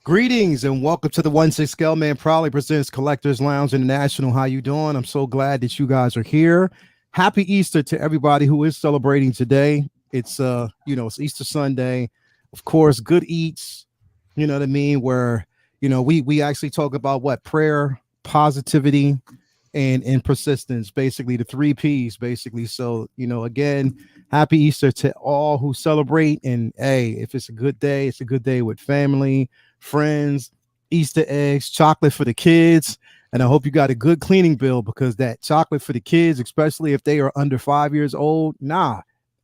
Greetings and welcome to the 1-6 Scale Man proudly presents Collectors Lounge International. How you doing? I'm so glad that you guys are here. Happy Easter to everybody who is celebrating today. It's it's Easter Sunday. Of course, good eats, you know what I mean, where we actually talk about what prayer, positivity, and persistence, basically the 3 P's basically. So, again, happy Easter to all who celebrate. And hey, if it's a good day, it's a good day with family, friends, Easter eggs, chocolate for the kids. And I hope you got a good cleaning bill, because that chocolate for the kids, especially if they are under 5 years old,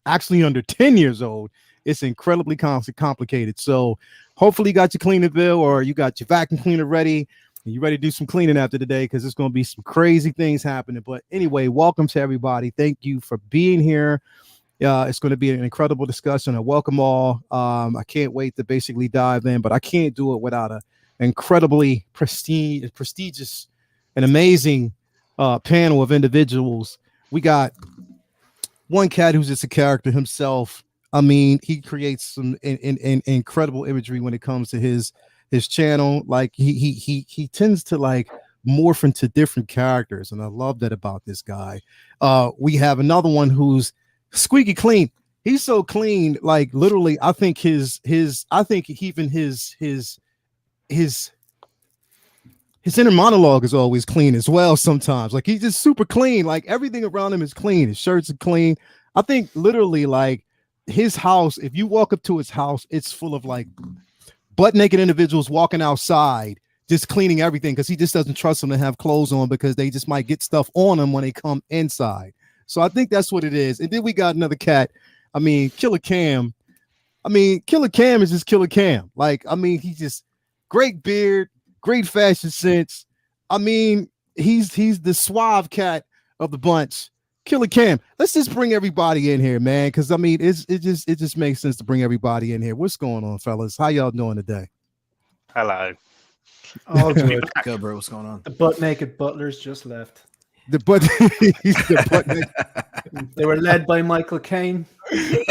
actually under 10 years old, it's incredibly complicated. So hopefully you got your cleaning bill, or you got your vacuum cleaner ready, and you ready to do some cleaning after the day, because it's going to be some crazy things happening. But anyway, welcome to everybody. Thank you for being here. It's going to be an incredible discussion. I welcome all. I can't wait to basically dive in, but I can't do it without an incredibly prestigious and amazing panel of individuals. We got one cat who's just a character himself. I mean, he creates some incredible imagery when it comes to his channel. Like he tends to like morph into different characters, and I love that about this guy. We have another one who's squeaky clean. He's so clean, like literally, I think his inner monologue is always clean as well. Sometimes, like, he's just super clean. Like, everything around him is clean. His shirts are clean. I think literally, like, his house, if you walk up to his house, it's full of like butt naked individuals walking outside, just cleaning everything, because he just doesn't trust them to have clothes on, because they just might get stuff on them when they come inside. So I think that's what it is. And then we got another cat. I mean, Killer Cam. Killer Cam is just Killer Cam. Like, he's just great beard, great fashion sense. He's the suave cat of the bunch. Killer Cam. Let's just bring everybody in here, man, because it just makes sense to bring everybody in here. What's going on, fellas? How y'all doing today? Hello. Oh, good, bro. What's going on? The butt naked butlers just left. The butt They were led by Michael Caine. They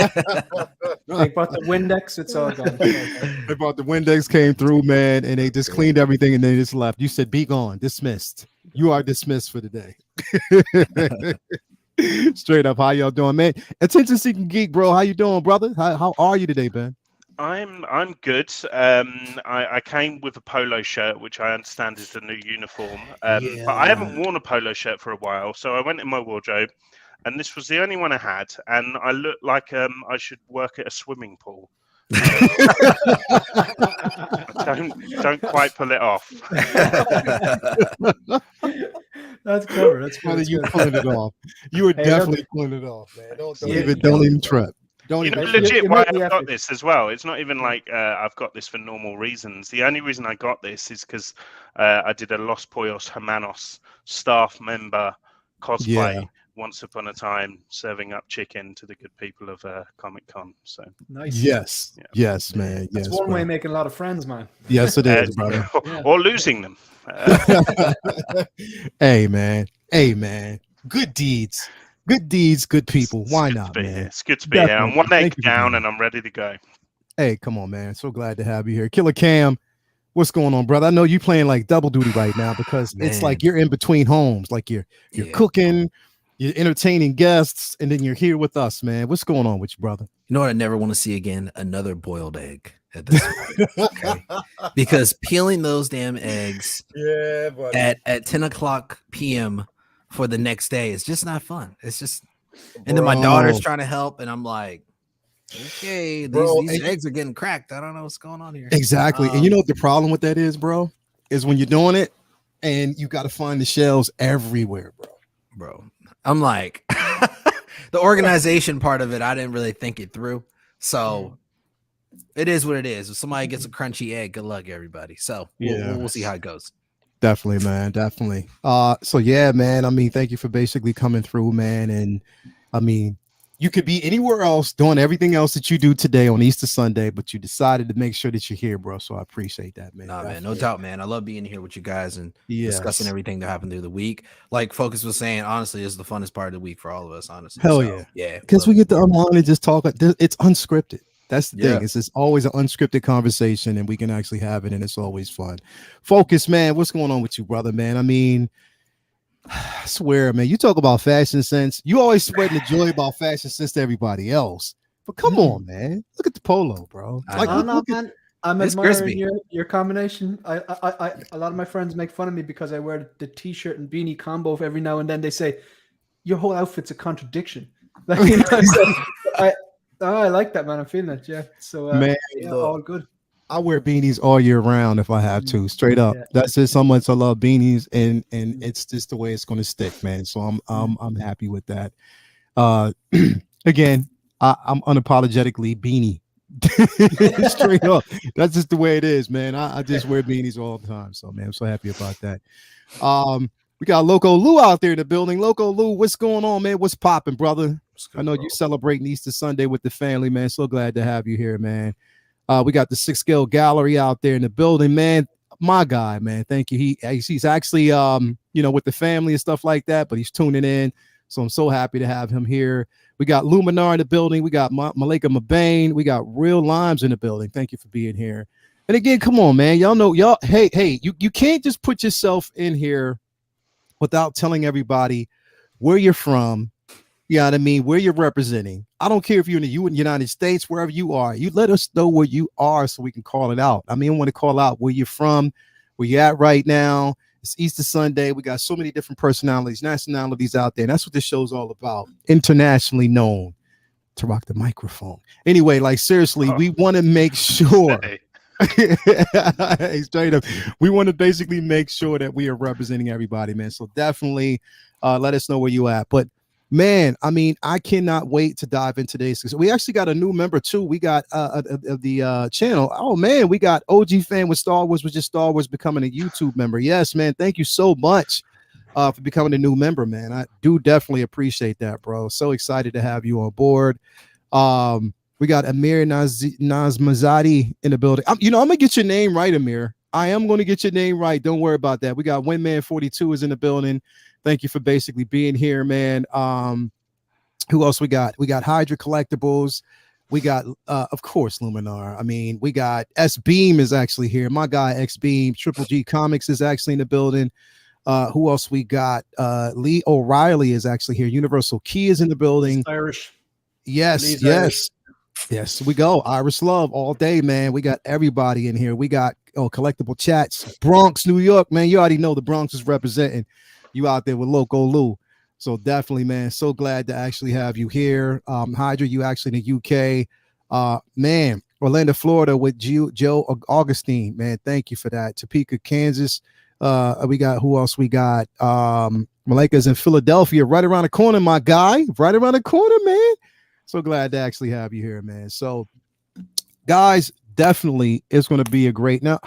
brought the Windex. It's all gone. They brought the Windex, came through, man, and they just cleaned everything, and they just left. You said, "Be gone, dismissed." You are dismissed for the day. Straight up, how y'all doing, man? Attention seeking geek, bro. How you doing, brother? How are you today, man? I'm good. I came with a polo shirt, which I understand is the new uniform. But I haven't worn a polo shirt for a while, so I went in my wardrobe, and this was the only one I had, and I looked like I should work at a swimming pool. Don't quite pull it off. That's clever. That's funny. You pulling it off. You were definitely pulling it off, man. Don't even trip. Legit, why I've got this as well. It's not even like I've got this for normal reasons. The only reason I got this is because I did a Los Pollos Hermanos staff member cosplay once upon a time, serving up chicken to the good people of Comic Con. So nice. Yes, man. That's one way of making a lot of friends, man. Yes, it is, brother. Or losing them. Hey, man. Good deeds. Good deeds, good people. Why not, man? It's good to be here. I'm one egg down and I'm ready to go. Hey, come on, man. So glad to have you here. Killer Cam, what's going on, brother? I know you're playing like double duty right now, because it's like you're in between homes. Like you're cooking, you're entertaining guests, and then you're here with us, man. What's going on with you, brother? You know what I never want to see again? Another boiled egg at this point. Okay? Because peeling those damn eggs at 10 o'clock p.m. for the next day is just not fun. It's just, and then my daughter's trying to help, and I'm like, okay, these eggs are getting cracked. I don't know what's going on here. Exactly. And you know what the problem with that is, bro? Is when you're doing it and you got to find the shells everywhere, bro. I'm like, the organization part of it, I didn't really think it through. So it is what it is. If somebody gets a crunchy egg, good luck, everybody. So we'll see how it goes. Definitely, man. Definitely. So yeah, man. Thank you for basically coming through, man. And you could be anywhere else doing everything else that you do today on Easter Sunday, but you decided to make sure that you're here, bro. So I appreciate that, man. Nah, man, no doubt, man. I love being here with you guys and discussing everything that happened through the week. Like Focus was saying, honestly, it's the funnest part of the week for all of us, honestly. Hell so, yeah. Because we get to unwind and just talk. It's unscripted. That's the thing. It's just always an unscripted conversation, and we can actually have it, and it's always fun. Focus, man. What's going on with you, brother, man? I mean, I swear, man, you talk about fashion sense. You always spreading the joy about fashion sense to everybody else. But come on, man. Look at the polo, bro. Man. I'm admiring your combination. I a lot of my friends make fun of me because I wear the t-shirt and beanie combo every now and then. They say your whole outfit's a contradiction. Like, you know, I like that, man. I'm feeling it. Yeah. So man, all good. I wear beanies all year round if I have to. Straight up. That's just how much I love beanies, and it's just the way it's going to stick, man. So I'm happy with that. Again, I'm unapologetically beanie. Straight up. That's just the way it is, man. I just wear beanies all the time. So, man, I'm so happy about that. We got Loco Lou out there in the building. Loco Lou, what's going on, man? What's popping, brother? I know you celebrating Easter Sunday with the family, man. So glad to have you here, man. We got the 6 Scale Gallery out there in the building, man. My guy, man. Thank you. He's actually you know, with the family and stuff like that, but he's tuning in. So I'm so happy to have him here. We got Luminar in the building. We got Malika Mabane. We got Real Limes in the building. Thank you for being here. And again, come on, man. Y'all know, hey, you can't just put yourself in here without telling everybody where you're from. You know what I mean? Where you're representing. I don't care if you're in the United States, wherever you are. You let us know where you are so we can call it out. I mean, I want to call out where you're from, where you're at right now. It's Easter Sunday. We got so many different personalities, nationalities out there. And that's what this show's all about. Internationally known. To rock the microphone. Anyway, like seriously, we want to make sure. Hey, straight up. We want to basically make sure that we are representing everybody, man. So definitely let us know where you at. But man, I mean, I cannot wait to dive into this. So we actually got a new member too. We got the channel. Oh man, we got OG fan with Star Wars, which is Star Wars becoming a YouTube member. Yes, man. Thank you so much for becoming a new member, man. I do definitely appreciate that, bro. So excited to have you on board. We got Amir Nazmazadi in the building. I'm gonna get your name right, Amir. I am going to get your name right. Don't worry about that. We got Windman 42 is in the building. Thank you for basically being here, man. Who else we got? We got Hydra Collectibles. We got, of course, Luminar. I mean, we got S Beam is actually here. My guy X Beam. Triple G Comics is actually in the building. Who else we got? Lee O'Reilly is actually here. Universal Key is in the building. Irish. Yes, Lee's yes. Irish. Yes, we go. Irish love all day, man. We got everybody in here. We got collectible chats. Bronx, New York, man. You already know the Bronx is representing. You out there with Loco Lou. So definitely, man. So glad to actually have you here. Hydra, you actually in the UK. Man, Orlando, Florida with Joe Augustine. Man, thank you for that. Topeka, Kansas. We got who else we got? Malika's in Philadelphia, right around the corner, my guy. Right around the corner, man. So glad to actually have you here, man. So, guys, definitely it's going to be a great. Now,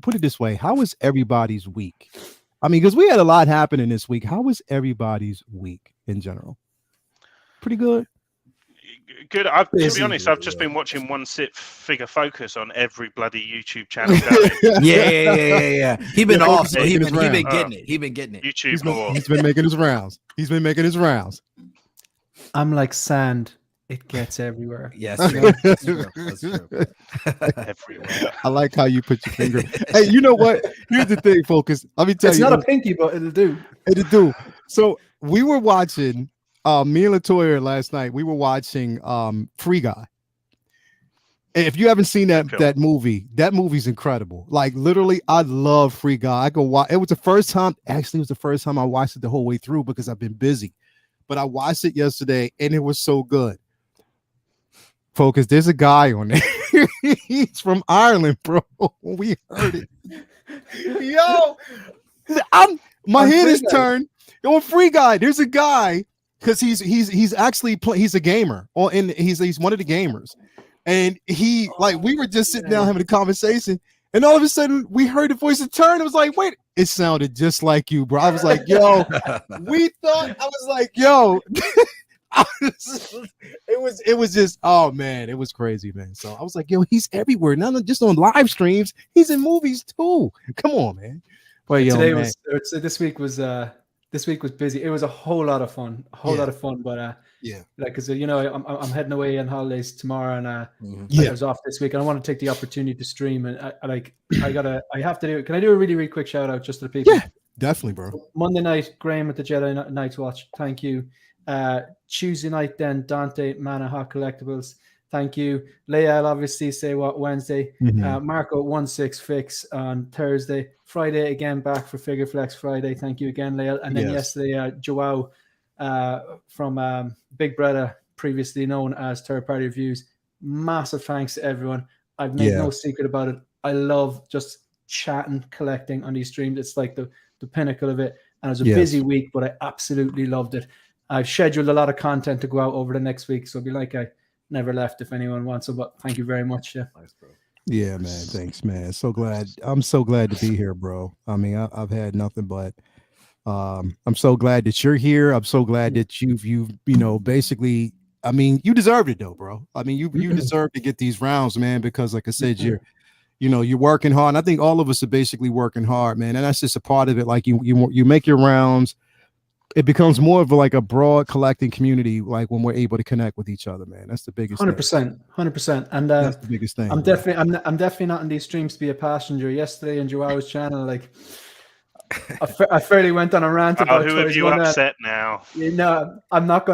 put it this way, how was everybody's week? I mean, because we had a lot happening this week. How was everybody's week in general? Pretty good. Good. To be honest, I've just been watching One Sit Figure Focus on every bloody YouTube channel. Yeah. He been off. So he been getting it. He been getting it. YouTube. He's been making his rounds. I'm like sand. It gets everywhere. Yes, that's true. Everywhere. I like how you put your finger. Hey, you know what? Here's the thing, Focus. Let me tell you. It's not a pinky, but it'll do. It'll do. So we were watching. Me and Latoya last night. We were watching Free Guy. If you haven't seen that movie, that movie's incredible. Like literally, I love Free Guy. I go watch. It was the first time. Actually, it was the first time I watched it the whole way through because I've been busy. But I watched it yesterday, and it was so good. Focus, there's a guy on there. He's from Ireland, bro. We heard it. Yo, my head is turned. On Free Guy, there's a guy because he's actually he's a gamer, and he's one of the gamers, and we were just sitting down having a conversation, and all of a sudden we heard the voice turn. It was like, wait, it sounded just like you, bro. I was like, yo, we thought. I was like, yo. It was just, oh man, it was crazy, man. So I was like, yo, he's everywhere, not just on live streams, he's in movies too. Come on, man. But yo, this week was this week was busy. It was a whole lot of fun, lot of fun. But yeah, like, because I'm heading away on holidays tomorrow, and I was off this week, and I want to take the opportunity to stream. And I have to do it. Can I do a really, really quick shout out just to the people? Yeah, definitely, bro. So Monday night, Graham at the Jedi Night's Watch. Thank you. Tuesday night, then Dante Manahawk Collectibles. Thank you. Leia, I'll obviously say what Wednesday. Marco 16 Fix on Thursday. Friday again back for Figure Flex Friday. Thank you again, Leia. And then yesterday, Joao from Big Brother, previously known as Third Party Reviews. Massive thanks to everyone. I've made no secret about it. I love just chatting, collecting on these streams. It's like the pinnacle of it. And it was a busy week, but I absolutely loved it. I've scheduled a lot of content to go out over the next week, so it'll be like I never left if anyone wants to, but thank you very much. Yeah. Nice, bro. Yeah, man. Thanks, man. So glad. I'm so glad to be here, bro. I mean, I've had nothing but I'm so glad that you're here. I'm so glad that you've basically, I mean, you deserved it though, bro. I mean, you deserve to get these rounds, man, because like I said, you're working hard. And I think all of us are basically working hard, man. And that's just a part of it. Like you make your rounds. It becomes more of like a broad collecting community, like when we're able to connect with each other, man. That's the biggest 100%. And that's the biggest thing. I'm definitely not in these streams to be a passenger. Yesterday in Joao's channel, like I fairly went on a rant about who have you upset now? I'm not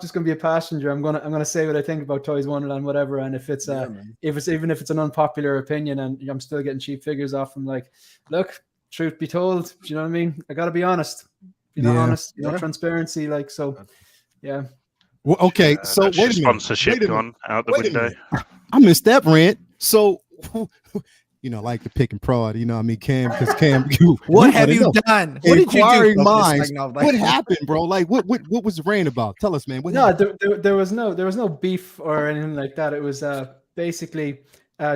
just gonna be a passenger. I'm gonna say what I think about Toys Wonderland, whatever. And if it's even if it's an unpopular opinion, and I'm still getting cheap figures off them, like, look. Truth be told, do you know what I mean? I gotta be honest. Honest, transparency, like, so yeah. Well, okay, so wait a minute. Sponsorship gone out the window. I missed that rant. So like the pick and prod, I mean, Cam, because Cam, what have you done? What did you do? Minds, what happened, bro? Like, what was the rant about? Tell us, man. There was no beef or anything like that. It was basically.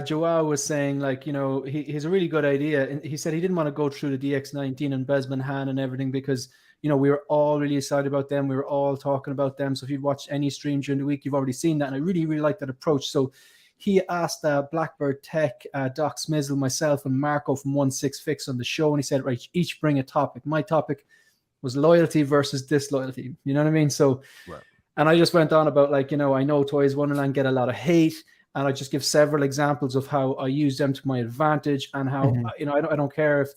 Joao was saying, like, he's a really good idea. And he said he didn't want to go through the DX19 and Besman Han and everything because, we were all really excited about them. We were all talking about them. So if you've watched any stream during the week, you've already seen that. And I really, really like that approach. So he asked Blackbird Tech, Doc Smizzle, myself, and Marco from 16 Fix on the show. And he said, right, each bring a topic. My topic was loyalty versus disloyalty. You know what I mean? So, right. And I just went on about, like, I know Toys Wonderland get a lot of hate. And I just give several examples of how I use them to my advantage and how, I don't care if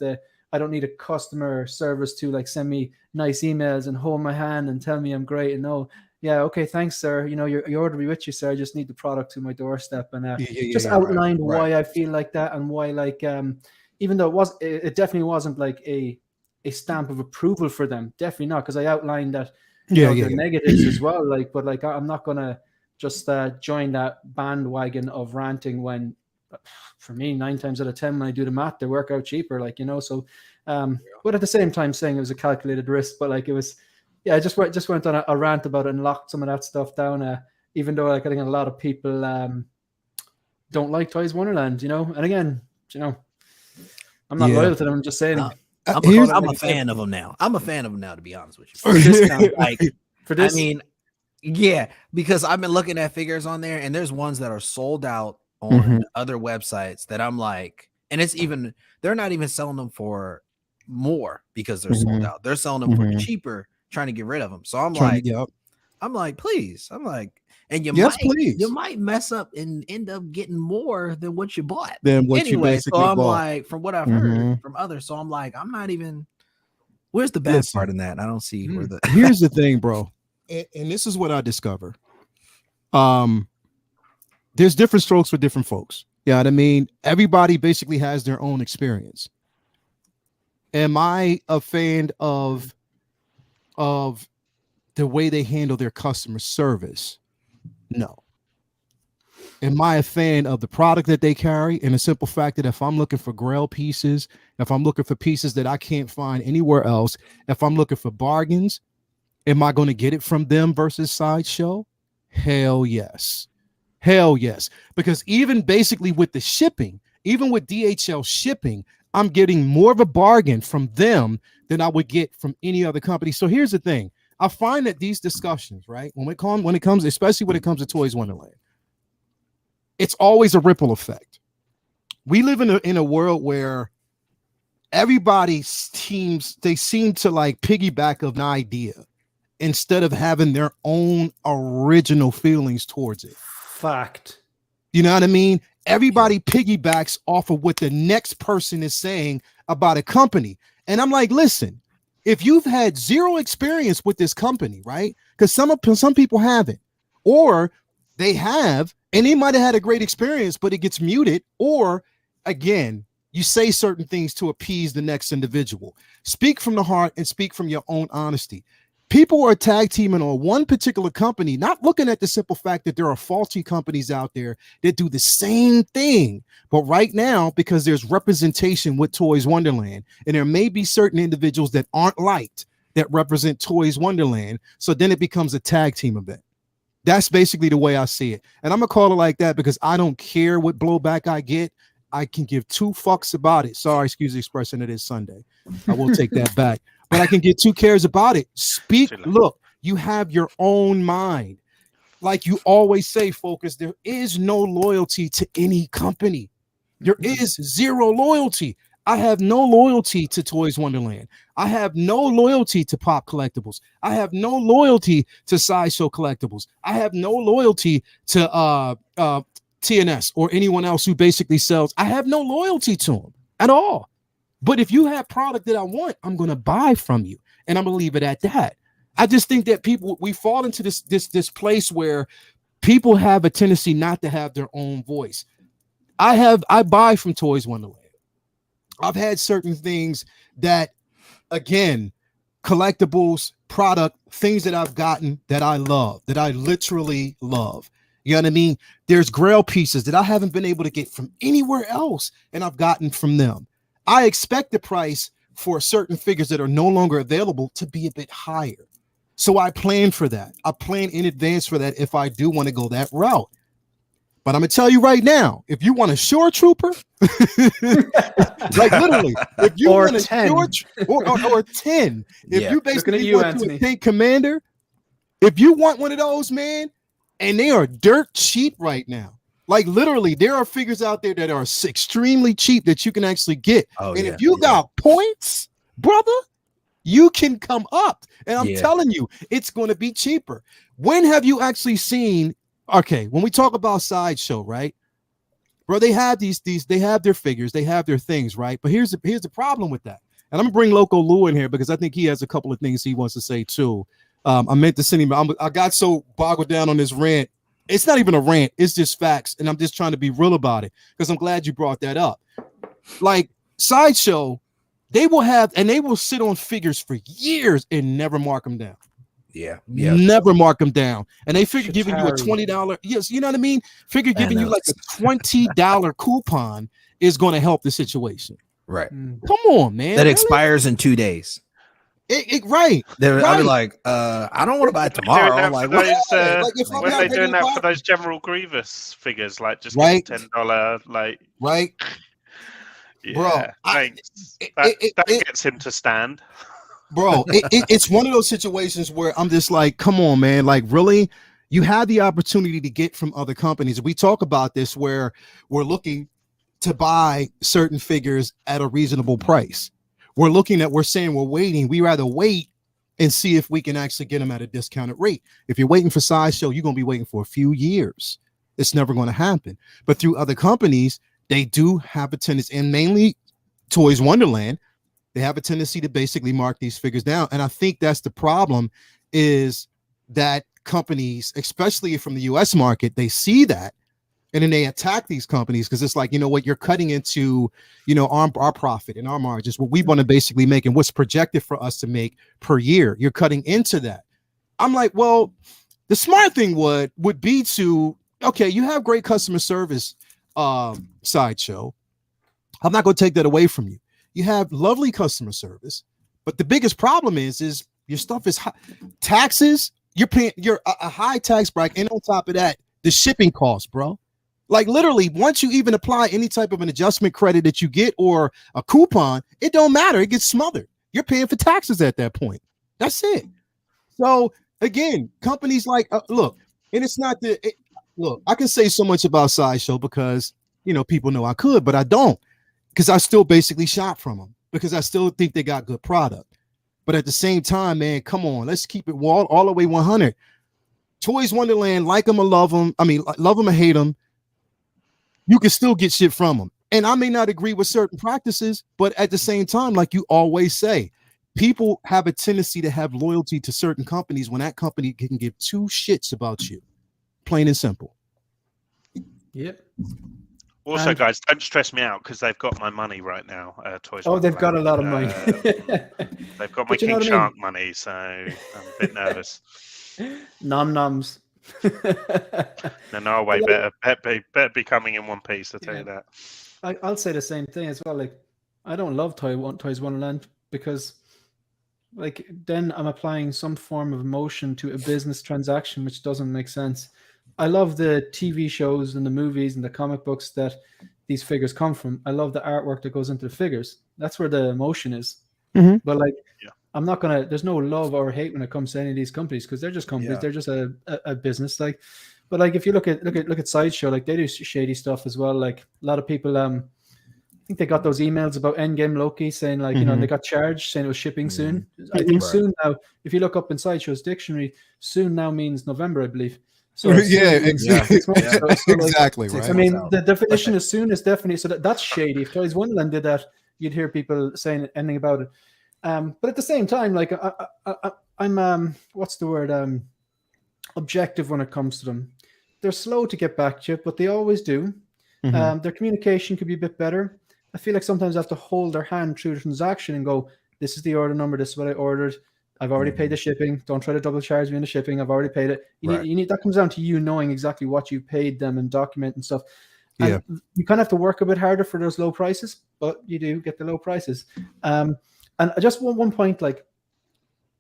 I don't need a customer service to like send me nice emails and hold my hand and tell me I'm great. And okay, thanks, sir. Your order will be with you, sir. I just need the product to my doorstep. And outlined why I feel like that and why, like, even though it definitely wasn't like a stamp of approval for them. Definitely not, because I outlined that their negatives as well. Like, but like, I'm not going to just join that bandwagon of ranting when, for me, 9 times out of 10, when I do the math, they work out cheaper, like, so, but at the same time saying it was a calculated risk, but like, it was, I just went on a rant about it and locked some of that stuff down, even though, like, I think a lot of people don't like Toys Wonderland, and again, I'm not loyal to them, I'm just saying. I'm a fan of them now. I'm a fan of them now, to be honest with you. For this, I mean, yeah, because I've been looking at figures on there, and there's ones that are sold out on other websites that I'm like, and they're not even selling them for more because they're sold out. They're selling them for cheaper, trying to get rid of them. So I'm like, please. I'm like, and you might mess up and end up getting more than what you bought. So I'm like, from what I've heard from others, so I'm like, I'm not even. Where's the bad part in that? I don't see where the. Here's the thing, bro. And this is what I discover. There's different strokes for different folks. You know what I mean? Everybody basically has their own experience. Am I a fan of the way they handle their customer service? No. Am I a fan of the product that they carry? And the simple fact that if I'm looking for grail pieces, if I'm looking for pieces that I can't find anywhere else, if I'm looking for bargains, am I going to get it from them versus Sideshow? Hell yes. Hell yes. Because even basically with the shipping, even with DHL shipping, I'm getting more of a bargain from them than I would get from any other company. So here's the thing. I find that these discussions, right, when it comes, especially when it comes to Toys Wonderland, it's always a ripple effect. We live in a world where everybody teams, they seem to like piggyback of an idea instead of having their own original feelings towards it. Fact. You know what I mean? Everybody piggybacks off of what the next person is saying about a company. And I'm like, listen, if you've had zero experience with this company, right? Because some people haven't, or they have, and they might have had a great experience, but it gets muted. Or again, you say certain things to appease the next individual. Speak from the heart and speak from your own honesty. People are tag teaming on one particular company, not looking at the simple fact that there are faulty companies out there that do the same thing. But right now, because there's representation with Toys Wonderland, and there may be certain individuals that aren't liked that represent Toys Wonderland, so then it becomes a tag team event. That's basically the way I see it. And I'm going to call it like that because I don't care what blowback I get. I can give two fucks about it. Sorry, excuse the expression, it is Sunday. I will take that back. But I can get two cares about it. Speak. Look, you have your own mind. Like you always say, Focus, there is no loyalty to any company. There is zero loyalty. I have no loyalty to Toys Wonderland. I have no loyalty to Pop Collectibles. I have no loyalty to Sideshow Collectibles. I have no loyalty to TNS or anyone else who basically sells. I have no loyalty to them at all. But if you have product that I want, I'm going to buy from you, and I'm going to leave it at that. I just think that we fall into this place where people have a tendency not to have their own voice. I buy from Toys Wonderland. I've had certain things that, again, collectibles, product, things that I've gotten that I love, that I literally love. You know what I mean? There's grail pieces that I haven't been able to get from anywhere else, and I've gotten from them. I expect the price for certain figures that are no longer available to be a bit higher. So I plan for that. I plan in advance for that if I do want to go that route. But I'm going to tell you right now, if you want a Shore Trooper, like literally, if you want a 10 or 10, if you basically want to take Commander, if you want one of those, man, and they are dirt cheap right now. Like literally, there are figures out there that are extremely cheap that you can actually get. If you got points, brother, you can come up. And I'm telling you, it's going to be cheaper. When have you actually seen? Okay, when we talk about Sideshow, right, bro? They have they have their figures, they have their things, right? But here's the problem with that. And I'm gonna bring Loco Lou in here because I think he has a couple of things he wants to say too. I meant to send him. I got so boggled down on this rant. It's not even a rant. It's just facts. And I'm just trying to be real about it because I'm glad you brought that up. Like Sideshow, they will sit on figures for years and never mark them down. Yeah. Never mark them down. And they figure giving you a $20. Yes, you know what I mean? Figure giving you like a $20 coupon is going to help the situation. Right. Come on, man. That expires in 2 days. Right. I'll be like, I don't want to buy it tomorrow. Like, when they're doing that for those General Grievous figures, like just $10, like right, yeah, bro. That gets him to stand, bro. It's one of those situations where I'm just like, come on, man. Like, really, you have the opportunity to get from other companies. We talk about this where we're looking to buy certain figures at a reasonable price. We're saying we're waiting. We rather wait and see if we can actually get them at a discounted rate. If you're waiting for Sideshow, you're going to be waiting for a few years. It's never going to happen. But through other companies, they do have a tendency, and mainly Toys Wonderland, they have a tendency to basically mark these figures down. And I think that's the problem, is that companies, especially from the US market, they see that. And then they attack these companies because it's like, you know what, you're cutting into, you know, our profit and our margins, what we want to basically make and what's projected for us to make per year. You're cutting into that. I'm like, well, the smart thing would be to, okay, you have great customer service, Sideshow. I'm not going to take that away from you. You have lovely customer service, but the biggest problem is your stuff is high. Taxes. You're paying a high tax bracket, and on top of that, the shipping costs, bro. Like literally, once you even apply any type of an adjustment credit that you get or a coupon, it don't matter. It gets smothered. You're paying for taxes at that point. That's it. So again, companies like look, and it's not look. I can say so much about Sideshow because, you know, people know I could, but I don't, because I still basically shop from them. because I still think they got good product. But at the same time, man, come on, let's keep it all the way 100. Toys Wonderland, like them or love them, I mean, love them or hate them, you can still get shit from them. And I may not agree with certain practices, but at the same time, like you always say, people have a tendency to have loyalty to certain companies when that company can give two shits about you. Plain and simple. Yep. Also, guys, don't stress me out because they've got my money right now. Toys. Oh, they've got a lot of money. They've got my King Shark money, so I'm a bit nervous. Nom noms. No way. Better be coming in one piece. I'll tell you that. I'll say the same thing as well. Like, I don't love Toys Wonderland because, like, then I'm applying some form of emotion to a business transaction, which doesn't make sense. I love the TV shows and the movies and the comic books that these figures come from. I love the artwork that goes into the figures. That's where the emotion is. Mm-hmm. But like, I'm not gonna. There's no love or hate when it comes to any of these companies because they're just companies. Yeah. They're just a business. Like, but like if you look at Sideshow, like they do shady stuff as well. Like a lot of people, I think they got those emails about Endgame Loki saying like you know they got charged saying it was shipping soon. I think soon now. If you look up in Sideshow's dictionary, soon now means November, I believe. So exactly. Exactly. Right. I mean, the definition of soon is definitely so that's shady. If Toys Wonderland did that, you'd hear people saying anything about it. But at the same time, like I'm what's the word? Objective when it comes to them. They're slow to get back to you, but they always do. Their communication could be a bit better. I feel like sometimes I have to hold their hand through the transaction and go, "This is the order number. This is what I ordered. I've already paid the shipping. Don't try to double charge me in the shipping. I've already paid it." You need that comes down to you knowing exactly what you paid them and document and stuff. And you kind of have to work a bit harder for those low prices, but you do get the low prices. And I just want one point, like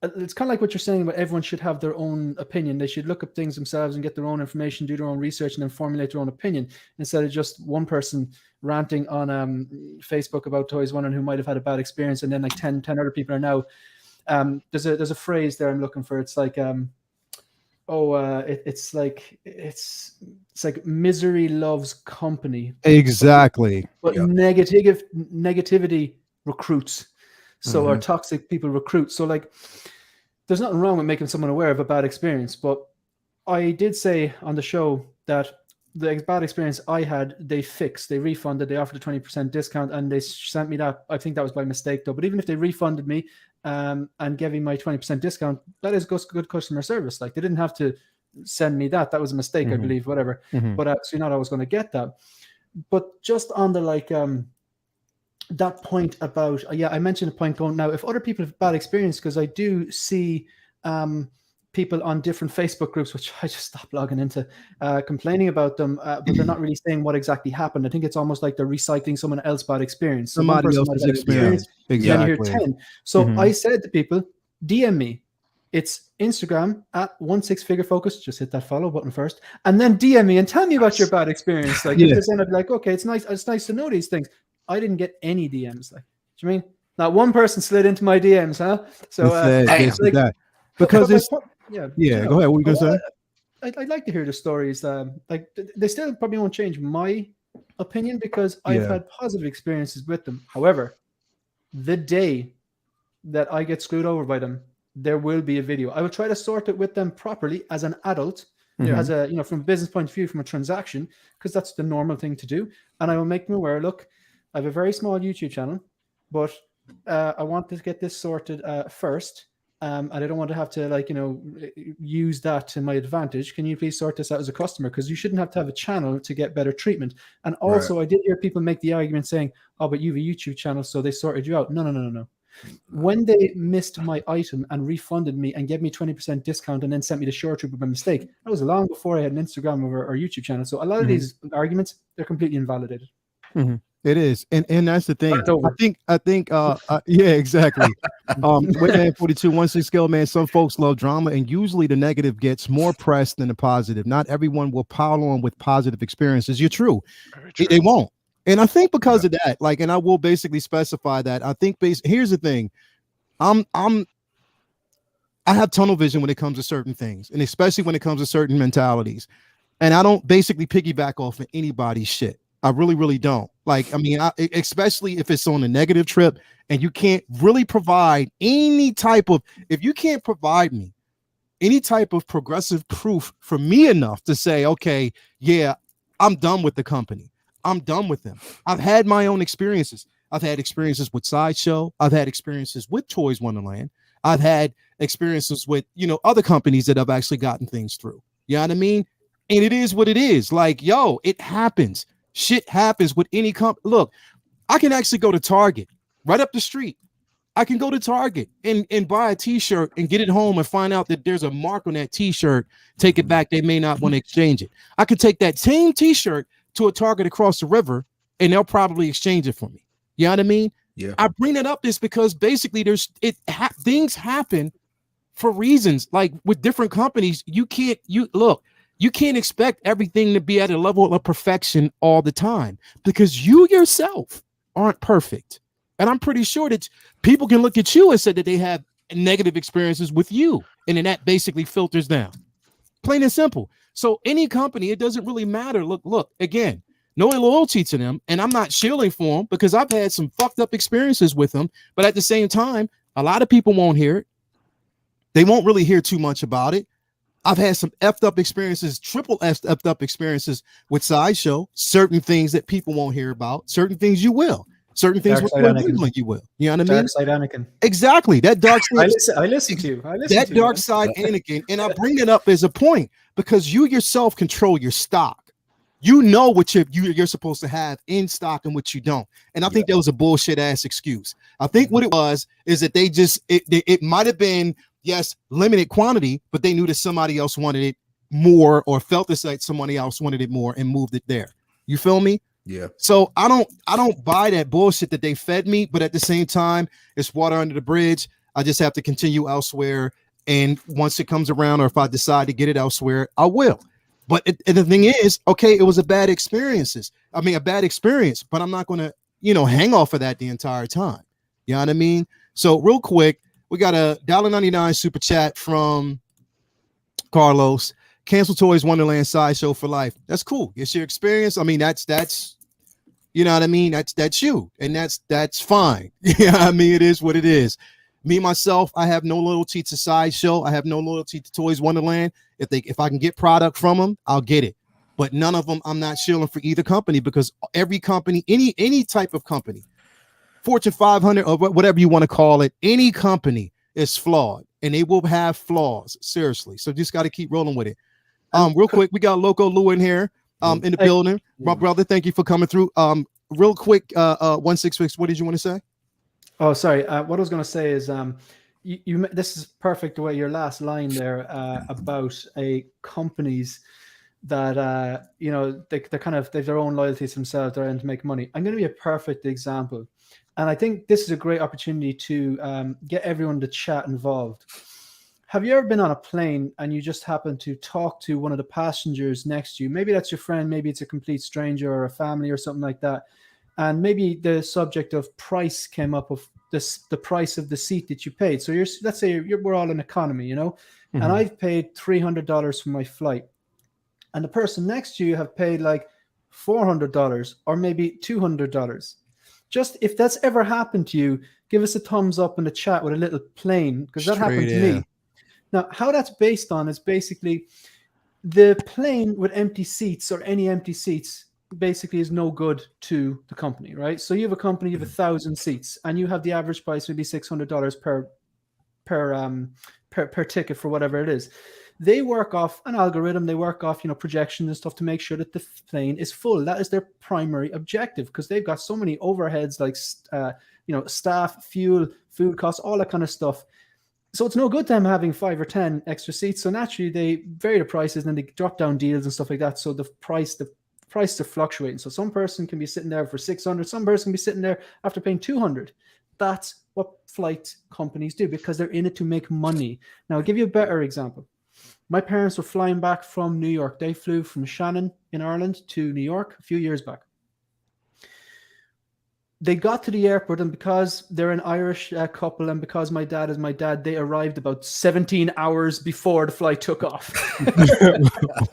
it's kind of like what you're saying about everyone should have their own opinion. They should look up things themselves and get their own information, do their own research, and then formulate their own opinion instead of just one person ranting on Facebook about Toys Wonderland who might have had a bad experience, and then like 10 other people are now. There's a phrase there I'm looking for. It's like it's like misery loves company. Exactly. But negativity recruits. So our toxic people recruit. So like there's nothing wrong with making someone aware of a bad experience. But I did say on the show that the bad experience I had, they fixed, they refunded, they offered a 20% discount, and they sent me that. I think that was by mistake though. But even if they refunded me and gave me my 20% discount, that is good customer service. Like they didn't have to send me that. That was a mistake, I believe, whatever. But so you're not always going to get that. But just on the like that point about I mentioned a point going now. If other people have bad experience, because I do see people on different Facebook groups, which I just stopped logging into, complaining about them, but they're not really saying what exactly happened. I think it's almost like they're recycling someone else's bad experience. Somebody else's experience. Exactly. Then you hear 10. So I said to people, DM me. It's Instagram at 16figurefocus. Just hit that follow button first, and then DM me and tell me about your bad experience. Like, because then I'd be like, okay, it's nice to know these things. I didn't get any DMs. Like, do you mean not one person slid into my DMs, huh? So because it's go ahead. What were you gonna say? I'd like to hear the stories. Like they still probably won't change my opinion because I've had positive experiences with them. However, the day that I get screwed over by them, there will be a video. I will try to sort it with them properly as an adult, as a from a business point of view, from a transaction, because that's the normal thing to do. And I will make them aware. Look, I have a very small YouTube channel, but I want to get this sorted first. And I don't want to have to use that to my advantage. Can you please sort this out as a customer? Because you shouldn't have to have a channel to get better treatment. And also, I did hear people make the argument saying, "Oh, but you have a YouTube channel, so they sorted you out." No. When they missed my item and refunded me and gave me 20% discount and then sent me the short trip by mistake, that was long before I had an Instagram or YouTube channel. So a lot of these arguments, they're completely invalidated. It is, and that's the thing. I think, exactly. Whitman 42 16 scale, man. Some folks love drama, and usually the negative gets more press than the positive. Not everyone will pile on with positive experiences. You're true. They won't. And I think because of that, like, and I will basically specify that. I think here's the thing. I have tunnel vision when it comes to certain things, and especially when it comes to certain mentalities. And I don't basically piggyback off of anybody's shit. I really, really don't. Like, I mean, especially if it's on a negative trip and you can't really provide any type of, if you can't provide me any type of progressive proof for me enough to say, okay, yeah, I'm done with the company. I'm done with them. I've had my own experiences. I've had experiences with Sideshow. I've had experiences with Toys Wonderland. I've had experiences with, other companies that I've actually gotten things through. You know what I mean? And it is what it is. Like, yo, it happens. Shit happens with any company. Look, I can actually go to Target right up the street. I can go to Target and buy a t-shirt and get it home and find out that there's a mark on that t-shirt. Take it back. They may not want to exchange it. I could take that same t-shirt to a Target across the river and they'll probably exchange it for me. You know what I mean? Yeah. I bring it up this because basically things happen for reasons. Like with different companies, you can't expect everything to be at a level of perfection all the time because you yourself aren't perfect. And I'm pretty sure that people can look at you and say that they have negative experiences with you. And then that basically filters down. Plain and simple. So any company, it doesn't really matter. Look, again, no loyalty to them. And I'm not shielding for them because I've had some fucked up experiences with them. But at the same time, a lot of people won't hear it. They won't really hear too much about it. I've had some effed up experiences, triple effed up experiences with Sideshow. Certain things that people won't hear about, certain things you will. Certain things you will. You know what I mean? Dark side Anakin. Exactly. That dark side. I listen to you. That dark side Anakin. And I bring it up as a point because you yourself control your stock. You know what you're supposed to have in stock and what you don't. And I think that was a bullshit ass excuse. I think what it was is that they just it might have been, yes, limited quantity, but they knew that somebody else wanted it more or felt this like somebody else wanted it more and moved it there. You feel me? Yeah. So I don't buy that bullshit that they fed me, but at the same time, it's water under the bridge. I just have to continue elsewhere. And once it comes around, or if I decide to get it elsewhere, I will. But the thing is, okay, it was a bad experience, but I'm not going to, hang off of that the entire time. You know what I mean? So real quick, we got a $1.99 super chat from Carlos. Cancel Toys Wonderland Sideshow for life. That's cool. It's your experience. I mean, that's you know what I mean? That's you. And that's fine. Yeah, I mean, it is what it is. Me, myself, I have no loyalty to Sideshow. I have no loyalty to Toys Wonderland. If I can get product from them, I'll get it. But none of them, I'm not shilling for either company because every company, any type of company, Fortune 500 or whatever you want to call it, any company is flawed and they will have flaws. Seriously. So just got to keep rolling with it. Real quick, we got Loco Lou in here, in the building. My brother, thank you for coming through. Real quick, 166, what did you want to say? Oh, sorry. What I was going to say is, this is perfect the way your last line there about companies that they've their own loyalties themselves. They're in to make money. I'm going to be a perfect example, and I think this is a great opportunity to get everyone to chat involved. Have you ever been on a plane and you just happen to talk to one of the passengers next to you? Maybe that's your friend, maybe it's a complete stranger or a family or something like that. And maybe the subject of price came up of the price of the seat that you paid. So let's say we're all in economy, and I've paid $300 for my flight. And the person next to you have paid like $400 or maybe $200. Just if that's ever happened to you, give us a thumbs up in the chat with a little plane, because that happened to me. Now, how that's based on is basically the plane with empty seats or any empty seats basically is no good to the company, right? So you have a company, you have 1,000 seats, and you have the average price maybe $600 per ticket for whatever it is. They work off an algorithm, they work off projections and stuff to make sure that the plane is full. That is their primary objective because they've got so many overheads like staff, fuel, food costs, all that kind of stuff. So it's no good to them having 5 or 10 extra seats. So naturally they vary the prices and then they drop down deals and stuff like that. So the prices are fluctuating. So some person can be sitting there for $600, some person can be sitting there after paying $200. That's what flight companies do because they're in it to make money. Now I'll give you a better example. My parents were flying back from New York. They flew from Shannon in Ireland to New York a few years back. they got to the airport, and because they're an Irish couple, and because my dad is my dad, they arrived about 17 hours before the flight took off.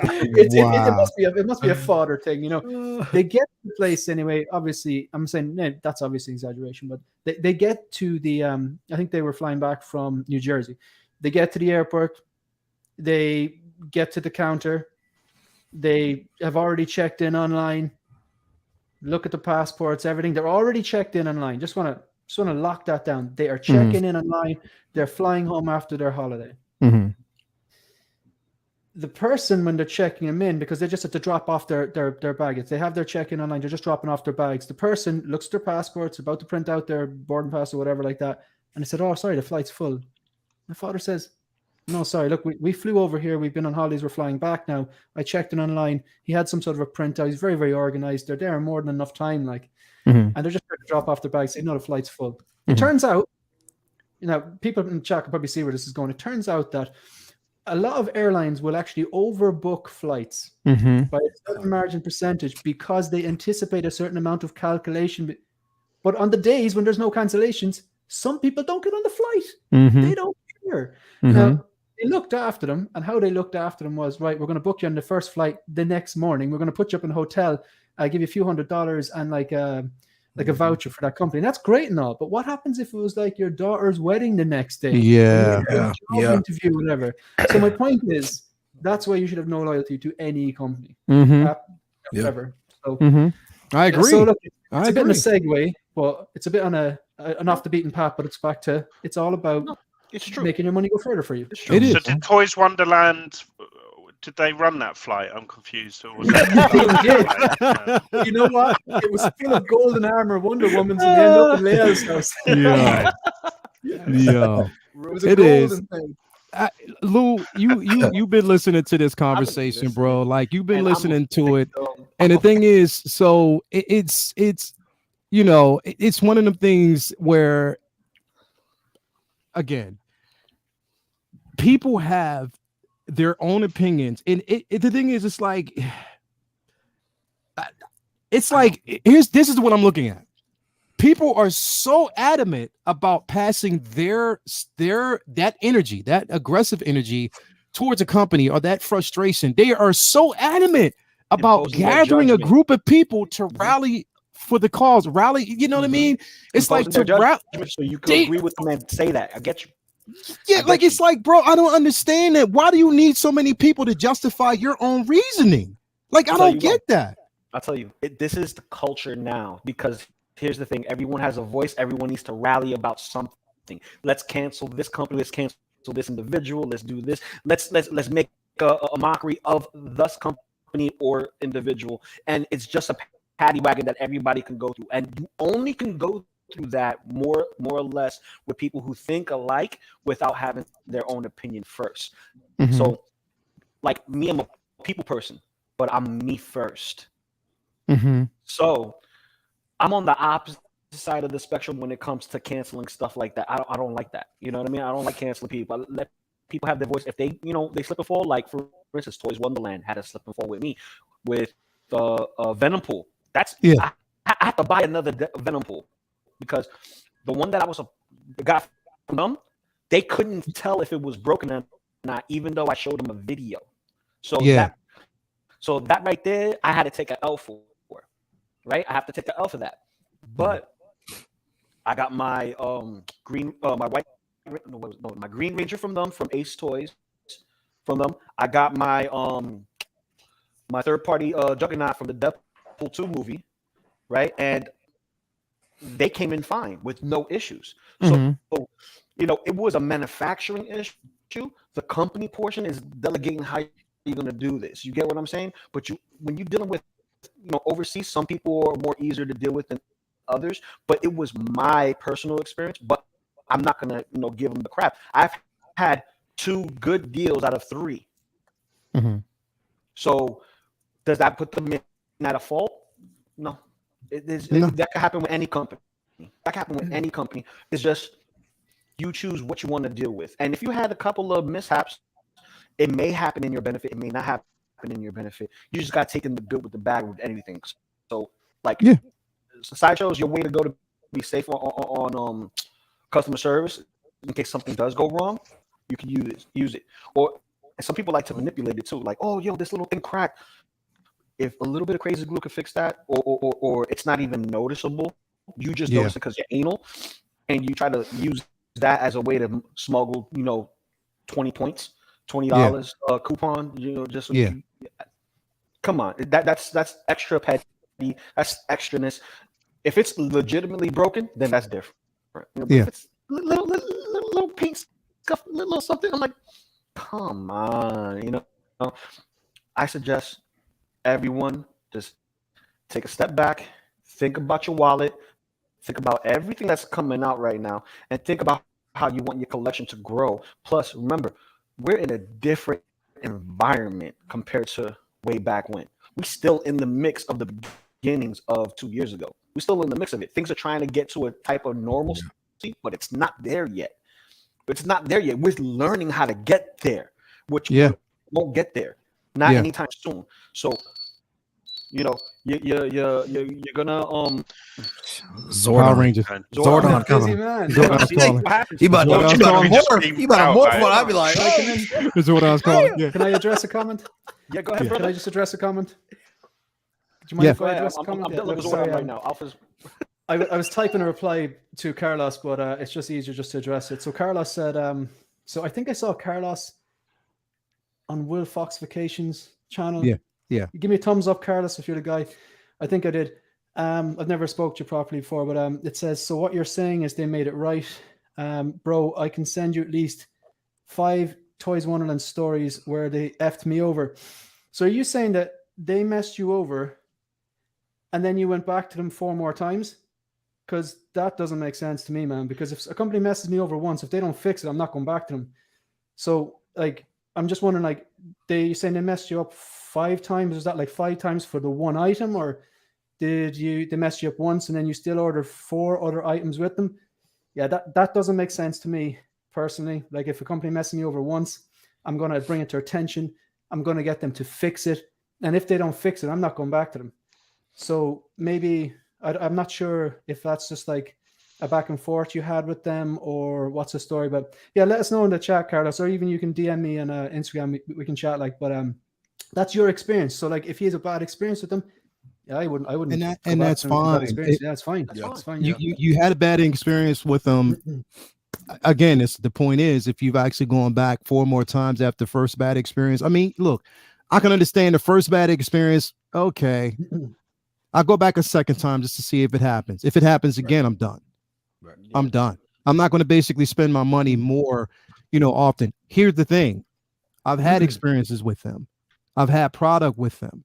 It must be a father thing, you know. They get to the place anyway. Obviously, I'm saying that's obviously exaggeration, but they get to the I think they were flying back from New Jersey. They get to the airport. They get to the counter. They have already checked in online. Look at the passports, everything. They're already checked in online. Just want to lock that down. They are checking in online. They're flying home after their holiday. Mm-hmm. The person, when they're checking them in, because they just have to drop off their baggage. They have their check-in online. They're just dropping off their bags. The person looks at their passports, about to print out their boarding pass or whatever like that. And they said, "Oh, sorry, the flight's full." My father says, "No, sorry. Look, we flew over here. We've been on holidays. We're flying back now. I checked in online. He had some sort of a printout. He's very, very organized. They're there more than enough time, like, and they're just going to drop off their bags. Say, no, the flight's full." It turns out, you know, people in chat can probably see where this is going. It turns out that a lot of airlines will actually overbook flights by a certain margin percentage because they anticipate a certain amount of calculation. But on the days when there's no cancellations, some people don't get on the flight. They don't care. Now, they looked after them, and how they looked after them was, right, we're going to book you on the first flight the next morning. We're going to put you up in a hotel, give you a few $100s and like a voucher for that company. And that's great and all, but what happens if it was like your daughter's wedding the next day? Interview, whatever. So my point is, that's why you should have no loyalty to any company. Ever. So I agree. So look, it's a bit of a segue, but it's a bit on an off the beaten path, but it's back to, it's all about it's true. Making your money go further for you. It is. So did Toys Wonderland, did they run that flight? I'm confused. Or was it you know what? It was full of golden armor, Wonder Woman's, and they ended up in Leia's house. It is. Lou, you've been listening to this conversation, bro. Like, you've been listening to it, and the thing is, so it's you know, it's one of them things where, again, people have their own opinions, and the thing is, it's like this is what I'm looking at. People are so adamant about passing that energy, that aggressive energy, towards a company, or that frustration. They are so adamant about gathering a group of people to rally for the cause. Rally, you know what I mean? It's like to rally. So you can agree with them and say that. I get you. Yeah, like it's like, bro, I don't understand that. Why do you need so many people to justify your own reasoning? Like, I don't get that. I'll tell you, this is the culture now, because here's the thing. Everyone has a voice. Everyone needs to rally about something. Let's cancel this company. Let's cancel this individual. Let's do this. Let's make a mockery of this company or individual. And it's just a paddy wagon that everybody can go through. And you only can go through that more or less with people who think alike without having their own opinion first. So, like me, I'm a people person, but I'm me first. So I'm on the opposite side of the spectrum when it comes to canceling stuff like that. I don't like that. You know what I mean? I don't like canceling people. I let people have their voice. If they, they slip and fall, like for instance, Toys Wonderland had a slip and fall with me with Venom Pool. That's I have to buy another Venom Pool because the one that I got from them, they couldn't tell if it was broken or not, even though I showed them a video. So that right there, I had to take an L for. Right, I have to take the L for that. But I got my my Green Ranger from them, from Ace Toys, from them. I got my my third party Juggernaut from the Deadpool 2 movie, right? And they came in fine with no issues. So it was a manufacturing issue. The company portion is delegating how you're going to do this. You get what I'm saying? But when you're dealing with overseas, some people are more easier to deal with than others, but it was my personal experience. But I'm not gonna give them the crap. I've had 2 good deals out of 3. So does that put them at a fault? No. That can happen with any company. That can happen with any company. It's just you choose what you want to deal with. And if you had a couple of mishaps, it may happen in your benefit, it may not happen in your benefit. You just got taken the good with the bad with anything. So Sideshow is your way to go to be safe on customer service in case something does go wrong. You can use it. Or and some people like to manipulate it too. Like, oh, yo, this little thing cracked. If a little bit of crazy glue could fix that, or it's not even noticeable, you just notice it because you're anal, and you try to use that as a way to smuggle, 20 points, $20 coupon, just so you, come on, that's extra petty, that's extraness. If it's legitimately broken, then that's different. If it's little pink scuff, little something, I'm like, come on, I suggest everyone just take a step back, think about your wallet, think about everything that's coming out right now, and think about how you want your collection to grow. Plus, remember, we're in a different environment compared to way back when. We're still in the mix of the beginnings of 2 years ago. We're still in the mix of it. Things are trying to get to a type of normalcy, but it's not there yet. We're learning how to get there, which won't get there. Not anytime soon. So, you're gonna Zordon. Zordon busy man. He about to morph. I'd be like, this is what I was calling. Yeah. Can I address a comment? Yeah, go ahead, brother. Can I just address a comment? Do you mind if I address a comment? I'm building Zordon right now. I was typing a reply to Carlos, but it's just easier just to address it. So Carlos said, so I think I saw Carlos on Will Fox Vacations channel. Yeah. Give me a thumbs up, Carlos, if you're the guy. I think I did. I've never spoke to you properly before, but it says, so what you're saying is they made it right. Bro, I can send you at least 5 Toys Wonderland stories where they effed me over. So are you saying that they messed you over and then you went back to them 4 more times? Because that doesn't make sense to me, man. Because if a company messes me over once, if they don't fix it, I'm not going back to them. So, like, I'm just wondering, like, you saying they messed you up 5 times? Is that like 5 times for the one item, or they messed you up once and then you still order 4 other items with them? Yeah, that doesn't make sense to me personally. Like, if a company messes me over once, I'm going to bring it to their attention. I'm going to get them to fix it. And if they don't fix it, I'm not going back to them. So maybe I'm not sure if that's just like a back and forth you had with them or what's the story. But yeah, let us know in the chat, Carlos, or even you can DM me on Instagram. We can chat, like, but that's your experience. So like, if he has a bad experience with them, yeah, I wouldn't. And that's fine. That's fine. That's fine. You had a bad experience with them. Again, the point is, if you've actually gone back 4 more times after the first bad experience, I mean, look, I can understand the first bad experience. Okay. I'll go back a second time just to see if it happens. If it happens again, I'm done. I'm done. I'm not going to basically spend my money more, often. Here's the thing. I've had experiences with them. I've had product with them.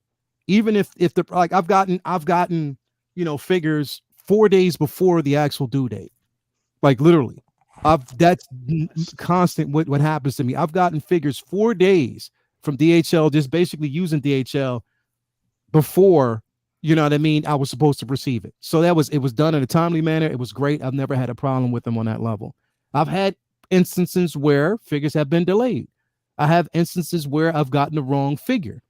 Even if the, like, I've gotten, figures 4 days before the actual due date. Like, literally. That's constant what happens to me. I've gotten figures 4 days from DHL, just basically using DHL before, I was supposed to receive it. So it was done in a timely manner. It was great. I've never had a problem with them on that level. I've had instances where figures have been delayed. I have instances where I've gotten the wrong figure,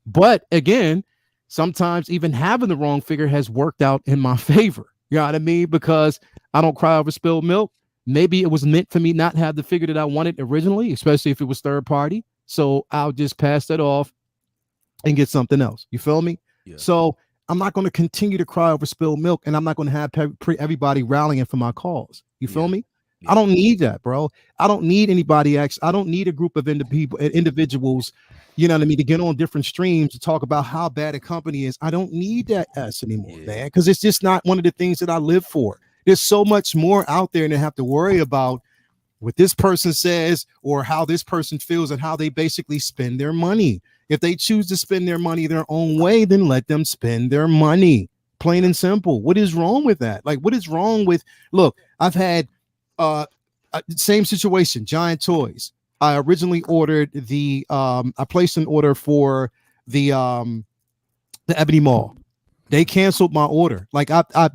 but again, sometimes even having the wrong figure has worked out in my favor. You know what I mean? Because I don't cry over spilled milk. Maybe it was meant for me not to have the figure that I wanted originally, especially if it was third party. So I'll just pass that off and get something else. You feel me? Yeah. So I'm not going to continue to cry over spilled milk, and I'm not going to have everybody rallying for my cause. You feel me? Yeah. I don't need that, bro. I don't need anybody else. I don't need a group of individuals, to get on different streams to talk about how bad a company is. I don't need that anymore, man, because it's just not one of the things that I live for. There's so much more out there, and I have to worry about what this person says or how this person feels and how they basically spend their money. If they choose to spend their money their own way, then let them spend their money. Plain and simple. What is wrong with that? Like, what is wrong with, look, I've had same situation, Giant Toys. I originally ordered I placed an order for the Ebony Mall. They canceled my order. Like, I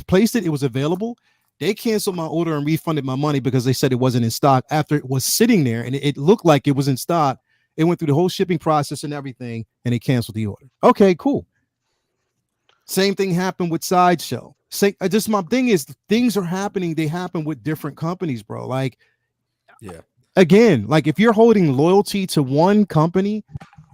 placed it, it was available. They canceled my order and refunded my money because they said it wasn't in stock after it was sitting there and it looked like it was in stock. It went through the whole shipping process and everything, and they canceled the order. Okay, cool. Same thing happened with Sideshow. Just my thing is, things are happening. They happen with different companies, bro. Like, yeah. Again, like if you're holding loyalty to one company,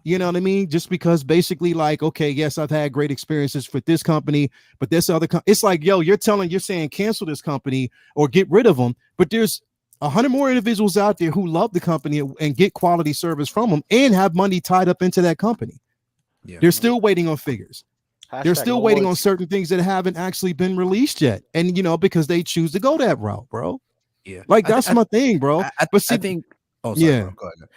you know what I mean? Just because basically like, okay, yes, I've had great experiences with this company, but this other it's like, yo, you're saying cancel this company or get rid of them. But there's 100 more individuals out there who love the company and get quality service from them and have money tied up into that company. Yeah. They're still waiting on figures. They're still waiting on certain things that haven't actually been released yet. And, you know, because they choose to go that route, bro. Yeah, like that's my thing, bro. But see, I think. Oh, sorry, yeah. Bro, go ahead.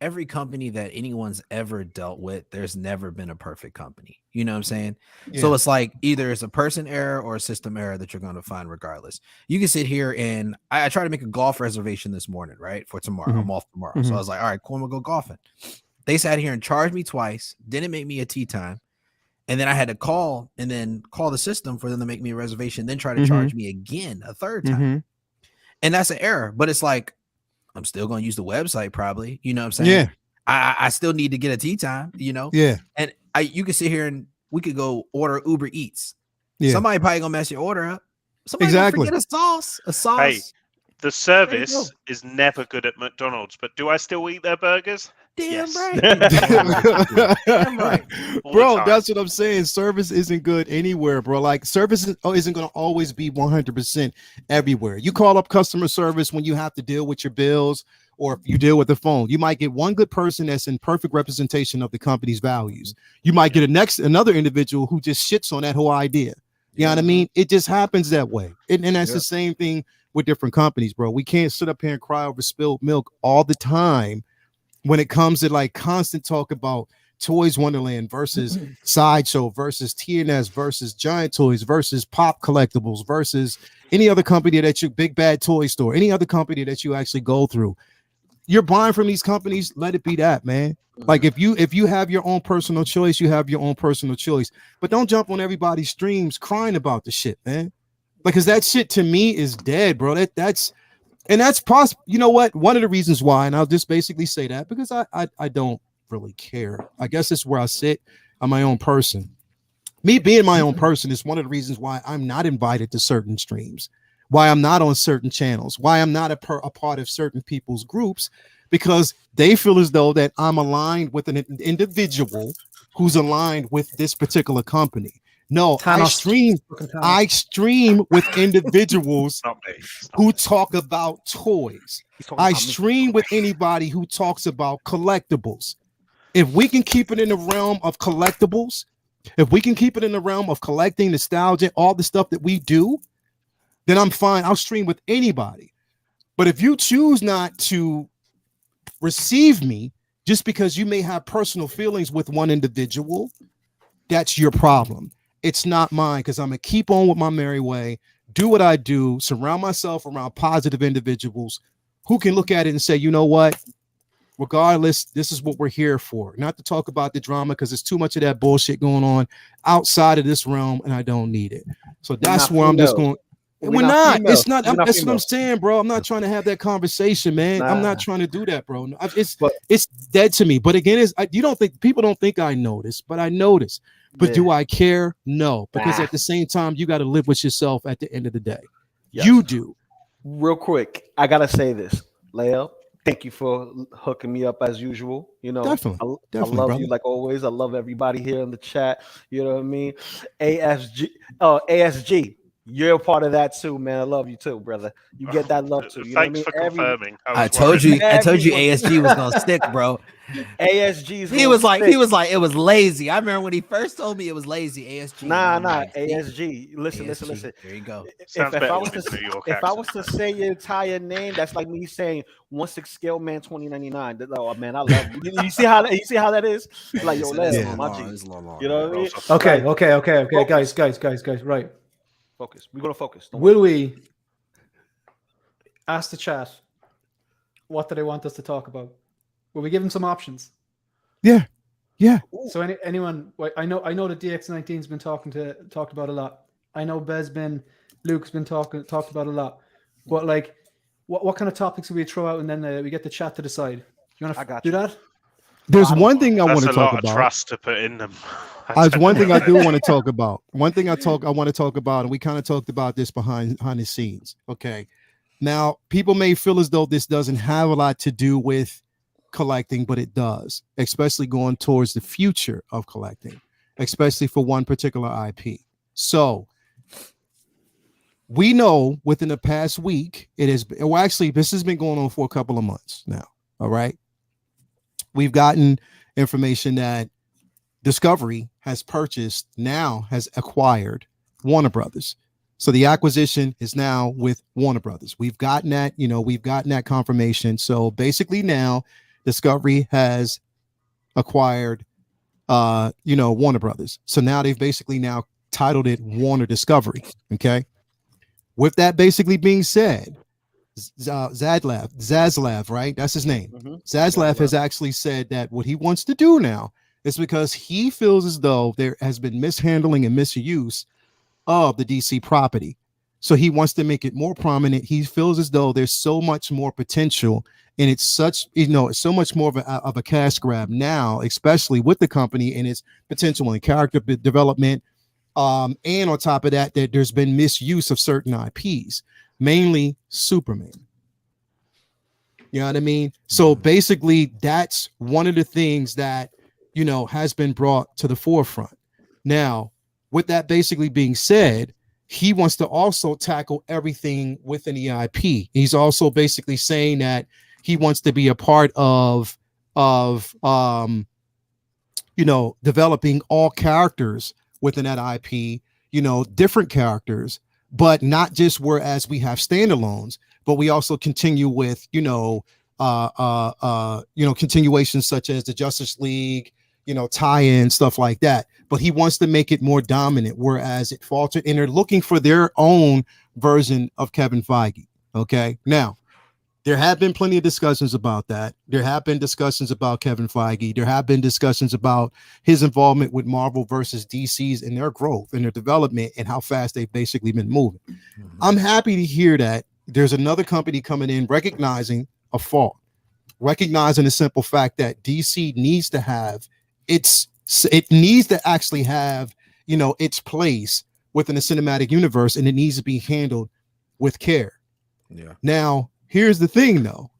Every company that anyone's ever dealt with, there's never been a perfect company. You know what I'm saying? Yeah. So it's like either it's a person error or a system error that you're going to find regardless. You can sit here and I tried to make a golf reservation this morning, right, for tomorrow. Mm-hmm. I'm off tomorrow, so I was like, all right, cool, I'm gonna go golfing. They sat here and charged me twice, didn't make me a tee time. And then I had to call the system for them to make me a reservation, then try to charge me again a third time. And that's an error. But it's like, I'm still going to use the website probably. You know what I'm saying? Yeah. I still need to get a tea time, you know? Yeah. And you can sit here and we could go order Uber Eats. Yeah. Somebody probably going to mess your order up. Somebody exactly. Forget a sauce. Hey, the service is never good at McDonald's, but do I still eat their burgers? Damn yes. right. Damn right. Bro, that's what I'm saying. Service isn't good anywhere, bro. Like service isn't going to always be 100% everywhere. You call up customer service when you have to deal with your bills or if you deal with the phone. You might get one good person that's in perfect representation of the company's values. You might get another individual who just shits on that whole idea. You know what I mean? It just happens that way. And that's the same thing with different companies, bro. We can't sit up here and cry over spilled milk all the time when it comes to like constant talk about Toys Wonderland versus Sideshow versus TNS versus Giant Toys versus Pop Collectibles versus any other company that you Big Bad Toy Store, any other company that you actually go through. You're buying from these companies, let it be that, man. Like if you have your own personal choice, you have your own personal choice. But don't jump on everybody's streams crying about the shit, man. Because that shit to me is dead, bro. That's possible. You know what? One of the reasons why, and I'll just basically say that because I don't really care. I guess it's where I sit. I'm my own person. Me being my own person is one of the reasons why I'm not invited to certain streams, why I'm not on certain channels, why I'm not a part of certain people's groups, because they feel as though that I'm aligned with an individual who's aligned with this particular company. No, I stream with individuals who talk about toys. I stream with anybody who talks about collectibles. If we can keep it in the realm of collectibles, if we can keep it in the realm of collecting, nostalgia, all the stuff that we do, then I'm fine. I'll stream with anybody. But if you choose not to receive me just because you may have personal feelings with one individual, that's your problem. It's not mine, because I'm going to keep on with my merry way, do what I do, surround myself around positive individuals who can look at it and say, you know what, regardless, this is what we're here for. Not to talk about the drama, because there's too much of that bullshit going on outside of this realm, and I don't need it. So that's where I'm just going. We're not. It's not. That's what I'm saying, bro. I'm not trying to have that conversation, man. I'm not trying to do that, bro. It's dead to me. But again, people don't think I notice, but I notice. But do I care? No, because at the same time, you got to live with yourself at the end of the day. Yes. You do. Real quick, I gotta say this, Leo. Thank you for hooking me up as usual. You know, definitely, I love brother. You like always. I love everybody here in the chat. You know what I mean? ASG. You're a part of that too, man. I love you too, brother. You get that love too. You Thanks for confirming. I told you ASG was gonna stick, bro. ASG's he was like it was lazy. I remember when he first told me it was lazy. ASG. Nah. ASG. Listen. There you go. If I was to say your entire name, that's like me saying 1/6 scale man 2099. Oh man, I love you. You see how that is? Like yo, my G. You know what I mean? Okay. Guys. Right. Focus. We're gonna focus. Will we ask the chat what do they want us to talk about? Will we give them some options? Yeah. So anyone? I know the DX19's been talked about a lot. I know Luke's been talked about a lot. But like, what kind of topics will we throw out, and then we get the chat to decide? You want to do that? There's one thing I want to talk about. That's a lot of trust to put in them. One thing I do want to talk about. One thing I want to talk about, and we kind of talked about this behind the scenes. Okay. Now, people may feel as though this doesn't have a lot to do with collecting, but it does, especially going towards the future of collecting, especially for one particular IP. So we know within the past week, it is, well, actually, this has been going on for a couple of months now. All right. We've gotten information that Discovery has acquired Warner Brothers. So the acquisition is now with Warner Brothers. We've gotten that confirmation. So basically now Discovery has acquired, Warner Brothers. So now they've basically now titled it Warner Discovery. Okay. With that basically being said, Zaslav, right? That's his name. Mm-hmm. Zaslav has actually said that what he wants to do now is because he feels as though there has been mishandling and misuse of the DC property. So he wants to make it more prominent. He feels as though there's so much more potential, and it's such, it's so much more of a cash grab now, especially with the company and its potential in character development. And on top of that, there's been misuse of certain IPs, mainly Superman. You know what I mean? So basically, that's one of the things that, has been brought to the forefront. Now, with that basically being said, he wants to also tackle everything within the IP. He's also basically saying that he wants to be a part of developing all characters within that IP, different characters, but not just whereas we have standalones, but we also continue with, continuations such as the Justice League, tie-in, stuff like that. But he wants to make it more dominant, whereas it faltered, and they're looking for their own version of Kevin Feige. Okay. Now, there have been plenty of discussions about that. There have been discussions about Kevin Feige. There have been discussions about his involvement with Marvel versus DC's and their growth and their development and how fast they've basically been moving. Mm-hmm. I'm happy to hear that there's another company coming in recognizing a fault, recognizing the simple fact that DC needs to have its place within the cinematic universe, and it needs to be handled with care. Yeah. Now, here's the thing, though.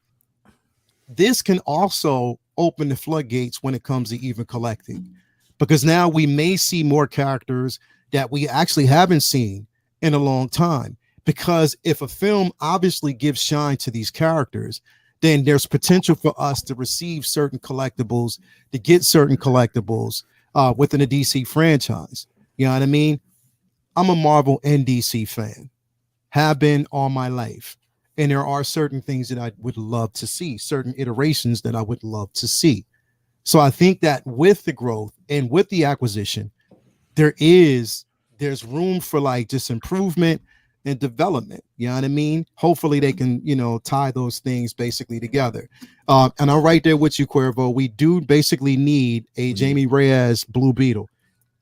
This can also open the floodgates when it comes to even collecting, because now we may see more characters that we actually haven't seen in a long time. Because if a film obviously gives shine to these characters, then there's potential for us to receive certain collectibles, to get certain collectibles within a DC franchise. You know what I mean? I'm a Marvel and DC fan, have been all my life. And there are certain things that I would love to see, certain iterations that I would love to see. So I think that with the growth and with the acquisition, there's room for like just improvement and development. You know what I mean? Hopefully they can, tie those things basically together. And I'm right there with you, Cuervo. We do basically need a Jamie Reyes Blue Beetle.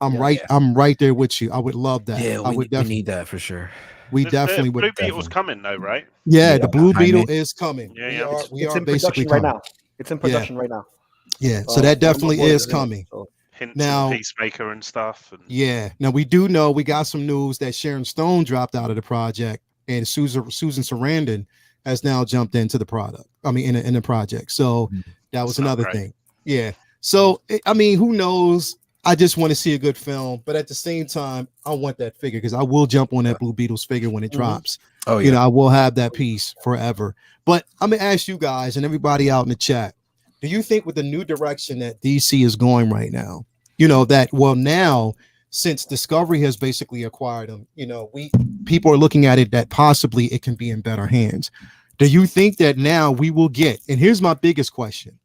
I'm right there with you. I would love that. Yeah, we need that for sure. We definitely would. Blue Beetle's coming though, right? Yeah, the Blue Beetle is coming. Yeah, it's in production right now. It's in production right now. Yeah, so that definitely is coming. Hints now, Peacemaker and stuff. Yeah. Now we do know we got some news that Sharon Stone dropped out of the project, and Susan Sarandon has now jumped into the product. In the project. So that was another thing. Yeah. So who knows? I just want to see a good film, but at the same time, I want that figure because I will jump on that Blue Beetles figure when it drops. Oh yeah. I will have that piece forever. But I'm gonna ask you guys and everybody out in the chat. Do you think with the new direction that DC is going right now, now since Discovery has basically acquired them, people are looking at it that possibly it can be in better hands. Do you think that now we will get, and here's my biggest question.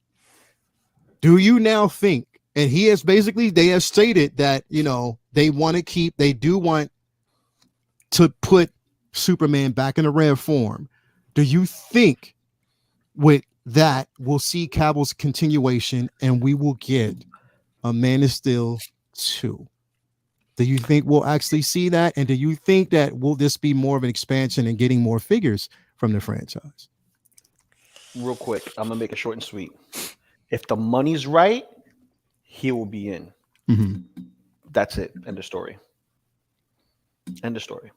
Do you now think, and they have stated that, they do want to put Superman back in a rare form. Do you think with that we'll see Cavill's continuation and we will get a Man of Steel 2? Do you think we'll actually see that? And do you think that will this be more of an expansion and getting more figures from the franchise? Real quick, I'm gonna make it short and sweet. If the money's right, he will be in. Mm-hmm. That's it. End of story. End of story.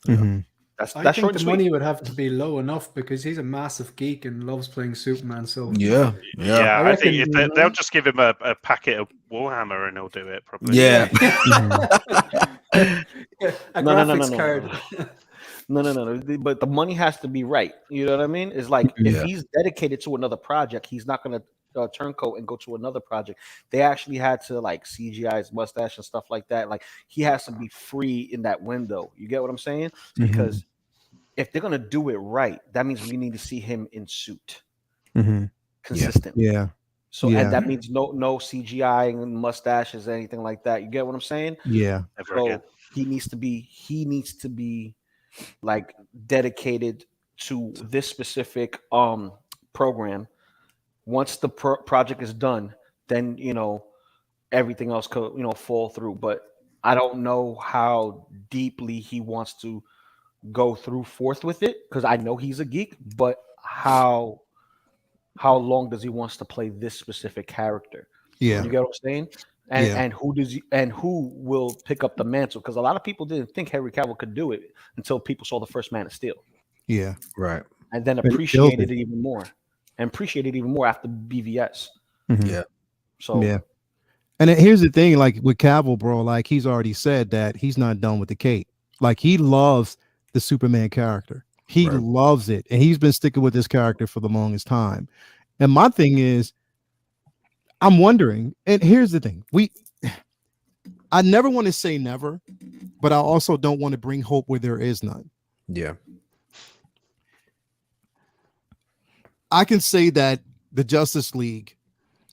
Mm-hmm. That's I think short the and sweet. money would have to be low enough because he's a massive geek and loves playing Superman. So Yeah. I think reckon, they'll just give him a packet of Warhammer and he'll do it probably. Yeah. A graphics card. No. But the money has to be right. You know what I mean? It's like if he's dedicated to another project, he's not going to turncoat and go to another project. They actually had to like CGI his mustache and stuff like that. Like he has to be free in that window. You get what I'm saying? Because if they're going to do it right, that means we need to see him in suit consistently. Yeah. So and that means no CGI and mustaches or anything like that. You get what I'm saying? Yeah. So he needs to be like dedicated to this specific program. Once the project is done, then everything else could fall through. But I don't know how deeply he wants to go through forth with it, because I know he's a geek, but how long does he wants to play this specific character? Yeah. You get what I'm saying? And who will pick up the mantle? Because a lot of people didn't think Henry Cavill could do it until people saw the first Man of Steel. Yeah. Right. And then appreciated it even more. And appreciated it even more after BVS. Yeah. So yeah. And here's the thing, like with Cavill, bro, like he's already said that he's not done with the cape. Like he loves the Superman character. He loves it. And he's been sticking with this character for the longest time. And my thing is, I'm wondering, and here's the thing. I never want to say never, but I also don't want to bring hope where there is none. Yeah. I can say that the Justice League,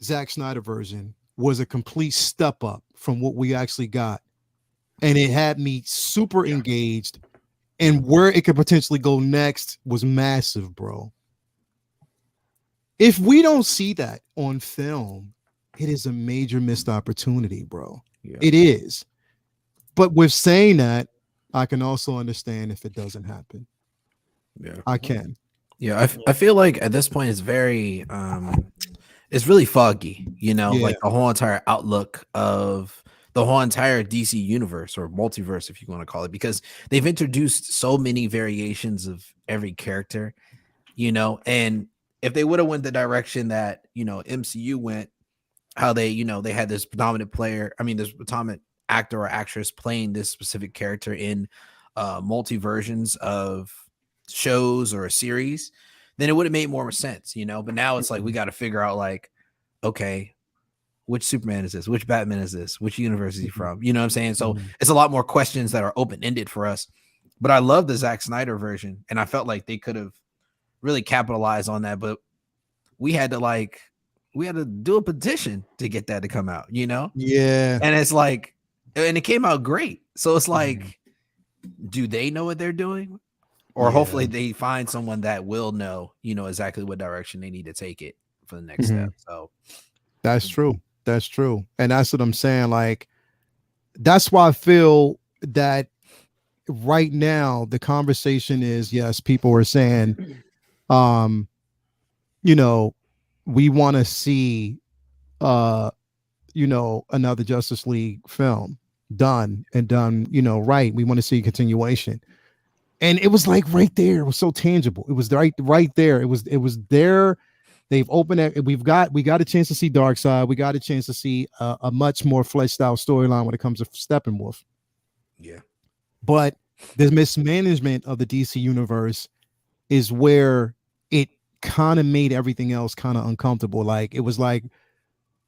Zack Snyder version, was a complete step up from what we actually got. And it had me super engaged. And where it could potentially go next was massive, bro. If we don't see that on film, it is a major missed opportunity, bro. Yeah. It is. But with saying that, I can also understand if it doesn't happen. Yeah, I can. Yeah, I feel like at this point it's very it's really foggy, like the whole entire outlook of the whole entire DC universe or multiverse, if you want to call it, because they've introduced so many variations of every character, and if they would have went the direction that MCU went, how they they had this predominant actor or actress playing this specific character in multi versions of shows or a series, then it would have made more sense, but now it's like we got to figure out, like, okay, which Superman is this, which Batman is this, which universe is he from, you know what I'm saying? So it's a lot more questions that are open-ended for us. But I love the Zack Snyder version, and I felt like they could have really capitalized on that, but we had to do a petition to get that to come out, Yeah. And it's like, and it came out great. So it's like, do they know what they're doing? Or hopefully they find someone that will know, exactly what direction they need to take it for the next step. So that's true. That's true. And that's what I'm saying. Like, that's why I feel that right now the conversation is, yes, people are saying, we want to see, another Justice League film done, right. We want to see a continuation. And it was like right there. It was so tangible. It was right there. It was there. They've opened it. We got a chance to see Darkseid. We got a chance to see a much more fleshed out storyline when it comes to Steppenwolf. Yeah. But the mismanagement of the DC universe is where it kind of made everything else kind of uncomfortable. Like, it was like,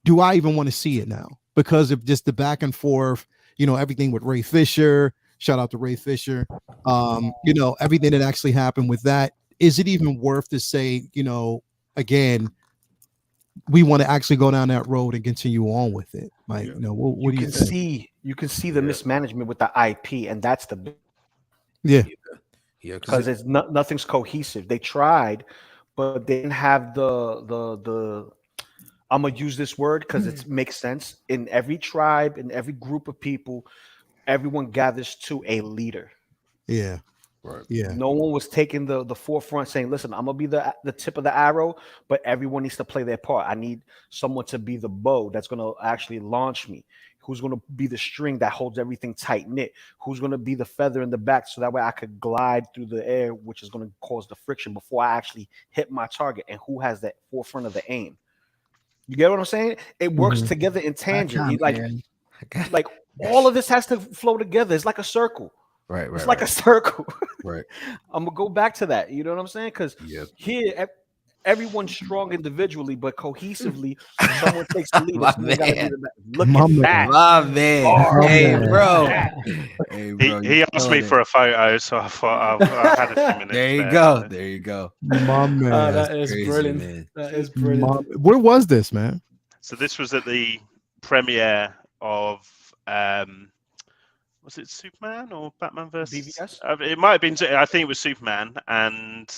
do I even want to see it now? Because of just the back and forth, everything with Ray Fisher. Shout out to Ray Fisher. Everything that actually happened with that. Is it even worth to say, again, we want to actually go down that road and continue on with it? Like, what do you think? You can see the mismanagement with the IP, and that's the because it's nothing's cohesive. They tried, but they didn't have the I'm gonna use this word because it makes sense. In every tribe, in every group of people, everyone gathers to a leader. Yeah. Right. Yeah. No one was taking the forefront saying, listen, I'm gonna be the tip of the arrow, but everyone needs to play their part. I need someone to be the bow that's gonna actually launch me. Who's going to be the string that holds everything tight knit? Who's going to be the feather in the back so that way I could glide through the air, which is going to cause the friction before I actually hit my target? And who has that forefront of the aim? You get what I'm saying? It works together in tangent. Like all of this has to flow together. It's like a circle. Right. It's like a circle. Right. I'm gonna go back to that. You know what I'm saying? Because here, everyone's strong individually, but cohesively, someone takes the lead. Look at that, my man. Oh, hey, man. bro. He asked me for a photo, so I thought I had a few minutes. There you go. There you go. My man. That is crazy, brilliant. Man. That is brilliant. Where was this, man? So this was at the premiere of was it Superman or Batman versus BVS? It might have been. I think it was Superman, and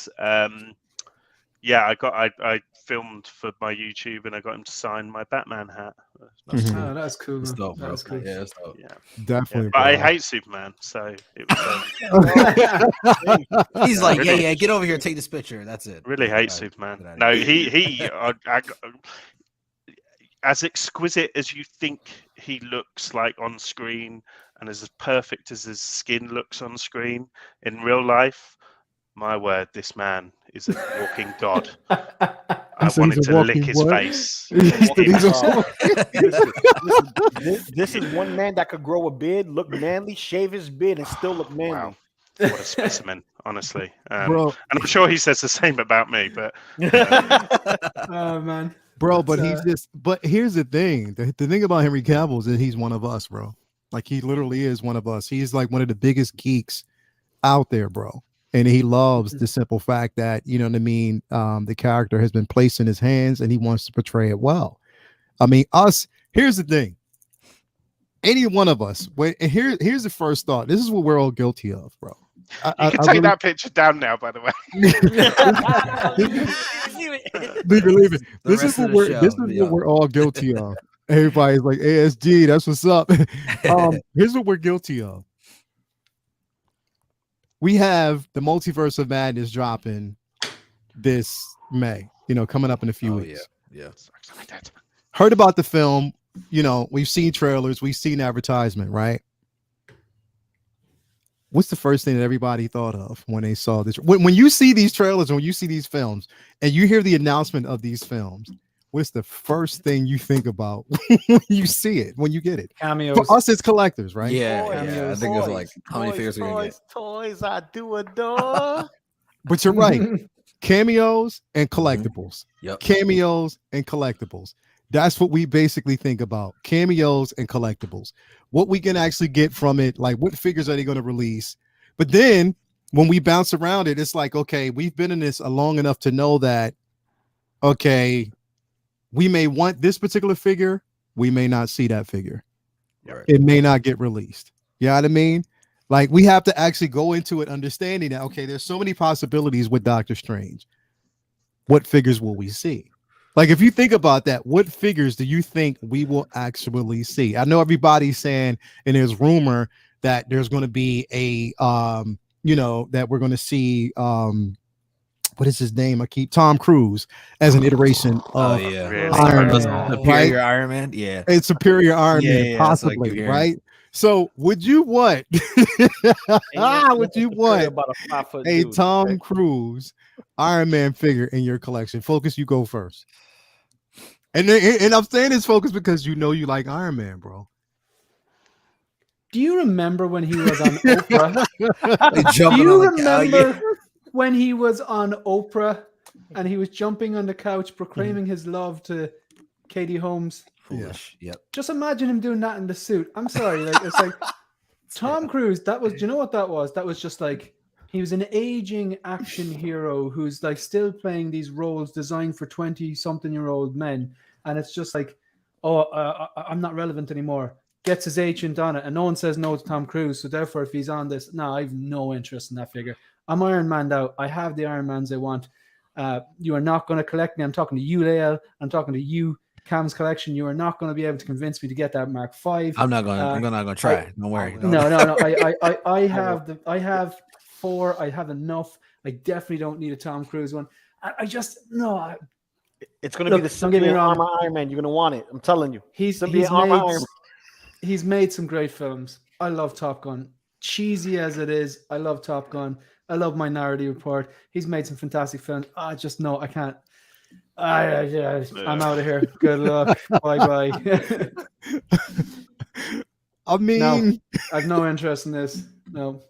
yeah, I filmed for my YouTube, and I got him to sign my Batman hat. Oh, that's cool. That's dope, bro. That's cool. Yeah, that's dope. Yeah, Definitely. but I hate Superman, so it was. He's like, yeah, get over here, take this picture. That's it. Really hate Superman. No, he as exquisite as you think he looks like on screen, and as perfect as his skin looks on screen in real life, my word, this man is a walking god. I wanted to lick his face. This is one man that could grow a beard, look manly, shave his beard, and still look manly. Wow. What a specimen, honestly. And I'm sure he says the same about me, but oh man. Bro, but but here's the thing. The thing about Henry Cavill is that he's one of us, bro. Like, he literally is one of us. He's like one of the biggest geeks out there, bro. And he loves the simple fact that, you know what I mean, the character has been placed in his hands and he wants to portray it well. I mean, here's the thing. Any one of us, here's the first thought. This is what we're all guilty of, bro. You can take that picture down now, by the way. Leave it. This is what we're all guilty of. Everybody's like, ASG, that's what's up. Here's what we're guilty of. We have the Multiverse of Madness dropping this May, coming up in a few weeks. Yeah. Heard about the film, we've seen trailers, we've seen advertisement, right? What's the first thing that everybody thought of when they saw this? When you see these trailers, when you see these films, and you hear the announcement of these films, what's the first thing you think about when you see it, when you get it? Cameos. For us, it's collectors, right? Yeah. I think it's like, how many figures are we gonna get? Toys, I do adore. But you're right. Cameos and collectibles. Yep. Cameos and collectibles. That's what we basically think about. Cameos and collectibles. What we can actually get from it, like what figures are they going to release? But then when we bounce around it, it's like, okay, we've been in this long enough to know that, okay, we may want this particular figure. We may not see that figure. Right. It may not get released. You know what I mean? Like, we have to actually go into it understanding that, okay, there's so many possibilities with Doctor Strange. What figures will we see? Like, if you think about that, what figures do you think we will actually see? I know everybody's saying, and there's rumor that there's going to be a, that we're going to see, what is his name? Tom Cruise as an iteration of Iron Man. Superior Iron Man? Yeah. It's Superior Iron Man, possibly, right? So would you want, would you want a Tom Cruise Iron Man figure in your collection? Focus, you go first. And I'm saying this, Focus, because you like Iron Man, bro. Do you remember when he was on Oprah? Do you remember when he was on Oprah and he was jumping on the couch proclaiming his love to Katie Holmes? Foolish. Yep. Just imagine him doing that in the suit. I'm sorry. It's like Tom Cruise. That was, do you know what that was? That was just like, he was an aging action hero who's like still playing these roles designed for 20-something-year-old men. And it's just like, I'm not relevant anymore. Gets his agent on it. And no one says no to Tom Cruise. So therefore, if he's on this, no, I have no interest in that figure. I'm Iron Man'd out. I have the Iron Mans I want. You are not going to collect me. I'm talking to you, Lael. I'm talking to you, Cam's collection. You are not going to be able to convince me to get that Mark V. I'm not going to try. Don't worry. No. I have 4. I have enough. I definitely don't need a Tom Cruise one. It's going to be the symbiote armor Iron Man. You're going to want it. I'm telling you. He's Iron Man. he's made some great films. I love Top Gun. Cheesy as it is, I love Top Gun. I love Minority Report. He's made some fantastic films. I just know I can't. I'm out of here. Good luck. Bye. I mean, no, I've no interest in this. No.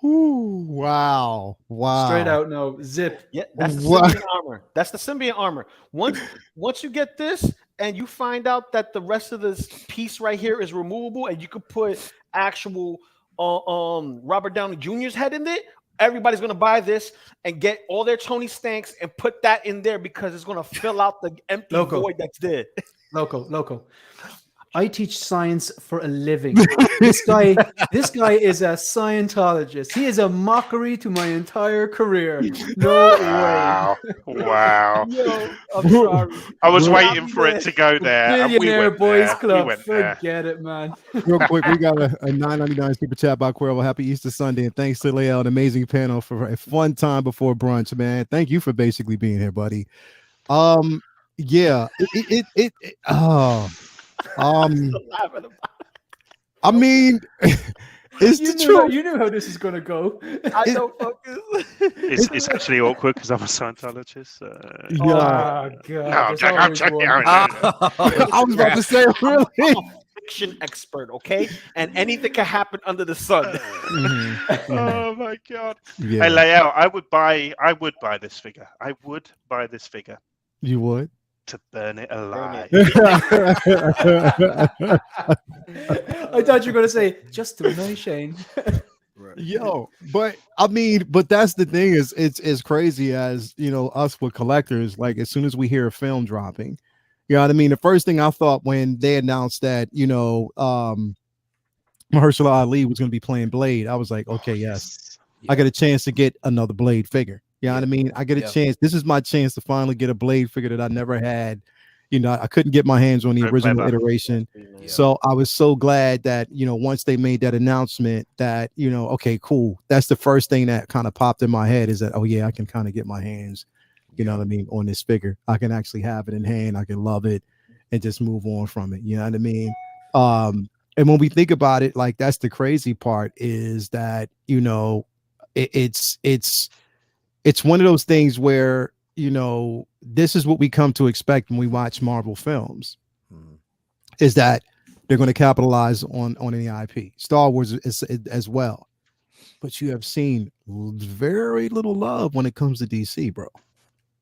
Ooh, wow. Straight out, no. Zip. Yeah, that's the symbiont armor. That's the symbiont armor. Once you get this and you find out that the rest of this piece right here is removable and you could put actual Robert Downey Jr.'s head in it, everybody's gonna buy this and get all their Tony Stanks and put that in there because it's gonna fill out the empty void that's there. Loco. I teach science for a living. This guy is a Scientologist. He is a mockery to my entire career. No way. Wow. Yo, I'm sorry. I was waiting for it to go there. Billionaire Boys Club. Forget it, man. Real quick, we got a $9.99 super chat by Cuervo. Happy Easter Sunday, and thanks to Lael, an amazing panel for a fun time before brunch, man. Thank you for basically being here, buddy. Yeah. I mean, you knew how this is gonna go. I don't focus. It's actually awkward because I'm a Scientologist. Yeah. Oh god. No, I'm checking out. I was about to say, really? Fiction expert, okay? And anything can happen under the sun. Oh my god. Yeah. Hey, Lael, I would buy this figure. I would buy this figure. You would? To burn it alive. I thought you were going to say, just to annoy Shane. Right. Yo, but I mean, but that's the thing is it's crazy as, you know, us with collectors, like as soon as we hear a film dropping, you know what I mean? The first thing I thought when they announced that, you know, Mahershala Ali was going to be playing Blade, I was like, okay, yes, I got a chance to get another Blade figure. You know what I mean? I get a chance. This is my chance to finally get a Blade figure that I never had. You know, I couldn't get my hands on the original iteration. Yeah. So I was so glad that, you know, once they made that announcement that, you know, okay, cool. That's the first thing that kind of popped in my head is that, oh yeah, I can kind of get my hands, you know what I mean, on this figure. I can actually have it in hand. I can love it and just move on from it. You know what I mean? And when we think about it, like that's the crazy part is that, you know, it's one of those things where, you know, this is what we come to expect when we watch Marvel films, is that they're going to capitalize on any IP. Star Wars is as well. But you have seen very little love when it comes to DC, bro.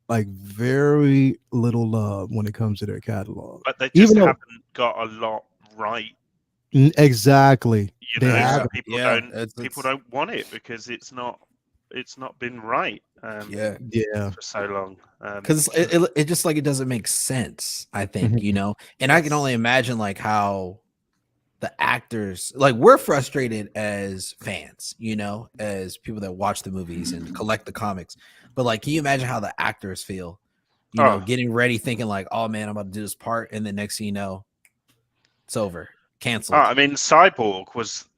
Like very little love when it comes to their catalog. But they just haven't got a lot right. Exactly. You know, people don't want it because it's not been right for so long because it just like it doesn't make sense, I think. You know, and I can only imagine like how the actors, like, we're frustrated as fans, you know, as people that watch the movies and collect the comics, but like, can you imagine how the actors feel, you know, getting ready thinking like, oh man, I'm about to do this part, and the next thing you know, it's over, canceled. I mean, Cyborg was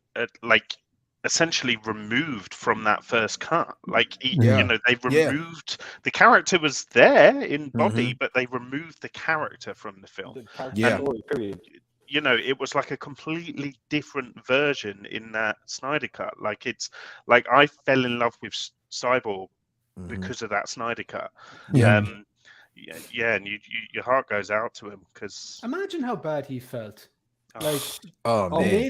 like essentially removed from that first cut. Like, you know, they removed the character was there in body, but they removed the character from the film. Period. You know, it was like a completely different version in that Snyder cut. Like, it's like I fell in love with Cyborg because of that Snyder cut. And your heart goes out to him because imagine how bad he felt. Like,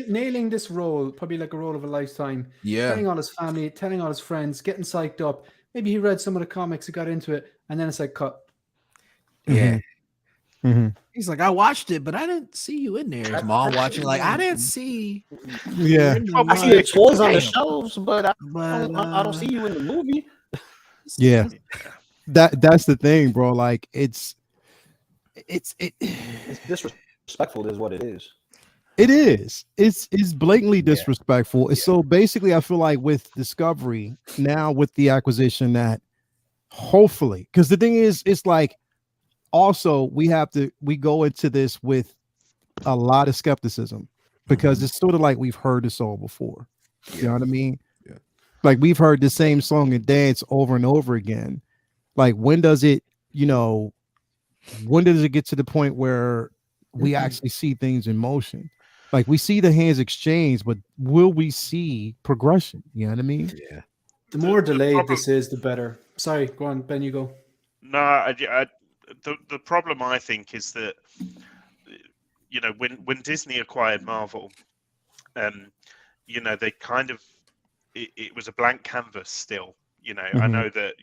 nailing this role, probably like a role of a lifetime. Telling all his family, telling all his friends, getting psyched up. Maybe he read some of the comics, he got into it, and then it's like cut. He's like, I watched it, but I didn't see you in there. His mom watching, like, I didn't see. I see the toys on the shelves, but I don't see you in the movie. That's the thing, bro. Like, it's disrespectful is what it is. It is. It's blatantly disrespectful. Yeah. So basically, I feel like with Discovery now, with the acquisition, that hopefully, because the thing is, it's like also we go into this with a lot of skepticism because it's sort of like we've heard this all before. You know what I mean? Yeah. Like we've heard the same song and dance over and over again. Like when does it get to the point where we actually see things in motion? Like we see the hands exchange, but will we see progression? You know what I mean? Yeah. The more delayed this is, the better. Sorry, go on, Ben. You go. No, the problem I think is that when Disney acquired Marvel, they kind of it was a blank canvas still. I know that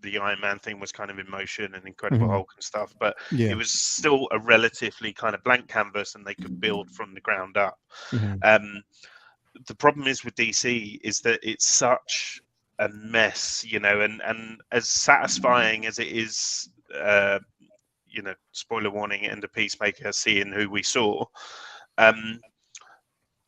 the Iron Man thing was kind of in motion and Incredible Hulk and stuff, but it was still a relatively kind of blank canvas, and they could build from the ground up. The problem is with DC is that it's such a mess, and as satisfying as it is, spoiler warning, end of Peacemaker, seeing who we saw. I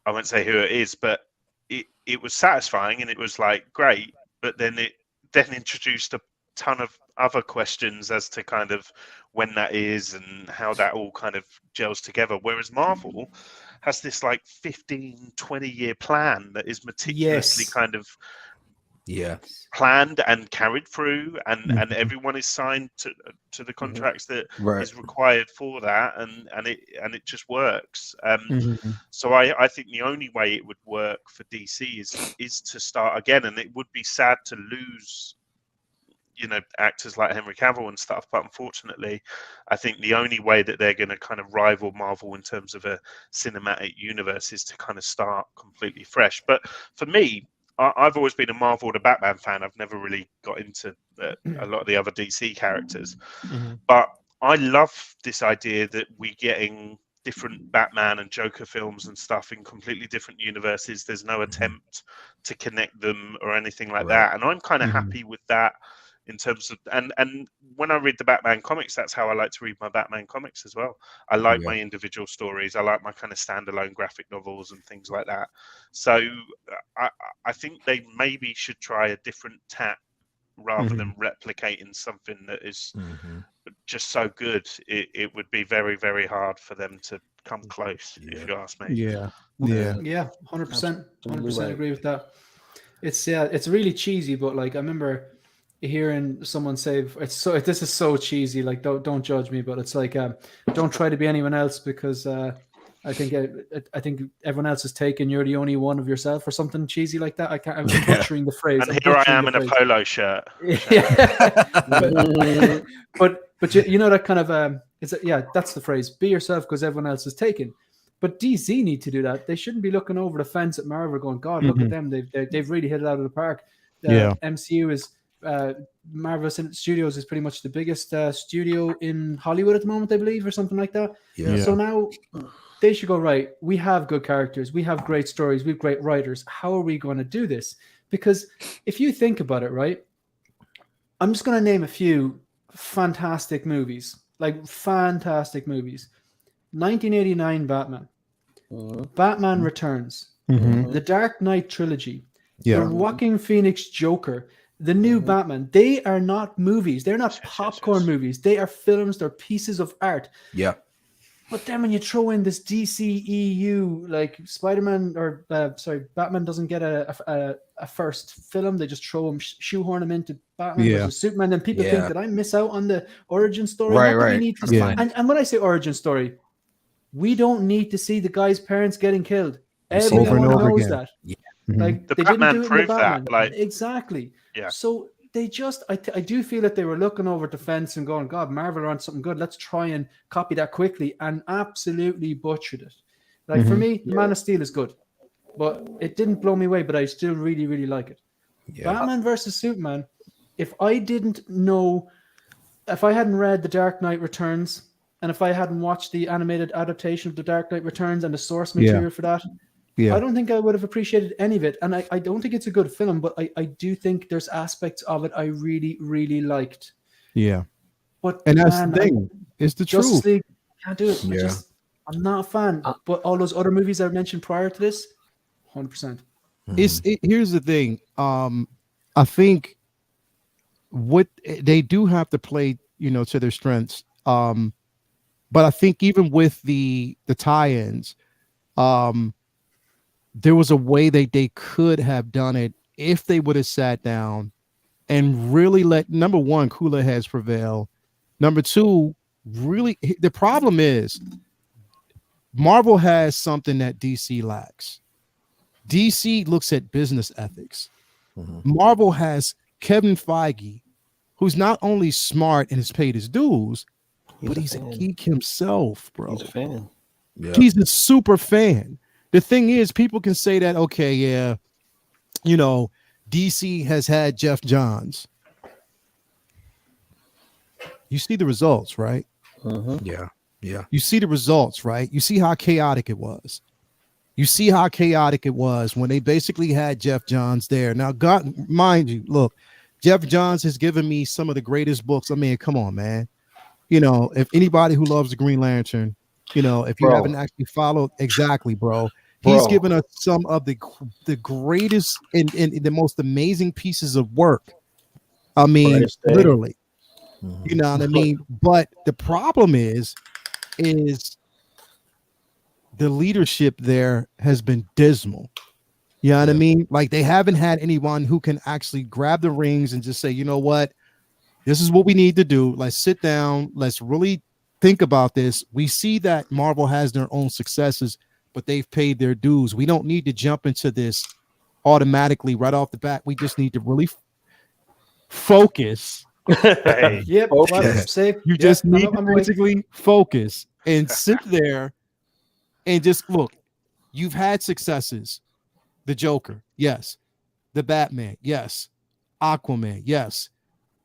won't say who it is, but it was satisfying and it was like great, but then it introduced a ton of other questions as to kind of when that is and how that all kind of gels together. Whereas Marvel has this like 15-20 year plan that is meticulously kind of planned and carried through, and everyone is signed to the contracts that is required for that, and it just works. So I think the only way it would work for DC is to start again, and it would be sad to lose actors like Henry Cavill and stuff, but unfortunately I think the only way that they're going to kind of rival Marvel in terms of a cinematic universe is to kind of start completely fresh. But for me, I've always been a Marvel to Batman fan. I've never really got into a lot of the other DC characters. But I love this idea that we're getting different Batman and Joker films and stuff in completely different universes. There's no attempt to connect them or anything like that. And I'm kind of happy with that in terms of, and when I read the Batman comics, that's how I like to read my Batman comics as well. I like my individual stories. I like my kind of standalone graphic novels and things like that. So I think they maybe should try a different tack rather than replicating something that is just so good. It would be very, very hard for them to come close, if you ask me. Yeah, 100% agree with that. It's really cheesy, but like I remember hearing someone say, this is so cheesy, like don't judge me, but it's like don't try to be anyone else, because I think everyone else is taken, you're the only one of yourself, or something cheesy like that. I'm butchering the phrase. And here I am in a polo shirt. but you know that kind of that's the phrase, be yourself because everyone else is taken. But DC need to do that. They shouldn't be looking over the fence at Marvel going, God, look at them, they've really hit it out of the park. MCU is Marvel Studios is pretty much the biggest studio in Hollywood at the moment, I believe, or something like that. So now they should go, right, we have good characters, we have great stories, we have great writers. How are we going to do this? Because if you think about it, right, I'm just going to name a few fantastic movies. 1989 Batman, Batman Returns, the Dark Knight trilogy, the Joaquin Phoenix Joker, the new Batman. They are not movies. They're not popcorn movies. They are films. They're pieces of art. Yeah. But then when you throw in this DCEU, like Spider-Man or Batman doesn't get a first film. They just shoehorn him into Batman versus Superman. Then people think that I miss out on the origin story. Right. We need to and when I say origin story, we don't need to see the guy's parents getting killed. Everyone knows that. Yeah. Like the Batman proved that. Like exactly. Yeah. So they just, I do feel that they were looking over the fence and going, God, Marvel are on something good. Let's try and copy that quickly, and absolutely butchered it. Like for me, Man of Steel is good, but it didn't blow me away. But I still really, really like it. Yeah. Batman versus Superman. If I hadn't read The Dark Knight Returns, and if I hadn't watched the animated adaptation of The Dark Knight Returns and the source material for that, I don't think I would have appreciated any of it. And I don't think it's a good film, but I do think there's aspects of it I really, really liked. Yeah. But that's the thing. It's the truth. Justice League, can't do it. Yeah. I'm not a fan. But all those other movies I mentioned prior to this, 100%. Here's the thing. I think what they do have to play, to their strengths. But I think even with the tie-ins, there was a way that they could have done it if they would have sat down and really let, number one, cooler heads prevail. Number two, really, the problem is Marvel has something that DC lacks. DC looks at business ethics. Marvel has Kevin Feige, who's not only smart and has paid his dues, but he's a geek himself, bro. He's a fan. Yeah. He's a super fan. The thing is, people can say that, okay, yeah, you know, DC has had Jeff Johns. You see the results, right? Yeah. Yeah. You see the results, right? You see how chaotic it was. You see how chaotic it was when they basically had Jeff Johns there. Now, God, mind you, look, Jeff Johns has given me some of the greatest books. I mean, come on, man. You know, if anybody who loves the Green Lantern, you know, if you haven't actually followed, exactly, bro. He's given us some of the greatest and the most amazing pieces of work. I mean, literally. You know what I mean? But the problem is the leadership there has been dismal. You know what I mean? Like, they haven't had anyone who can actually grab the reins and just say, you know what? This is what we need to do. Let's sit down. Let's really think about this. We see that Marvel has their own successes, but they've paid their dues. We don't need to jump into this automatically right off the bat. We just need to really focus. Yep. You just need to basically focus and sit there and just look. You've had successes. The Joker, yes. The Batman, yes. Aquaman, yes.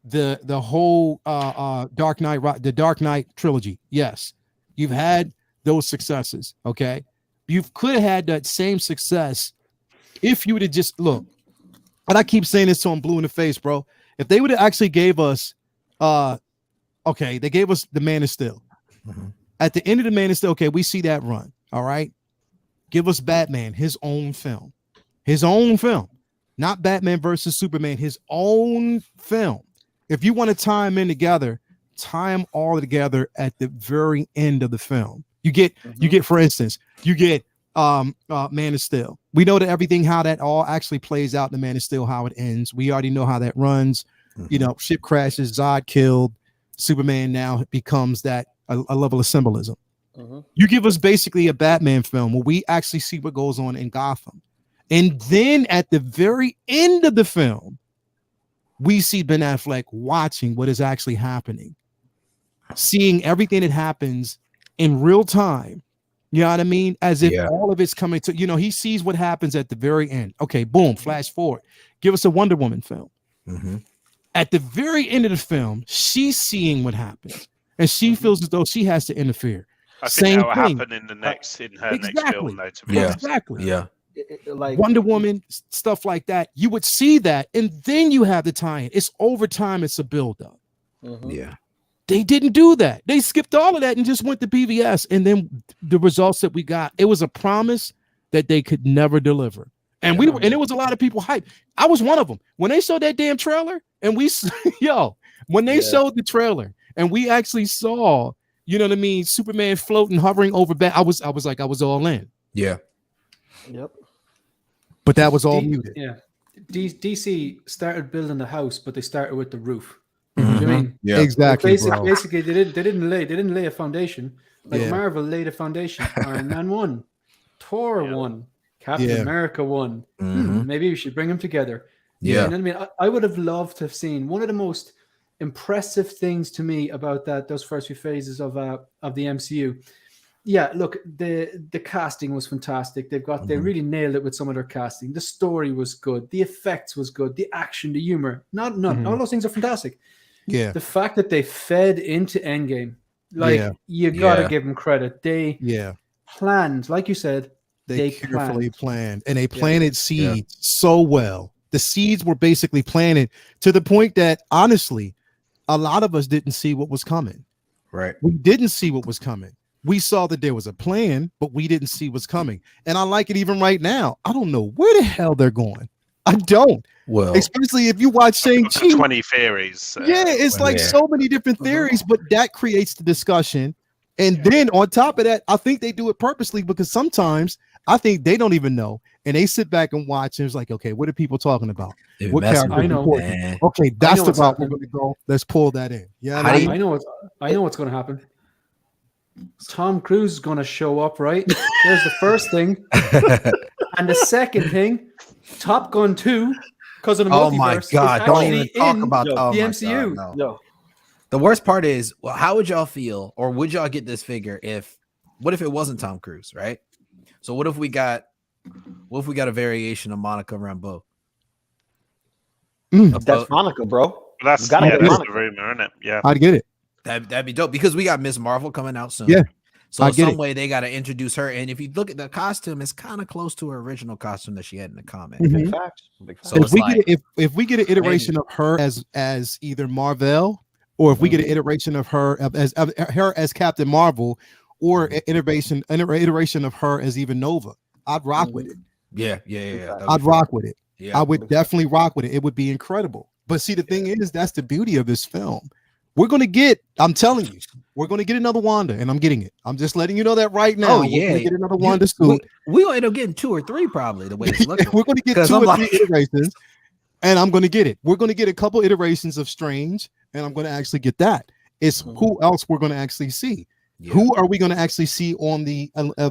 The whole Dark Knight, the Dark Knight trilogy, yes. You've had those successes, okay? You could have had that same success if you would have just look. And I keep saying this to him blue in the face, bro. If they would have actually gave us, okay, they gave us the Man of Steel. At the end of the Man of Steel, okay, we see that run, all right? Give us Batman, his own film. His own film. Not Batman versus Superman, his own film. If you want to tie them in together, tie them all together at the very end of the film. You get, for instance, you get Man of Steel. We know that everything, how that all actually plays out in the Man of Steel, how it ends. We already know how that runs. You know, ship crashes, Zod killed, Superman now becomes that a level of symbolism. You give us basically a Batman film where we actually see what goes on in Gotham. And then at the very end of the film, we see Ben Affleck watching what is actually happening, seeing everything that happens in real time. You know what I mean? As if all of it's coming to, you know, he sees what happens at the very end. Okay, boom, flash forward. Give us a Wonder Woman film. At the very end of the film, she's seeing what happens, and she feels as though she has to interfere. I think that will happen in her next film, though, to be honest. Exactly. Yeah. Like Wonder Woman, stuff like that. You would see that, and then you have the tie-in. It's over time. It's a build-up. Yeah. They didn't do that. They skipped all of that and just went to PVS. And then the results that we got, it was a promise that they could never deliver. And we were, and it was a lot of people hyped. I was one of them. When they showed that damn trailer, and we, when they showed the trailer, and we actually saw, you know what I mean, Superman floating, hovering over back, I was all in. Yeah. Yep. But that was all muted. Yeah. DC started building the house, but they started with the roof. You know what I mean? Yeah. Exactly. Basically, they didn't lay a foundation. Like Marvel laid a foundation. Iron Man won. Thor won. Captain America won. Maybe we should bring them together. Yeah. You know what I mean? I would have loved to have seen one of the most impressive things to me about those first few phases of the MCU. Yeah, look, the casting was fantastic. They really nailed it with some of their casting. The story was good. The effects was good. The action, the humor, all those things are fantastic. Yeah. The fact that they fed into Endgame, like you gotta give them credit. They planned, like you said, they carefully planned, and they planted seeds so well. The seeds were basically planted to the point that honestly, a lot of us didn't see what was coming. Right. We didn't see what was coming. We saw that there was a plan, but we didn't see what's coming. And I like it even right now. I don't know where the hell they're going. I don't. Well, especially if you watch Shang-Chi. 20 theories. It's like so many different theories, but that creates the discussion. And then on top of that, I think they do it purposely because sometimes I think they don't even know. And they sit back and watch and it's like, okay, what are people talking about? What character? I know. Okay, that's the route we're going to go. Let's pull that in. Yeah, I know what's going to happen. Tom Cruise is going to show up, right? There's the first thing. And the second thing, Top Gun 2, because of the multiverse. Oh my God. Don't even talk about the MCU. God, no. The worst part is, well, how would y'all feel, or would y'all get this figure what if it wasn't Tom Cruise, right? So what if we got a variation of Monica Rambeau? That's Monica, bro. That's the rumor, isn't it? Yeah, I'd get it. That'd be dope because we got Miss Marvel coming out soon. Yeah. So some way they got to introduce her, and if you look at the costume, it's kind of close to her original costume that she had in the comic. Big facts. So if we get an iteration of her as either Marvel, or if we get an iteration of her as Captain Marvel, or an iteration of her as even Nova, I'd rock with it. Yeah. I'd rock with it. Yeah, I would definitely rock with it. It would be incredible. But see, the thing is, that's the beauty of this film. We're going to get, I'm telling you, we're going to get another Wanda, and I'm getting it. I'm just letting you know that right now. Oh, yeah. We're going to get another Wanda suit. We'll end up getting 2 or 3 probably, the way it's looking. We're going to get 2 or 3 iterations, and I'm going to get it. We're going to get a couple iterations of Strange, and I'm going to actually get that. It's who else we're going to actually see. Yeah. Who are we going to actually see on the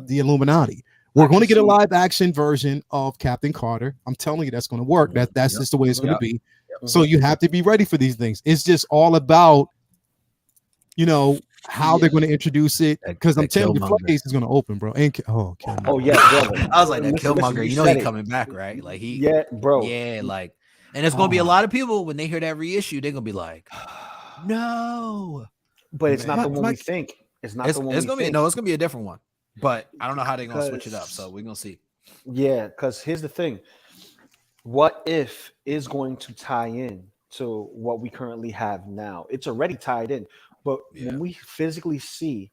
Illuminati? We're going to get a live action version of Captain Carter. I'm telling you, that's going to work. That's just the way it's going to be. So you have to be ready for these things. It's just all about, how they're going to introduce it. Because I'm telling you, the floodgates is going to open, bro. Yeah, brother. I was like, that Killmonger, he's coming back, right? Like bro. Yeah, like, and it's going to be a lot of people when they hear that reissue, they're going to be like, no. But it's not the one we think. It's not the one it's going to be a different one. But I don't know how they're going to switch it up. So we're going to see. Yeah, because here's the thing. What If is going to tie in to what we currently have now. It's already tied in. But when we physically see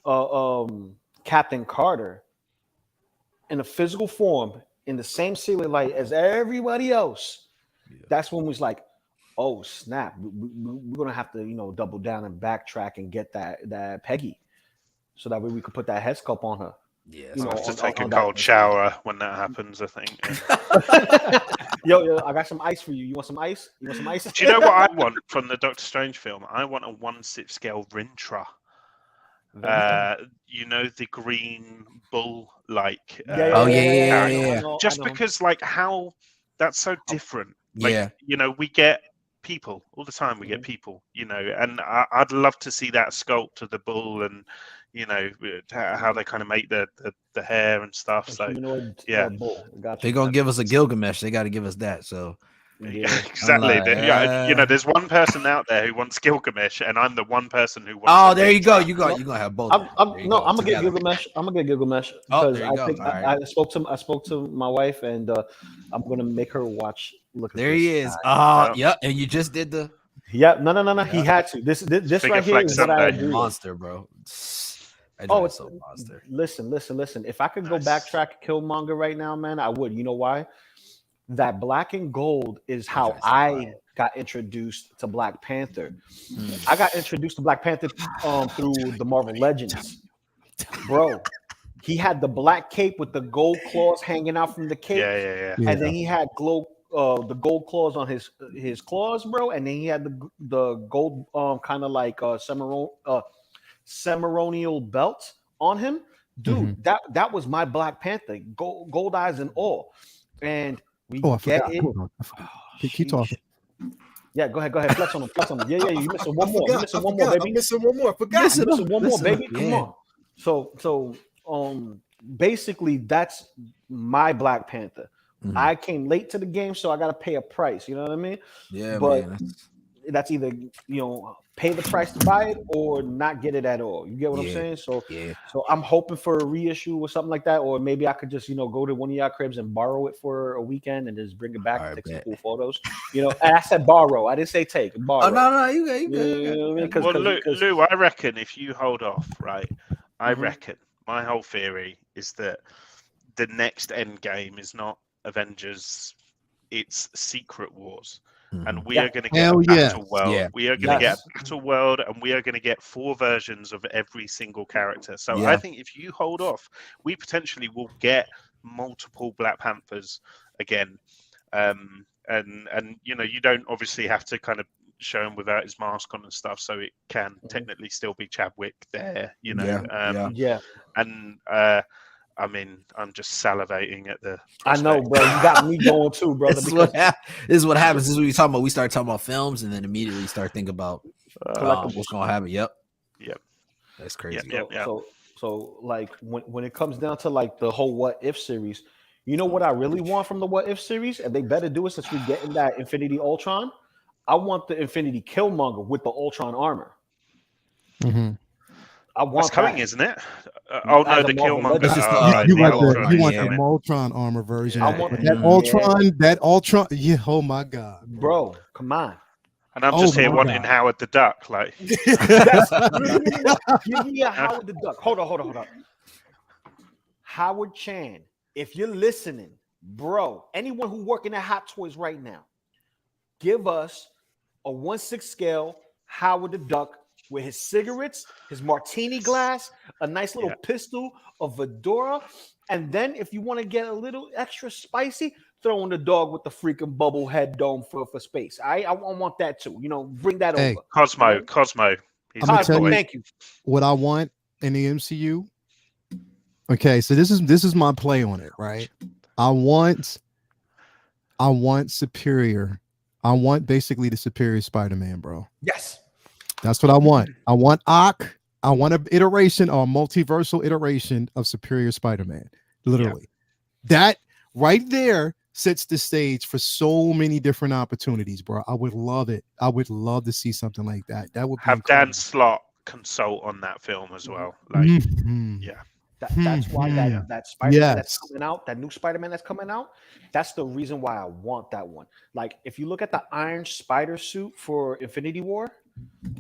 Captain Carter in a physical form, in the same ceiling light as everybody else, that's when we was like, oh, snap. We're going to have to, double down and backtrack and get that Peggy. So that way we could put that head sculpt on her. Yeah, I have to take a cold shower when that happens, I think. Yeah. Yo, I got some ice for you. You want some ice? Do you know what I want from the Doctor Strange film? I want a 1/6 scale Rintra. The green bull yeah. Just because how that's so different. We get people all the time. We get people, and I'd love to see that sculpt of the bull and how they kind of make the hair and stuff. So they're gonna give us a Gilgamesh. They got to give us that. So exactly. There's one person out there who wants Gilgamesh, and I'm the one person who wants. Oh, there you go. You're gonna have both. I'm gonna get Gilgamesh. Because I spoke to my wife, and I'm gonna make her watch. Look at there he is. And you just did the. Yeah, no. He had to. This right here is what I do. Monster, bro. It's so monster. Listen. If I could go backtrack Killmonger right now, man, I would. You know why? That black and gold is how I got introduced to Black Panther. I got introduced to Black Panther through the Marvel Legends. Bro, he had the black cape with the gold claws hanging out from the cape. Yeah. And then he had the gold claws on his claws, bro. And then he had the gold kind of like ceremonial belt on him. Dude, that was my Black Panther. Gold eyes and all. And we get it. Keep talking. Yeah, go ahead. Flex on him. Yeah. You missing one more. I'm missing one more. Baby. Come on. So basically that's my Black Panther. I came late to the game, so I got to pay a price. You know what I mean? Yeah, but man. That's either pay the price to buy it or not get it at all. You get what I'm saying? So I'm hoping for a reissue or something like that, or maybe I could just go to one of y'all cribs and borrow it for a weekend and just bring it back and take some cool photos. And I said borrow. I didn't say take. Borrow. Oh no, you good. Well, Lou, I reckon if you hold off, right? I reckon my whole theory is that the next end game is not Avengers, it's Secret Wars. And we are going to get a battle world. Yeah. We are going to get a battle world, and we are going to get 4 versions of every single character. So I think if you hold off, we potentially will get multiple Black Panthers again. And you don't obviously have to kind of show him without his mask on and stuff, so it can technically still be Chadwick there, you know. And I mean, I'm just salivating at the prospect. I know, bro. You got me going too, brother. This is what happens. This is what we talking about. We start talking about films and then immediately start thinking about what's gonna happen. Yep. That's crazy. So like when it comes down to like the whole What If series, you know what I really want from the What If series, and they better do it since we get in that Infinity Ultron. I want the Infinity Killmonger with the Ultron armor. Mm-hmm. I want that's coming, isn't it? Oh no, the Killmonger. You want the Ultron armor version. I want that Ultron. Yeah. Oh my God, bro, come on. And I'm just here wanting Howard the Duck. Like, give me a Howard the Duck. Hold on. Howard Chan, if you're listening, bro, anyone who working at Hot Toys right now, give us a 1/6 scale Howard the Duck with his cigarettes, his martini glass, a nice little pistol, a fedora, and then if you want to get a little extra spicy, throw in the dog with the freaking bubble head dome for space. I want that too. You know, bring that over. Cosmo. Thank you. What I want in the MCU. Okay, so this is my play on it, right? I want Superior. I want basically the Superior Spider-Man, bro. Yes. That's what I want. I want Ock. I want an iteration or a multiversal iteration of Superior Spider-Man. Literally. That right there sets the stage for so many different opportunities, bro. I would love it. I would love to see something like that. That would be have incredible. Dan Slott consult on that film as well. Like, That's why that Spider-Man that's coming out, that new Spider-Man that's coming out, that's the reason why I want that one. Like, if you look at the Iron Spider suit for Infinity War,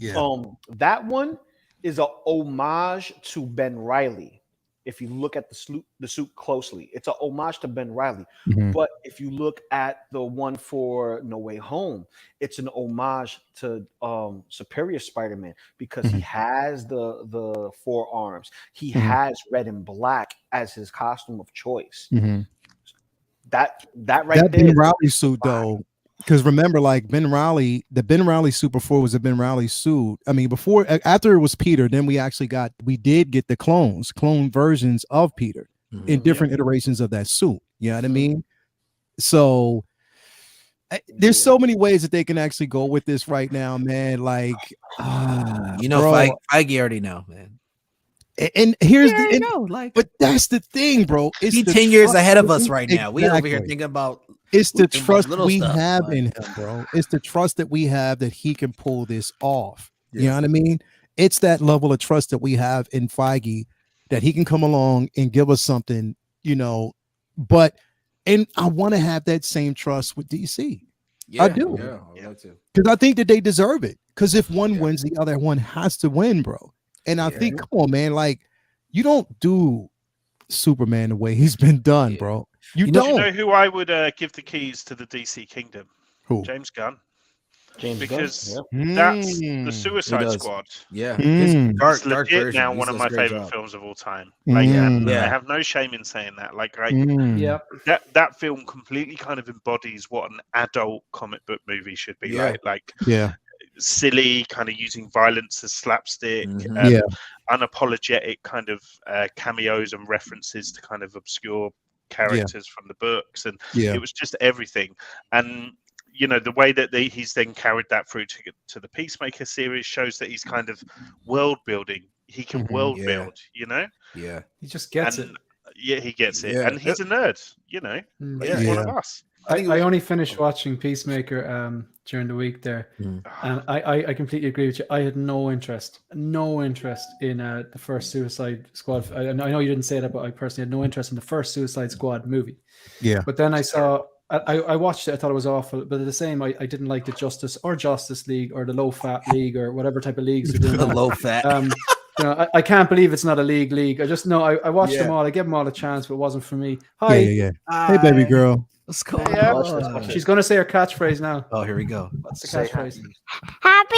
that one is a homage to Ben Reilly. If you look at the suit closely, it's a homage to Ben Reilly. Mm-hmm. But if you look at the one for No Way Home, it's an homage to Superior Spider-Man because he has the forearms. He has red and black as his costume of choice. Mm-hmm. That there. Ben Reilly suit though. Because remember, like the Ben Reilly Super 4 was a Ben Reilly suit. I mean, after it was Peter, then we did get the clone versions of Peter in different iterations of that suit. You know what I mean? So there's so many ways that they can actually go with this right now, man. Like, Feige already know, man. And here's but that's the thing, bro. He's 10 years ahead of us right now. We over here thinking about. It's the trust we have in him, bro. It's the trust that we have that he can pull this off. You know what I mean? It's that level of trust that we have in Feige that he can come along and give us something, you know. And I want to have that same trust with DC. I do. Because I think that they deserve it. Because if one wins, the other one has to win, bro. And I think, come on, man, like you don't do Superman the way he's been done, bro. You don't. You know who I would give the keys to the DC kingdom? Who? James Gunn. Because that's the Suicide Squad. Yeah, dark version. Now one of my favorite films of all time. Like, I have no shame in saying that. Like, that film completely kind of embodies what an adult comic book movie should be like. Like, silly, kind of using violence as slapstick, unapologetic kind of cameos and references to kind of obscure characters from the books, and it was just everything. And you know, the way that he's then carried that through to the Peacemaker series shows that he's kind of world building. He can world build, you know. He just gets it. He gets it, and he's a nerd, you know. He's one of us. I only finished watching Peacemaker during the week there, and I completely agree with you. I had no interest in the first Suicide Squad. I know you didn't say that, but I personally had no interest in the first Suicide Squad movie. But then I watched it. I thought it was awful, but the same, I didn't like the Justice League or the Low Fat League or whatever type of leagues they're doing. The low fat. You know, I can't believe it's not a league. I just know I watched them all. I gave them all a chance, but it wasn't for me. Hi. Hey, baby girl. What's going on? She's going to say her catchprase now. Oh, here we go. What's the catchphrase? Happy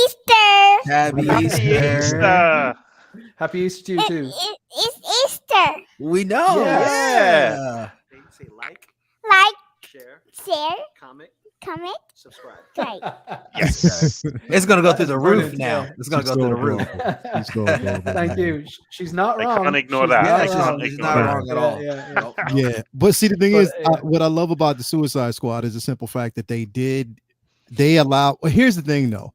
Easter! Happy Easter! Happy Easter to you too. It's Easter. We know. Yeah. Like share, comment, subscribe. Right. Yes. It's gonna go through the roof brilliant, now. yeah. It's gonna go through the roof. Thank you. She's not They wrong. can't ignore She's that. not They wrong. can't She's ignore not that. wrong at all. Yeah. Nope. Yeah, but see, the thing But, is, what I love about the Suicide Squad is the simple fact that they allow. Well, here's the thing, though.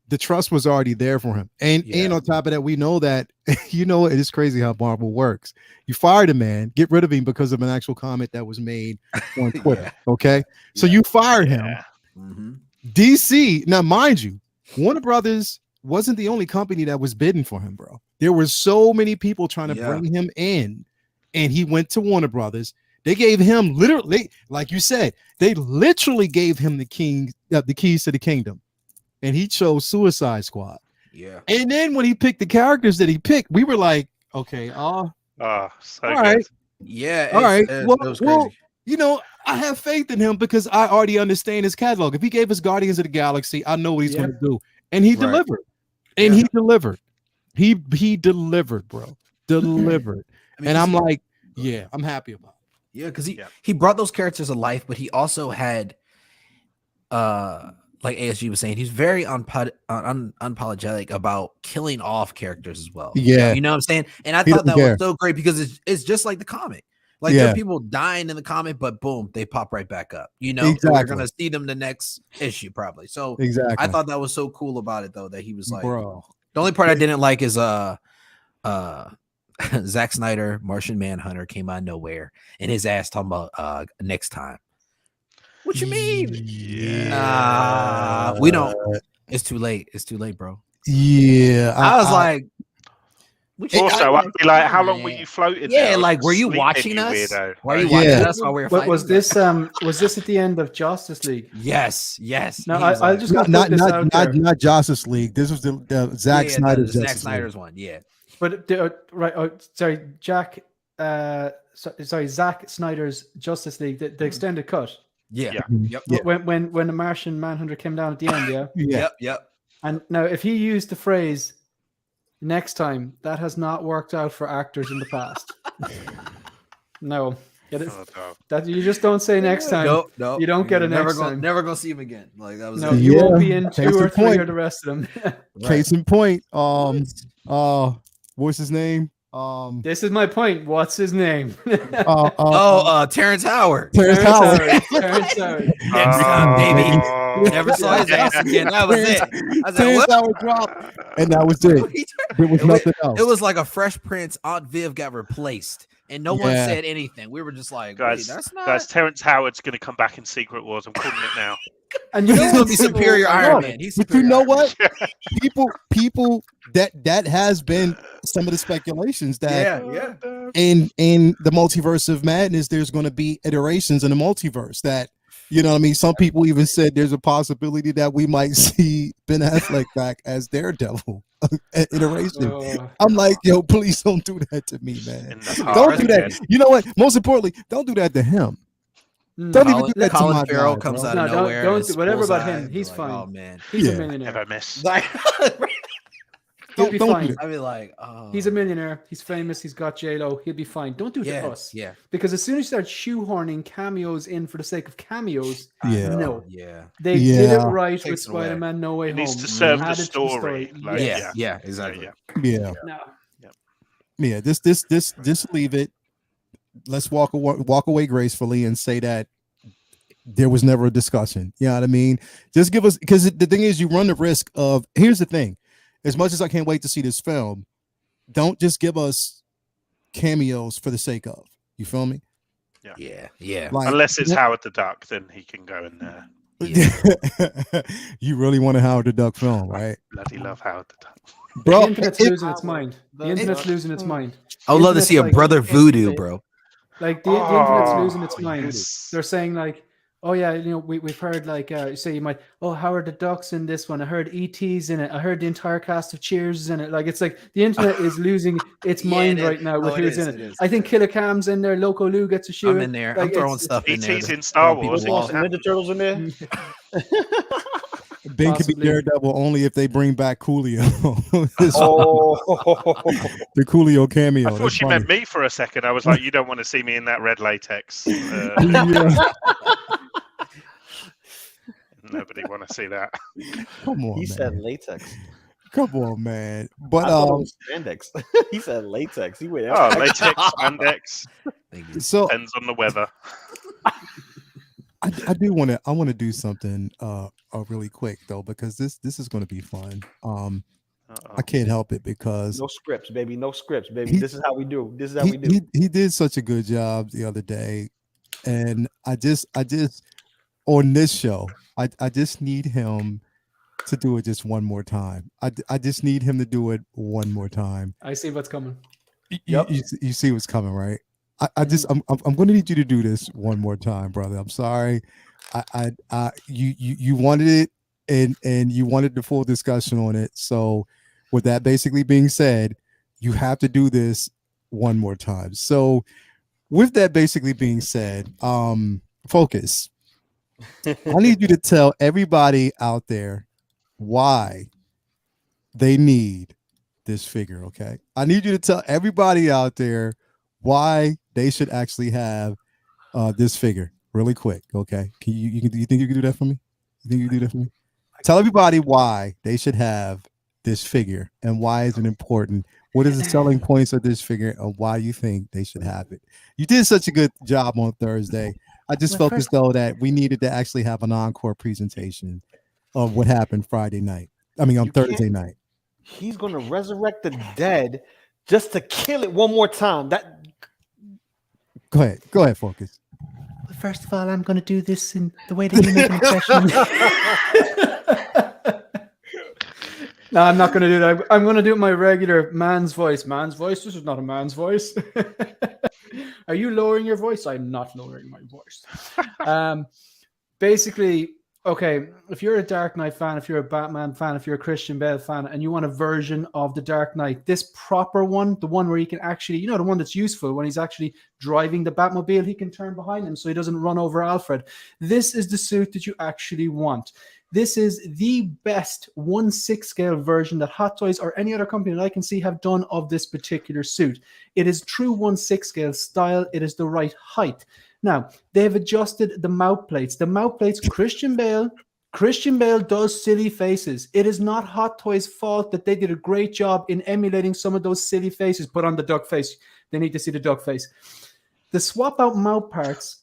The trust was already there for him, and on top of that, we know that it is crazy how Marvel works. You fired a man, get rid of him because of an actual comment that was made on Twitter. Okay, so you fired him. Mm-hmm. DC, now mind you, Warner Brothers wasn't the only company that was bidding for him, bro. There were so many people trying to bring him in, and he went to Warner Brothers. They gave him literally, like you said, they literally gave him the keys to the kingdom. And he chose Suicide Squad. Yeah. And then when he picked the characters that he picked, we were like, okay, so all good. Right. Yeah. All right. It was crazy. I have faith in him because I already understand his catalog. If he gave us Guardians of the Galaxy, I know what he's going to do. And he delivered. And he delivered. He delivered, bro. Delivered. And I'm like, yeah, I'm happy about it. Yeah, because he brought those characters to life, but he also had like ASG was saying, he's very unapologetic about killing off characters as well. Yeah. You know what I'm saying? And I thought that was so great because it's just like the comic. Like there are people dying in the comic, but boom, they pop right back up. Exactly. We're going to see them the next issue probably. So I thought that was so cool about it though, that he was like, bro. The only part I didn't like is Zack Snyder, Martian Manhunter came out of nowhere and his ass talking about next time. What you mean? Yeah. We don't. It's too late. It's too late, bro. Yeah. I was like. Also, I'd be like, how long were you floated? Yeah, there? like, were you watching us? Weirdo. Were you watching us while we were fighting? Was this at the end of Justice League? Yes. No, I just not Justice League. This was the Zack Snyder's Zack Snyder's one. Yeah. But sorry, Zack Snyder's Justice League, the extended cut. Yeah. Yep. When the Martian Manhunter came down at the end, yeah. Yep. And now, if he used the phrase "next time," that has not worked out for actors in the past. No, that you just don't say next time. No, you don't get a next time. Never gonna see him again. Like that was. No, you won't be in 2 or 3 or the rest of them. Case in point. What's his name? This is my point. What's his name? Terrence Howard. Terrence Howard. Next time, baby. Never saw his ass again. That was it. I was Terrence Howard dropped, and that was it. There was nothing else. It was like a Fresh Prince. Aunt Viv got replaced, and no one said anything. We were just like, guys, that's not. Guys, Terrence Howard's going to come back in Secret Wars. I'm calling it now. And he's going to be superior Iron Man. But you know what? people that has been some of the speculations that in the multiverse of madness, there's going to be iterations in the multiverse that, you know what I mean? Some people even said there's a possibility that we might see Ben Affleck back as Daredevil iteration. I'm like, yo, please don't do that to me, man. Don't do that. You know what? Most importantly, don't do that to him. Don't even do that to my Farrell guy, comes bro. out of nowhere. Don't do whatever about him. He's fine. Oh man, he's a millionaire. Never miss. He'll be fine. I mean, like, oh. He's a millionaire. He's famous. He's got J-Lo. He'll be fine. Don't do it to us. Yeah. Because as soon as you start shoehorning cameos in for the sake of cameos, no. They did it right with Spider-Man No Way Home. It needs to serve the story. Like, yeah, exactly. Yeah. Just leave it. Let's walk away gracefully and say that there was never a discussion. You know what I mean? Just give us, because the thing is, you run the risk of, here's the thing. As much as I can't wait to see this film, don't just give us cameos for the sake of. You feel me? Yeah. Like, unless it's Howard the Duck, then he can go in there. Yeah. You really want a Howard the Duck film, right? Bloody love Howard the Duck. Bro, the internet's losing its mind. The internet's losing its mind. I would love to see a Brother Voodoo, bro. Like the internet's losing its mind. They're saying like, oh yeah, you know, we've heard like say you might, oh, Howard the Duck's in this one. I heard E.T.'s in it. I heard the entire cast of Cheers is in it. Like it's like the internet is losing its mind right now with who's in it. I think Killer Cam's in there. Loco Lou gets a shoe. I'm in there. Like, I'm throwing stuff in there. E.T.'s in Star Wars. Ninja Turtles in there. Ben could be Daredevil only if they bring back Coolio. The Coolio cameo. I thought she meant me for a second. I was like, you don't want to see me in that red latex. Nobody want to see that. Come on, he said latex. Come on, man. But spandex. He said latex. He went latex, spandex. So depends on the weather. I do want to. I want to do something really quick though, because this is going to be fun. I can't help it because no scripts, baby. No scripts, baby. This is how we do. This is how we do. He did such a good job the other day, and I just on this show, I just need him to do it just one more time. I just need him to do it one more time. I see what's coming. You see what's coming, right? I'm going to need you to do this one more time, brother. I'm sorry. You wanted it and you wanted the full discussion on it. So with that basically being said, you have to do this one more time. So with that basically being said, focus. I need you to tell everybody out there why they need this figure. Okay. I need you to tell everybody out there why they should actually have this figure really quick. Okay. You think you can do that for me? You think you can do that for me? Tell everybody why they should have this figure and why is it important? What is the selling points of this figure and why you think they should have it? You did such a good job on Thursday. I just felt as though that we needed to actually have an encore presentation of what happened Friday night. I mean, on Thursday night. He's going to resurrect the dead just to kill it one more time. Go ahead, focus. First of all, I'm going to do this in the way that you make an impression. No, I'm not going to do that. I'm going to do it my regular man's voice. Man's voice? This is not a man's voice. Are you lowering your voice? I'm not lowering my voice. Basically, okay, if you're a Dark Knight fan, if you're a Batman fan, if you're a Christian Bale fan, and you want a version of the Dark Knight, this proper one, the one where he can actually, the one that's useful when he's actually driving the Batmobile, he can turn behind him so he doesn't run over Alfred. This is the suit that you actually want. This is the best 1/6 scale version that Hot Toys or any other company that I can see have done of this particular suit. It is true 1/6 scale style. It is the right height. Now, they've adjusted the mouth plates. The mouth plates, Christian Bale does silly faces. It is not Hot Toys' fault that they did a great job in emulating some of those silly faces. Put on the duck face. They need to see the duck face. The swap out mouth parts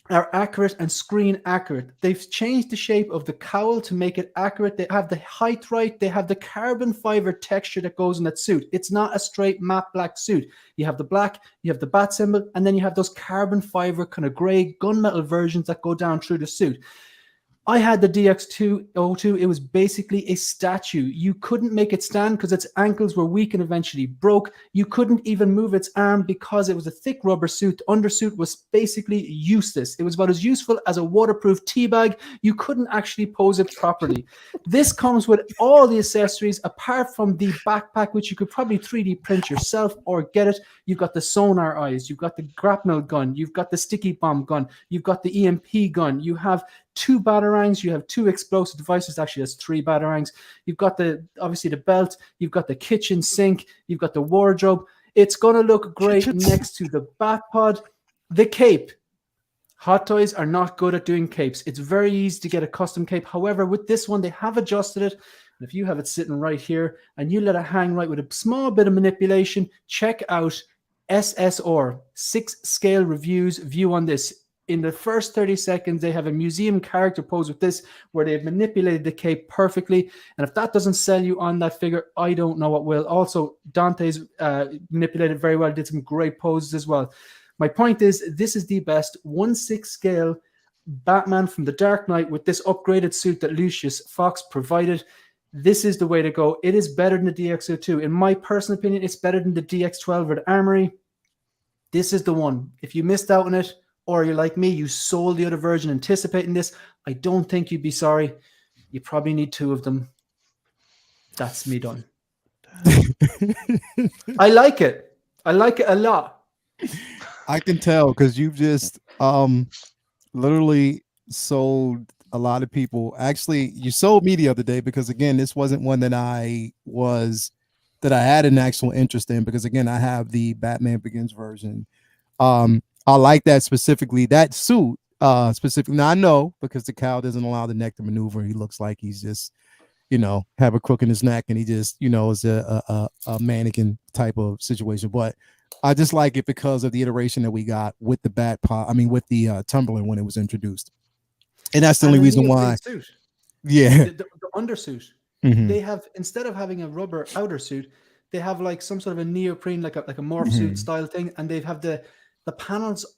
are accurate and screen accurate. They've changed the shape of the cowl to make it accurate. They have the height right. They have the carbon fiber texture that goes in that suit. It's not a straight matte black suit. You have the black, you have the bat symbol, and then you have those carbon fiber kind of gray gunmetal versions that go down through the suit. I had the DX202. It was basically a statue. You couldn't make it stand because its ankles were weak and eventually broke. You couldn't even move its arm because it was a thick rubber suit. The undersuit was basically useless. It was about as useful as a waterproof tea bag. You couldn't actually pose it properly. This comes with all the accessories apart from the backpack, which you could probably 3D print yourself or get it. You've got the sonar eyes. You've got the grapnel gun. You've got the sticky bomb gun. You've got the EMP gun. You have 2 batarangs, you have 2 explosive devices. Actually, that's 3 batarangs. You've got obviously the belt, you've got the kitchen sink, you've got the wardrobe. It's going to look great next to the bat pod. The cape. Hot Toys are not good at doing capes. It's very easy to get a custom cape. However, with this one, they have adjusted it. And if you have it sitting right here and you let it hang right with a small bit of manipulation, check out SSR, 6 scale reviews view on this. In the first 30 seconds, they have a museum character pose with this where they've manipulated the cape perfectly. And if that doesn't sell you on that figure, I don't know what will. Also, Dante's manipulated very well, did some great poses as well. My point is, this is the best 1/6 scale Batman from the Dark Knight with this upgraded suit that Lucius Fox provided. This is the way to go. It is better than the DX02. In my personal opinion, it's better than the DX12 or the Armory. This is the one. If you missed out on it, or you're like me, you sold the other version anticipating this, I don't think you'd be sorry. You probably need 2 of them. That's me done. I like it. I like it a lot. I can tell because you've just literally sold a lot of people actually, you sold me the other day because again, this wasn't one that I had an actual interest in because again, I have the Batman Begins version. I like that specifically, that suit specifically. Now I know because the cowl doesn't allow the neck to maneuver. He looks like he's just, have a crook in his neck and he just, is a mannequin type of situation. But I just like it because of the iteration that we got with the with the Timberland when it was introduced. And that's the only reason why. Suit. Yeah. The undersuit. Mm-hmm. They have, instead of having a rubber outer suit, they have like some sort of a neoprene, like a morph suit style thing. And they have the panels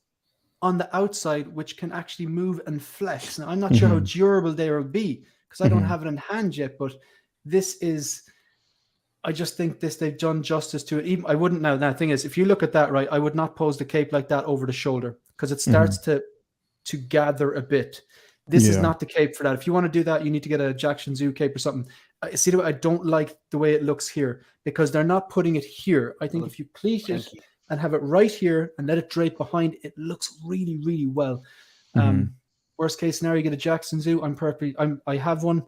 on the outside, which can actually move and flex. Now, I'm not sure how durable they will be because I don't have it in hand yet, but I just think they've done justice to it. Even I wouldn't now. The thing is, if you look at that, right, I would not pose the cape like that over the shoulder because it starts to gather a bit. This is not the cape for that. If you want to do that, you need to get a Jackson Zoo cape or something. See, I don't like the way it looks here because they're not putting it here. I think if you pleat it and have it right here and let it drape behind, it looks really, really well. Worst case scenario, you get a Jackson Zoo. I have one.